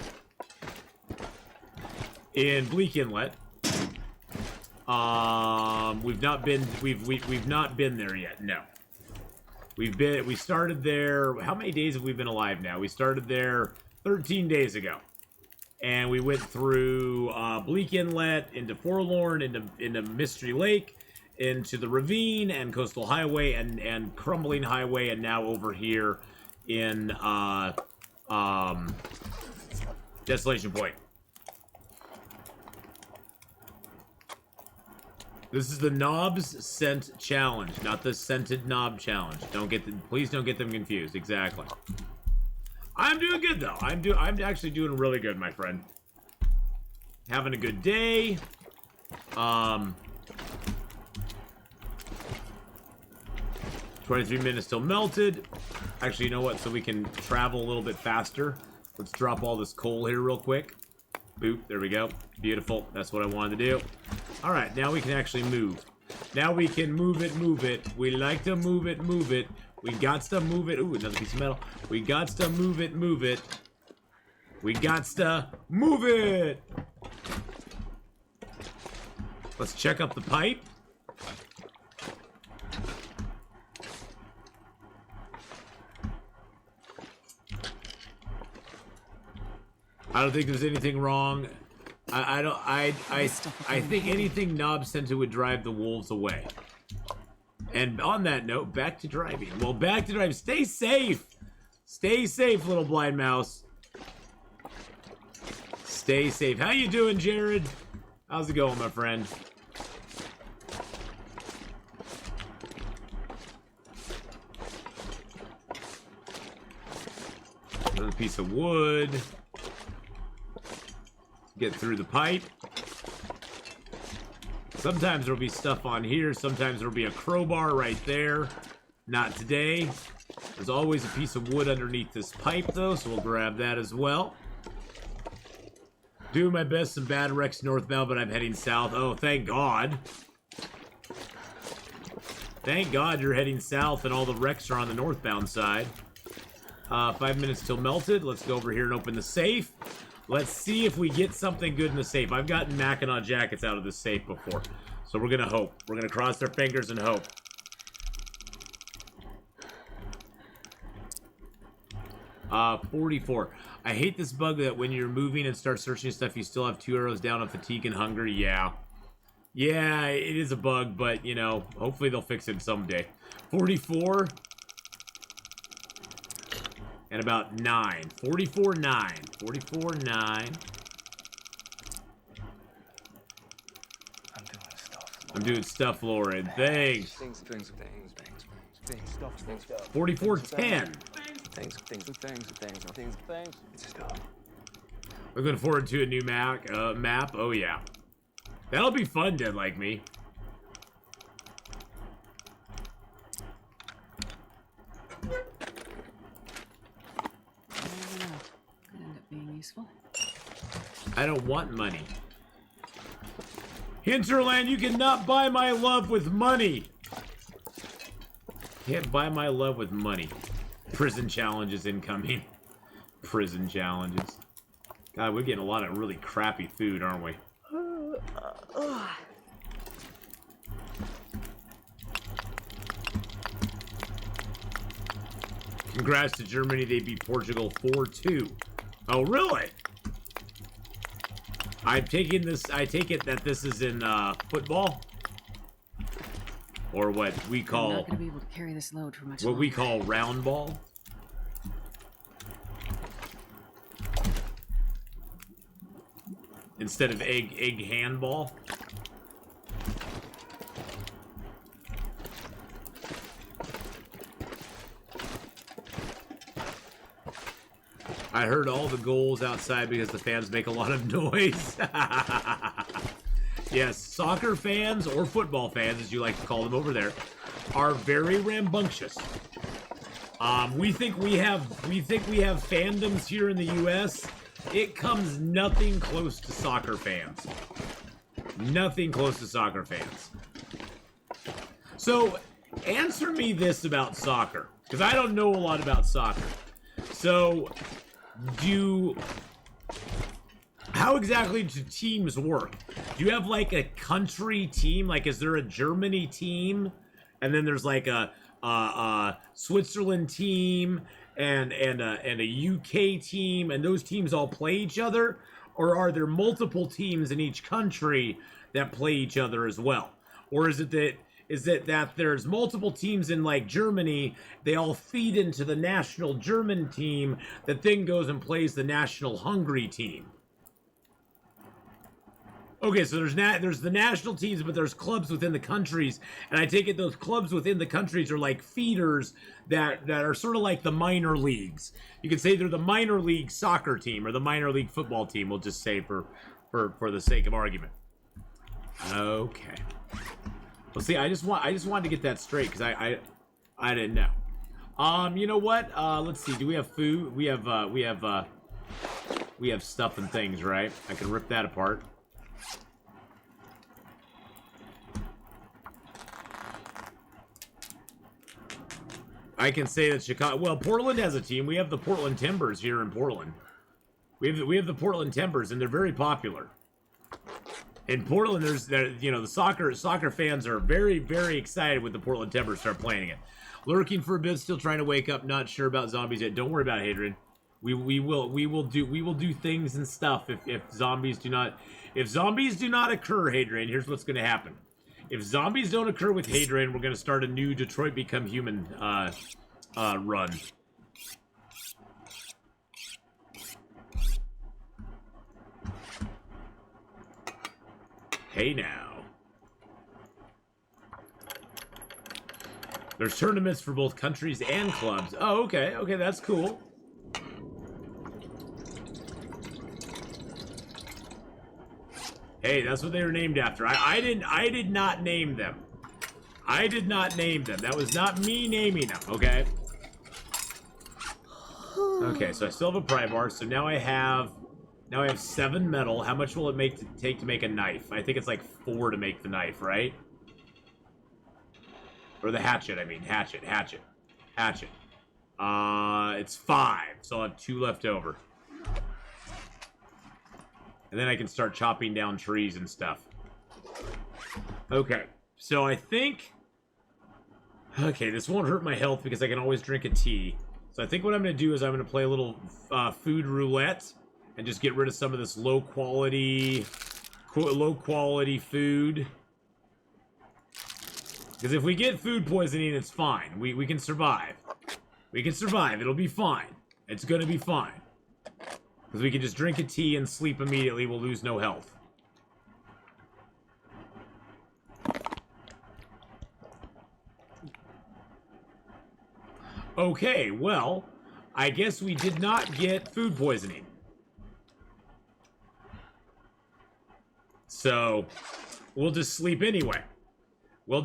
in Bleak Inlet. We've not been there yet. No. We started there. How many days have we been alive now? We started there 13 days ago. And we went through Bleak Inlet, into Forlorn, into Mystery Lake, into the Ravine and Coastal Highway and Crumbling Highway, and now over here in Desolation Point. This is the Knobs Scent Challenge, not the Scented Knob Challenge. Please don't get them confused. Exactly. I'm doing good though. I'm actually doing really good, my friend. Having a good day. 23 minutes till melted. Actually, you know what? So we can travel a little bit faster. Let's drop all this coal here real quick. Boop, there we go. Beautiful. That's what I wanted to do. All right, now we can actually move. Now we can move it. We like to move it. We got to move it. Ooh, another piece of metal. We got to move it. We got to move it. Let's check up the pipe. I don't think there's anything wrong. I think anything Knob Center would drive the wolves away. And on that note, back to driving. Well, back to driving. Stay safe. Stay safe, little blind mouse. Stay safe. How you doing, Jared? How's it going, my friend? Another piece of wood. Get through the pipe. Sometimes there'll be stuff on here. Sometimes there'll be a crowbar right there. Not today. There's always a piece of wood underneath this pipe, though, so we'll grab that as well. Doing my best. Some bad wrecks northbound, but I'm heading south. Oh, thank God. Thank God you're heading south and all the wrecks are on the northbound side. 5 minutes till melted. Let's go over here and open the safe. Let's see if we get something good in the safe. I've gotten Mackinac jackets out of the safe before. So we're going to hope. We're going to cross our fingers and hope. $44. I hate this bug that when you're moving and start searching stuff, you still have 2 arrows down on fatigue and hunger. Yeah. Yeah, it is a bug, but, you know, hopefully they'll fix it someday. 44. And about 9. 44, 9. 44, 9. I'm doing stuff, Lauren. Thanks. Things. 44, 10. Things. It's stuff. Looking forward to a new map. Oh, yeah. That'll be fun, Dead Like Me. Useful. I don't want money. Hinterland, you cannot buy my love with money. Can't buy my love with money. Prison challenges incoming. Prison challenges. God, we're getting a lot of really crappy food, aren't we? Congrats to Germany. They beat Portugal 4-2. Oh, really? I'm taking this. I take it that this is in football, or what we I'm call not gonna be able to carry this load for much what we longer. call round ball. Instead of egg handball. I heard all the goals outside because the fans make a lot of noise. Yes, soccer fans or football fans, as you like to call them over there, are very rambunctious. We think we have fandoms here in the U.S. It comes nothing close to soccer fans. Nothing close to soccer fans. So, answer me this about soccer, because I don't know a lot about soccer. So, how exactly do teams work? Do you have like a country team? Like, is there a Germany team, and then there's like a Switzerland team and a UK team, and those teams all play each other, or are there multiple teams in each country that play each other as well? Or is it that there's multiple teams in like Germany, they all feed into the national German team that then goes and plays the national Hungary team? Okay, so there's the national teams, but there's clubs within the countries, and I take it those clubs within the countries are like feeders that are sort of like the minor leagues. You could say they're the minor league soccer team or the minor league football team. We'll just say for the sake of argument. Okay. Well, see, I just wanted to get that straight because I didn't know. You know what? Let's see. Do we have food? We have stuff and things, right? I can rip that apart. I can say that Chicago. Well, Portland has a team. We have the Portland Timbers here in Portland. We have the Portland Timbers, and they're very popular. In Portland, the soccer fans are very, very excited when the Portland Timbers start playing it. Lurking for a bit, still trying to wake up. Not sure about zombies yet. Don't worry about it, Hadrian. We will do things and stuff if zombies do not occur, Hadrian. Here's what's going to happen. If zombies don't occur with Hadrian, we're going to start a new Detroit Become Human run. Hey now. There's tournaments for both countries and clubs. Oh, okay. Okay, that's cool. Hey, that's what they were named after. I did not name them. I did not name them. That was not me naming them, okay? Okay, so I still have a pry bar, so now I have 7 metal. How much will it take to make a knife? I think it's like 4 to make the knife, right? Or the hatchet, I mean. Hatchet. It's 5, so I'll have 2 left over. And then I can start chopping down trees and stuff. Okay, so I think... Okay, this won't hurt my health because I can always drink a tea. So I think what I'm going to do is I'm going to play a little food roulette and just get rid of some of this low quality food. Because if we get food poisoning, it's fine. We can survive. We can survive. It'll be fine. It's going to be fine. Because we can just drink a tea and sleep immediately. We'll lose no health. Okay, well, I guess we did not get food poisoning. So, we'll just sleep anyway. Well,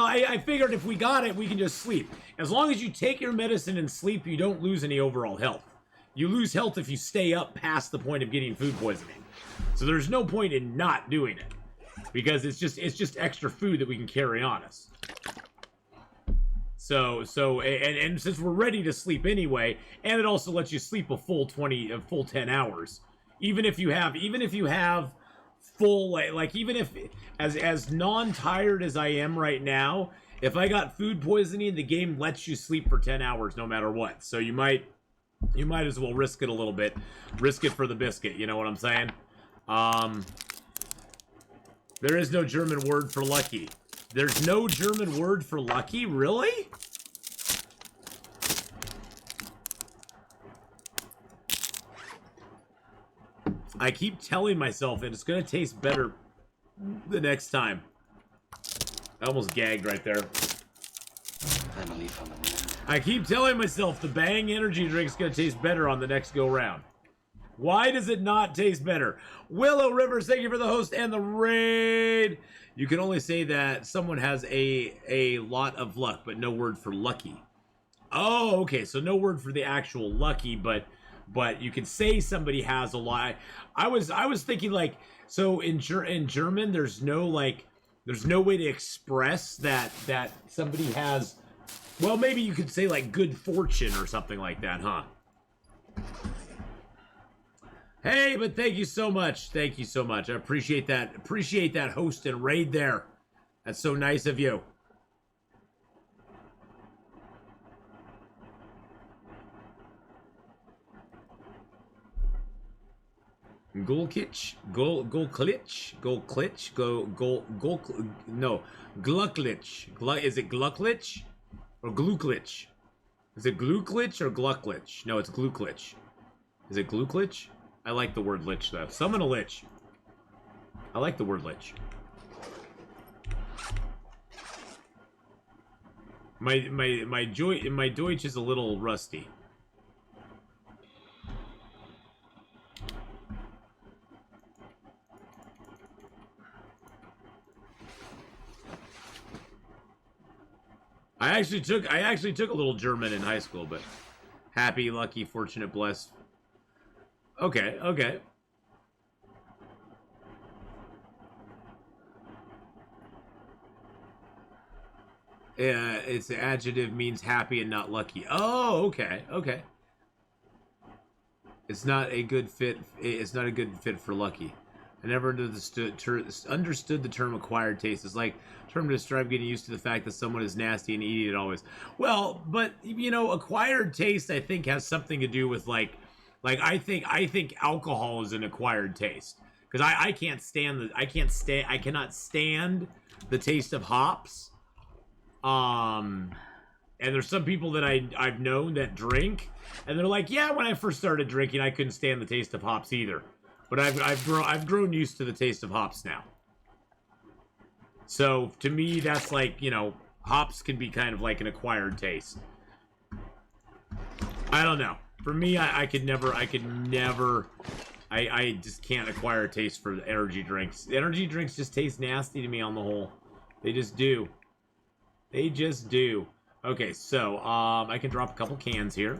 I figured if we got it, we can just sleep. As long as you take your medicine and sleep, you don't lose any overall health. You lose health if you stay up past the point of getting food poisoning. So there's no point in not doing it. Because it's just extra food that we can carry on us. So since we're ready to sleep anyway, and it also lets you sleep a full 10 hours. Even if you have full, like even if, as non-tired as I am right now, if I got food poisoning, the game lets you sleep for 10 hours no matter what. So you might You might as well risk it a little bit. Risk it for the biscuit, you know what I'm saying? There is no German word for lucky. There's no German word for lucky? Really? I keep telling myself that it's going to taste better the next time. I almost gagged right there. I keep telling myself the Bang energy drink's going to taste better on the next go round. Why does it not taste better? Willow Rivers, thank you for the host and the raid. You can only say that someone has a lot of luck, but no word for lucky. Oh, okay. So no word for the actual lucky, but you can say somebody has a lot. I was thinking like, so in German, there's no way to express that somebody has. Well, maybe you could say like good fortune or something like that, huh? Hey, but thank you so much. Thank you so much. I appreciate that. Appreciate that host and raid there. That's so nice of you. Glucklich, is it Glucklich or Glucklich? Is it Glucklich or Glucklich? No, it's Glucklich. Is it Glucklich? I like the word lich though. Summon a lich. I like the word lich. My Deutsch is a little rusty. I actually took a little German in high school, but happy, lucky, fortunate, blessed. Okay, okay. Its adjective means happy and not lucky. Oh, okay, okay. It's not a good fit. It's not a good fit for lucky. I never understood the term acquired taste. It's like a term to describe getting used to the fact that someone is nasty and eating it always. Well, but you know, acquired taste I think has something to do with like I think alcohol is an acquired taste because I cannot stand the taste of hops. And there's some people that I've known that drink, and they're like, yeah, when I first started drinking, I couldn't stand the taste of hops either. But I've grown used to the taste of hops now. So to me, that's like, you know, hops can be kind of like an acquired taste. I don't know. For me, I just can't acquire a taste for energy drinks. Energy drinks just taste nasty to me on the whole. They just do. They just do. Okay, so, I can drop a couple cans here.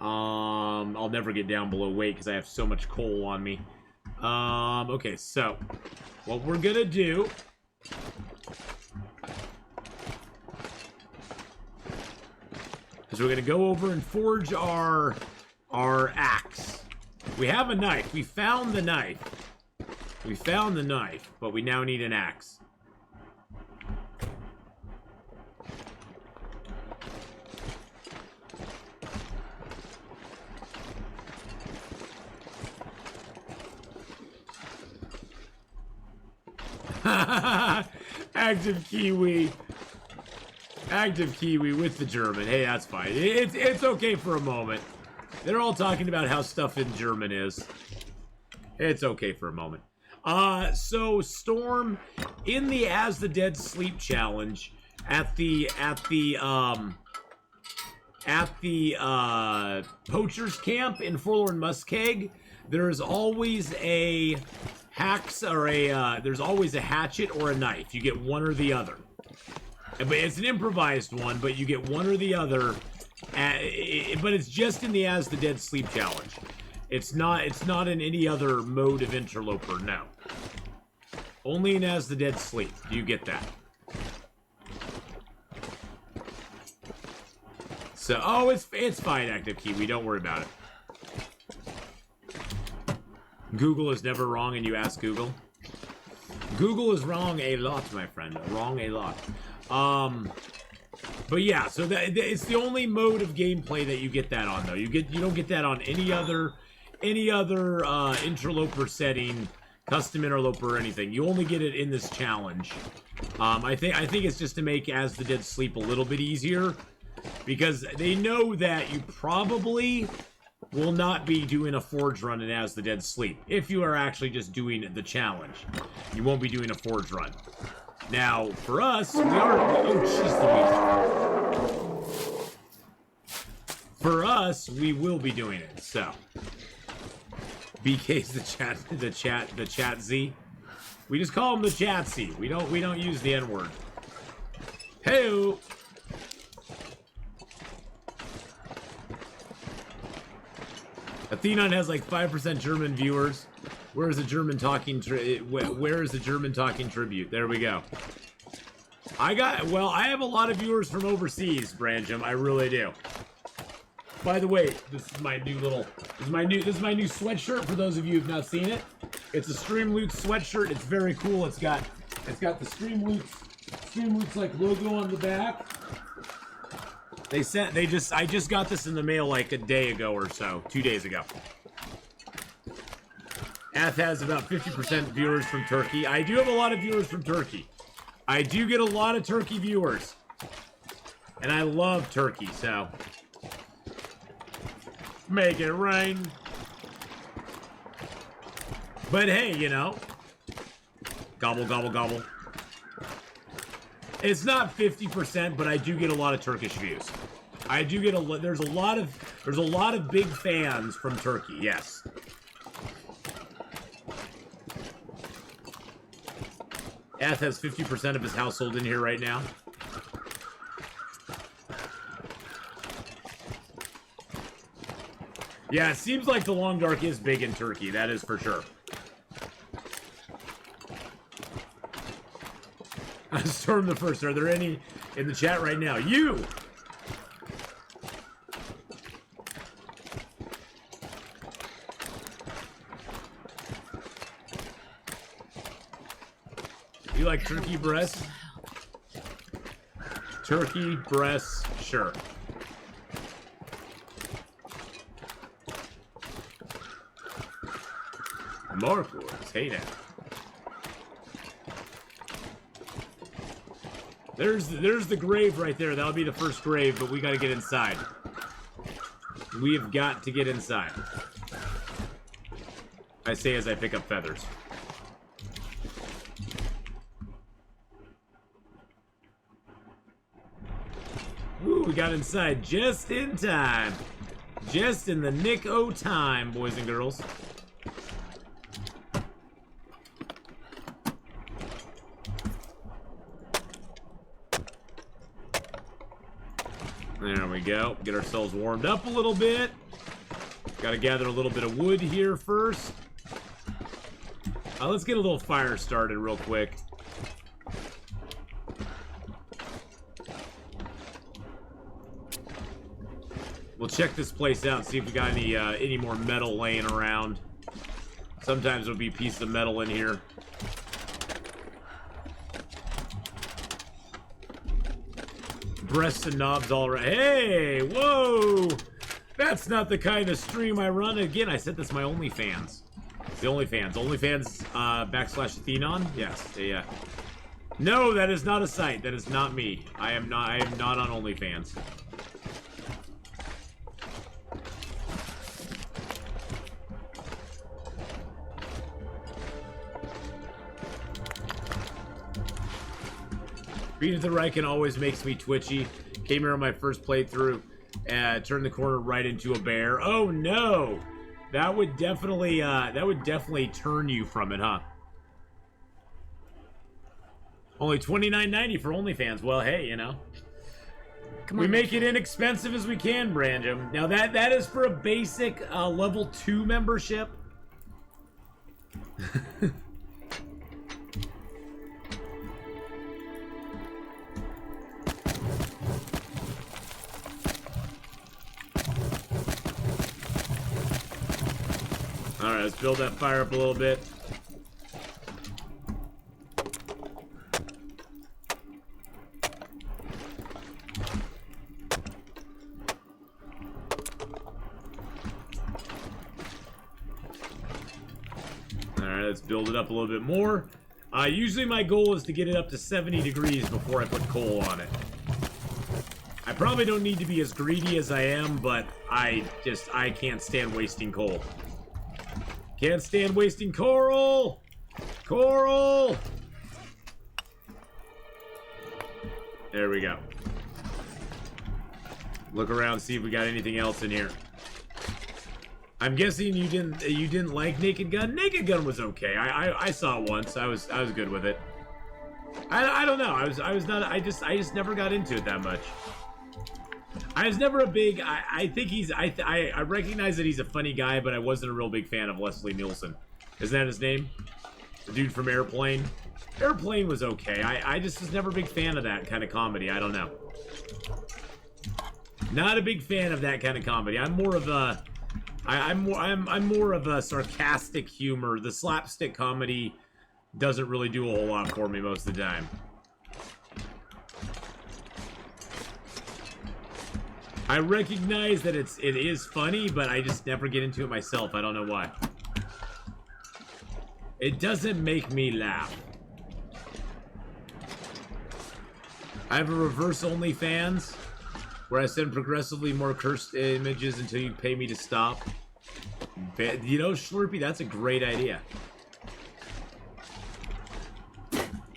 I'll never get down below weight because I have so much coal on me. Okay, so, what we're gonna do... is we're gonna go over and forge our axe. We have a knife. We found the knife. We found the knife, but we now need an axe. Active Kiwi. Active Kiwi with the German. Hey, that's fine. It's okay for a moment. They're all talking about how stuff in German is. It's okay for a moment. So Storm in the As the Dead Sleep challenge at the poachers camp in Forlorn Muskeg, there's always a there's always a hatchet or a knife. You get one or the other. But it's an improvised one, but you get one or the other. But it's just in the As the Dead Sleep challenge. It's not in any other mode of Interloper, no. Only in As the Dead Sleep. Do you get that? So, oh, it's fine, Active Kiwi. Don't worry about it. Google is never wrong, and you ask Google. Google is wrong a lot, my friend. Wrong a lot. But yeah, so it's the only mode of gameplay that you get that on, though. You don't get that on any other interloper setting, custom interloper or anything. You only get it in this challenge. I think it's just to make As the Dead Sleep a little bit easier, because they know that you probably will not be doing a Forge run in As the Dead Sleep. If you are actually just doing the challenge, you won't be doing a Forge run. Now, for us, we are... Oh, jeez Louise. For us, we will be doing it, so... BK's the chat Z. We just call him the chat Z. We don't use the N-word. Hey-o! Atheenon has like 5% German viewers. Where is the German talking where is the German talking tribute? There we go. I have a lot of viewers from overseas, Branjam. I really do. By the way, this is my new sweatshirt for those of you who've not seen it. It's a Stream Loot sweatshirt. It's very cool. It's got the Stream Loot's like logo on the back. I just got this in the mail like a day ago or so, 2 days ago. Ath has about 50% viewers from Turkey. I do have a lot of viewers from Turkey. I do get a lot of Turkey viewers. And I love Turkey, so... Make it rain. But hey, you know... Gobble, gobble, gobble. It's not 50%, but I do get a lot of Turkish views. I do get there's a lot of big fans from Turkey, yes. Ath has 50% of his household in here right now. Yeah, it seems like the Long Dark is big in Turkey, that is for sure. Storm the First, are there any in the chat right now? You! You like turkey breasts? Turkey breasts, sure. Marcos, hey now. There's the grave right there. That'll be the first grave, but we gotta get inside. We have got to get inside. I say as I pick up feathers. Ooh, we got inside just in time. Just in the nick o' time, boys and girls. There we go. Get ourselves warmed up a little bit. Gotta gather a little bit of wood here first. Let's get a little fire started real quick. We'll check this place out and see if we got any more metal laying around. Sometimes there'll be a piece of metal in here. Breasts and knobs all right. Hey, whoa! That's not the kind of stream I run. Again, I said this my OnlyFans. It's the OnlyFans. OnlyFans / Atheenon? Yes. Yeah. No, that is not a site. That is not me. I am not on OnlyFans. Being at the right can always makes me twitchy. Came here on my first playthrough. Turned the corner right into a bear. Oh no! That would definitely turn you from it, huh? Only $29.90 for OnlyFans. Well, hey, you know. We make it inexpensive as we can, Branjam. Now that is for a basic level 2 membership. Alright, let's build that fire up a little bit. let's build it up a little bit more. Usually my goal is to get it up to 70 degrees before I put coal on it. I probably don't need to be as greedy as I am, but I can't stand wasting coal. Can't stand wasting coral! Coral! There we go. Look around, see if we got anything else in here. I'm guessing you didn't like Naked Gun? Naked Gun was okay. I saw it once. I was good with it. I don't know. I just never got into it that much. I was never a big I think he's I recognize that he's a funny guy, but I wasn't a real big fan of Leslie Nielsen. Isn't that his name? The dude from Airplane? Airplane was okay. I just was never a big fan of that kind of comedy. I don't know. Not a big fan of that kind of comedy. I'm more of a I'm more of a sarcastic humor. The slapstick comedy doesn't really do a whole lot for me most of the time. I recognize that it is funny, but I just never get into it myself. I don't know why. It doesn't make me laugh. I have a reverse OnlyFans where I send progressively more cursed images until you pay me to stop. You know, Slurpee, that's a great idea.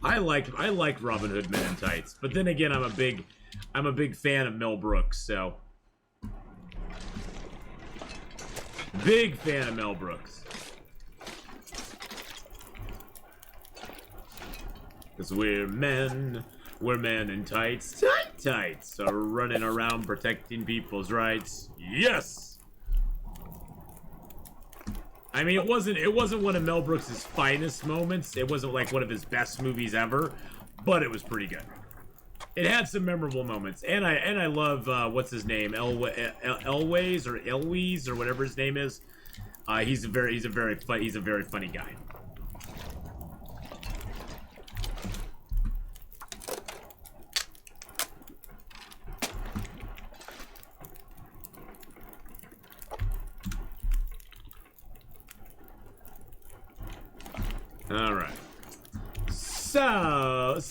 I like Robin Hood Men in Tights, but then again, I'm a big fan of Mel Brooks, so big fan of Mel Brooks. Cause we're men in tights, tights, are running around protecting people's rights. Yes. I mean, it wasn't one of Mel Brooks' finest moments. It wasn't like one of his best movies ever, but it was pretty good. It had some memorable moments, and I love what's his name, Elways or Elwes or whatever his name is. He's a very funny guy. All right. So.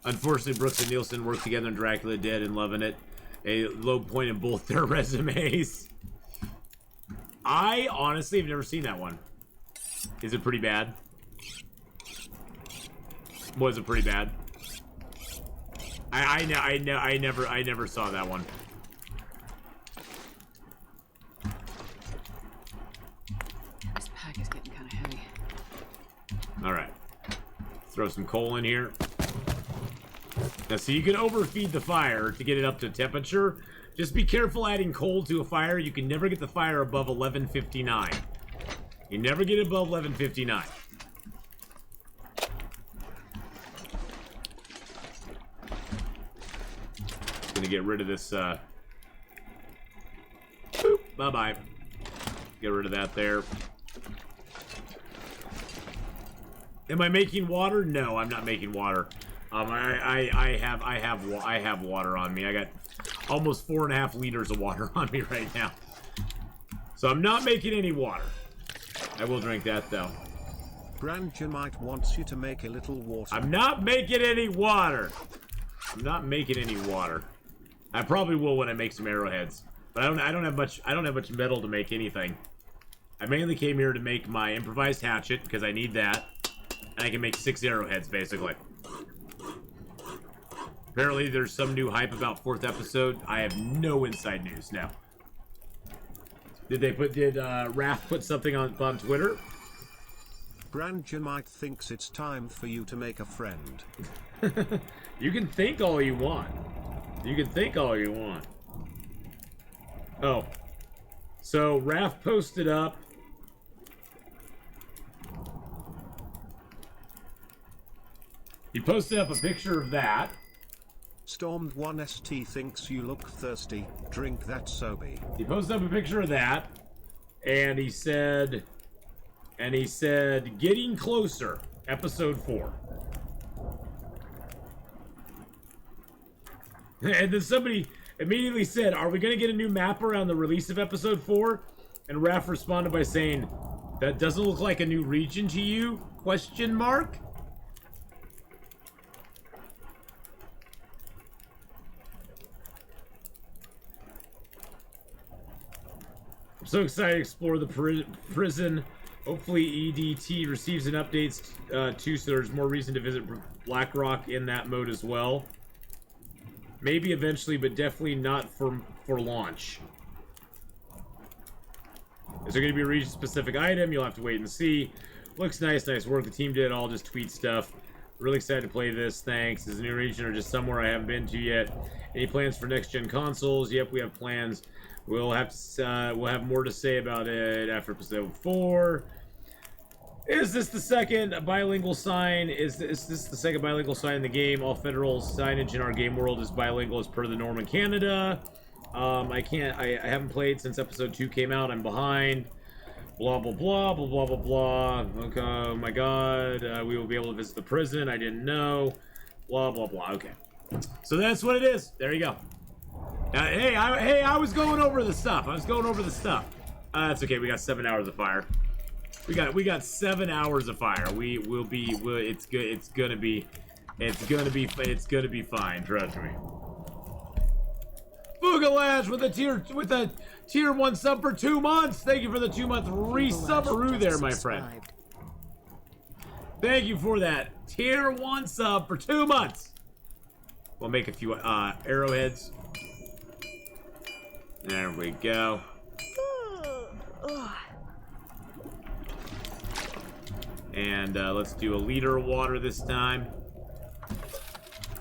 Unfortunately, Brooks and Nielsen worked together in Dracula Dead and loving it. A low point in both their resumes. I honestly have never seen that one. Is it pretty bad? Was it pretty bad? I never saw that one. This pack is getting kind of heavy. All right. Throw some coal in here. Now, so you can overfeed the fire to get it up to temperature. Just be careful adding coal to a fire. You can never get the fire above 1159. You never get it above 1159. Gonna get rid of this, boop, bye-bye. Get rid of that there. Am I making water? No, I'm not making water. I have water on me. I got almost 4.5 liters of water on me right now. So I'm not making any water. I will drink that though. Brandjamite wants you to make a little water. I'm not making any water. I'm not making any water. I probably will when I make some arrowheads. But I don't have much metal to make anything. I mainly came here to make my improvised hatchet because I need that. And I can make 6 arrowheads basically. Apparently there's some new hype about 4th episode. I have no inside news now. Did Raph put something on Twitter? Brandjamite thinks it's time for you to make a friend. You can think all you want. You can think all you want. Oh. So Raph posted up. He posted up a picture of that. Stormed1ST thinks you look thirsty. Drink that Sobe. He posted up a picture of that, and he said, "Getting closer, episode 4." And then somebody immediately said, are we going to get a new map around the release of episode 4? And Raph responded by saying, that doesn't look like a new region to you? Question mark? I'm so excited to explore the prison. Hopefully EDT receives an update too, so there's more reason to visit Blackrock in that mode as well. Maybe eventually, but definitely not for launch. Is there going to be a region-specific item? You'll have to wait and see. Looks nice, nice work. The team did it all, just tweet stuff. Really excited to play this, thanks. Is it a new region or just somewhere I haven't been to yet? Any plans for next-gen consoles? Yep, we have plans. We'll have more to say about it after episode 4. Is this the second bilingual sign? Is this the second bilingual sign in the game? All federal signage in our game world is bilingual as per the norm in Canada. I haven't played since episode 2 came out. I'm behind. Blah, blah, blah, blah, blah, blah, blah. Okay, oh my god. We will be able to visit the prison. I didn't know. Blah, blah, blah. Okay. So that's what it is. There you go. Hey, I was going over the stuff. That's okay. We got 7 hours of fire. We got 7 hours of fire. It's gonna be fine. Trust me. Fugalash with a tier 1 sub for 2 months. Thank you for the 2-month re-subaroo there, my friend. Thank you for that tier 1 sub for 2 months. We'll make a few arrowheads. There we go. And let's do a liter of water this time.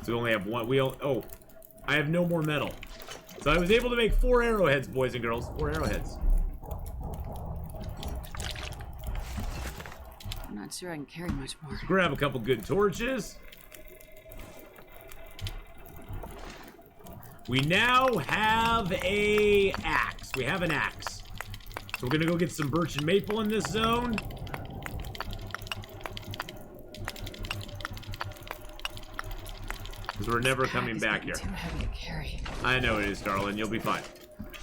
So we only have one. Oh, I have no more metal. So I was able to make 4 arrowheads, boys and girls. 4 arrowheads. I'm not sure I can carry much more. Let's grab a couple good torches. We now have a axe. We have an axe. So we're gonna go get some birch and maple in this zone. Because we're never coming back here. Too heavy to carry. I know it is, darling. You'll be fine.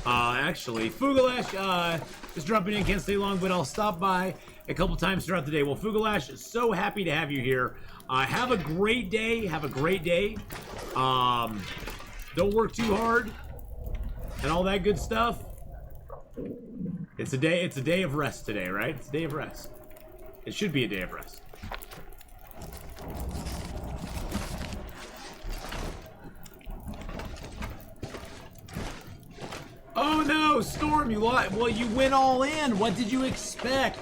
Actually, Fugalash is dropping in. Can't stay long, but I'll stop by a couple times throughout the day. Well, Fugalash, so happy to have you here. Have a great day. Have a great day. Don't work too hard and all that good stuff. It's a day of rest today, right? It's a day of rest. It should be a day of rest. Oh no, Storm, you lied. Well, you went all in. What did you expect?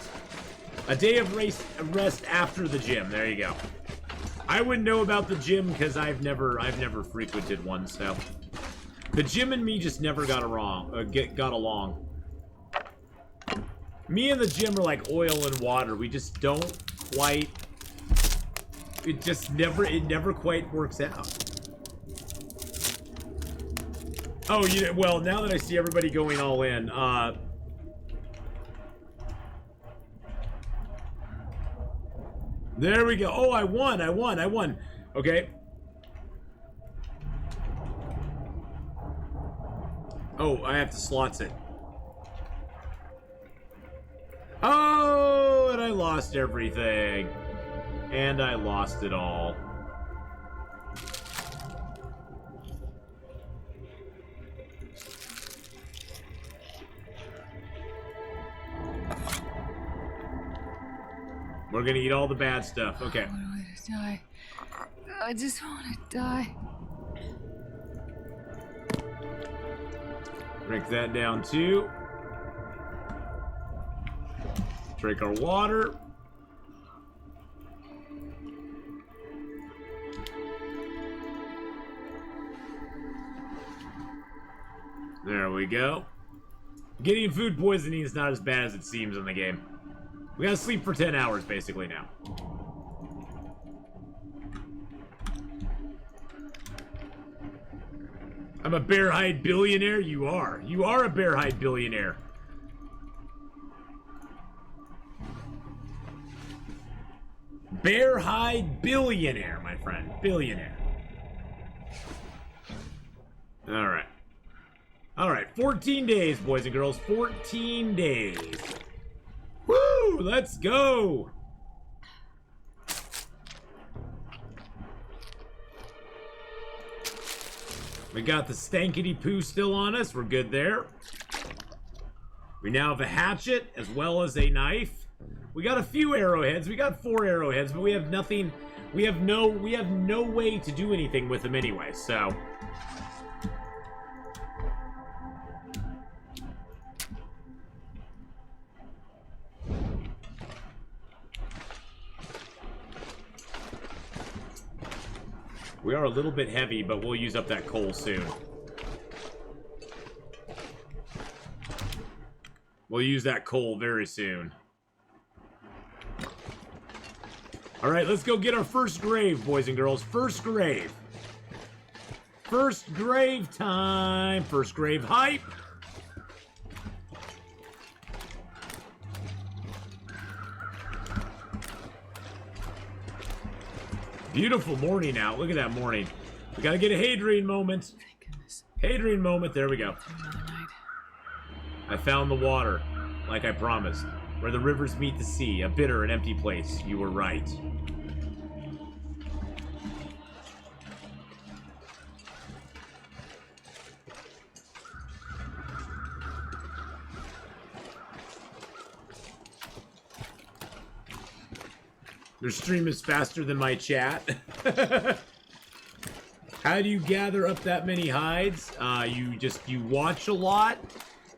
A day of rest after the gym. There you go. I wouldn't know about the gym because I've never frequented one, so the gym and me just never got along. Me and the gym are like oil and water. We just don't quite. It never quite works out. Oh, well, now that I see everybody going all in, there we go. Oh, I won. Okay. Oh, I have to slots it. Oh, and I lost everything. And I lost it all. We're gonna eat all the bad stuff. Okay. I want to die. I just want to die. Drink that down too. Drink our water. There we go. Getting food poisoning is not as bad as it seems in the game. We gotta sleep for 10 hours, basically, now. I'm a bear-hide billionaire? You are. You are a bear-hide billionaire. Bear-hide billionaire, my friend. Billionaire. Alright. All right, 14 days, boys and girls. 14 days. Woo! Let's go! We got the stankity poo still on us. We're good there. We now have a hatchet as well as a knife. We got a few arrowheads. We got 4 arrowheads, but we have nothing. We have no way to do anything with them anyway. So we are a little bit heavy, but we'll use up that coal soon. We'll use that coal very soon. All right, let's go get our first grave, boys and girls. First grave. First grave time. First grave hype. Beautiful morning out. Look at that morning. We gotta get a Hadrian moment. Thank goodness. Hadrian moment. There we go. Another night. I found the water, like I promised. Where the rivers meet the sea, a bitter and empty place. You were right. Your stream is faster than my chat. How do you gather up that many hides? You watch a lot,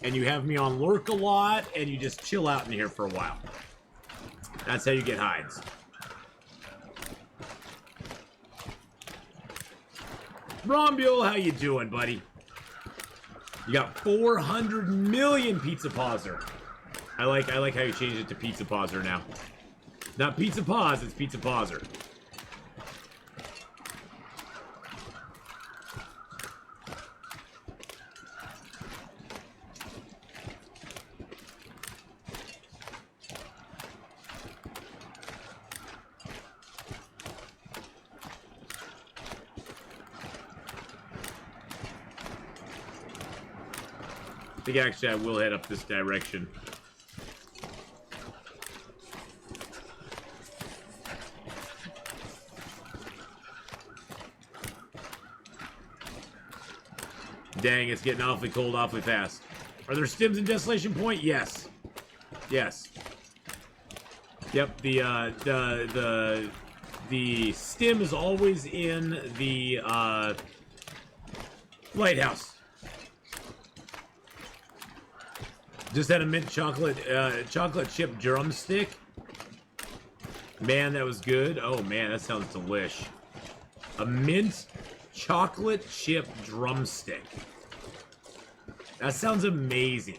and you have me on lurk a lot, and you just chill out in here for a while. That's how you get hides. Rombule, how you doing, buddy? You got 400 million Pizza Pauser. I like how you changed it to Pizza Pauser now. Not Pizza Pause, it's Pizza Pauser. I think actually I will head up this direction. Dang, it's getting awfully cold awfully fast. Are there stims in Desolation Point? Yes. Yes. Yep, the stim is always in the lighthouse. Just had a mint chocolate chip drumstick. Man, that was good. Oh man, that sounds delish. A mint chocolate chip drumstick. That sounds amazing.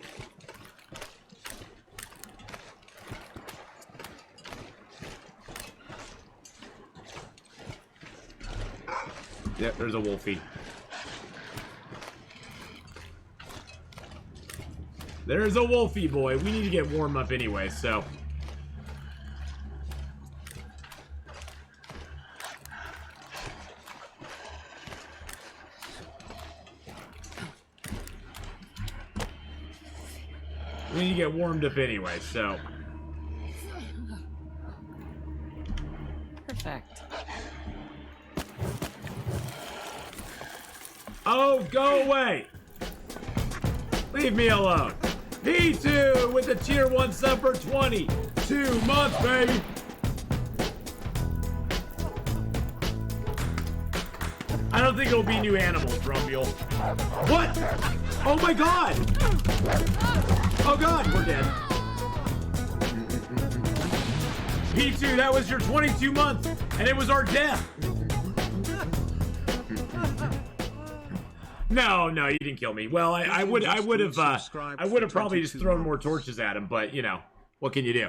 Yep, there's a wolfie. There's a wolfie boy. We need to get warm up anyway, so. We need to get warmed up anyway, so. Perfect. Oh, go away! Leave me alone. P2 with the tier 1 sub for 22 months, baby! I don't think it'll be new animals, Rumble. What? Oh my god! Oh god, we're dead. P2, that was your 22 months, and it was our death. No, you didn't kill me. Well, I would have probably just thrown more torches at him, but you know, what can you do?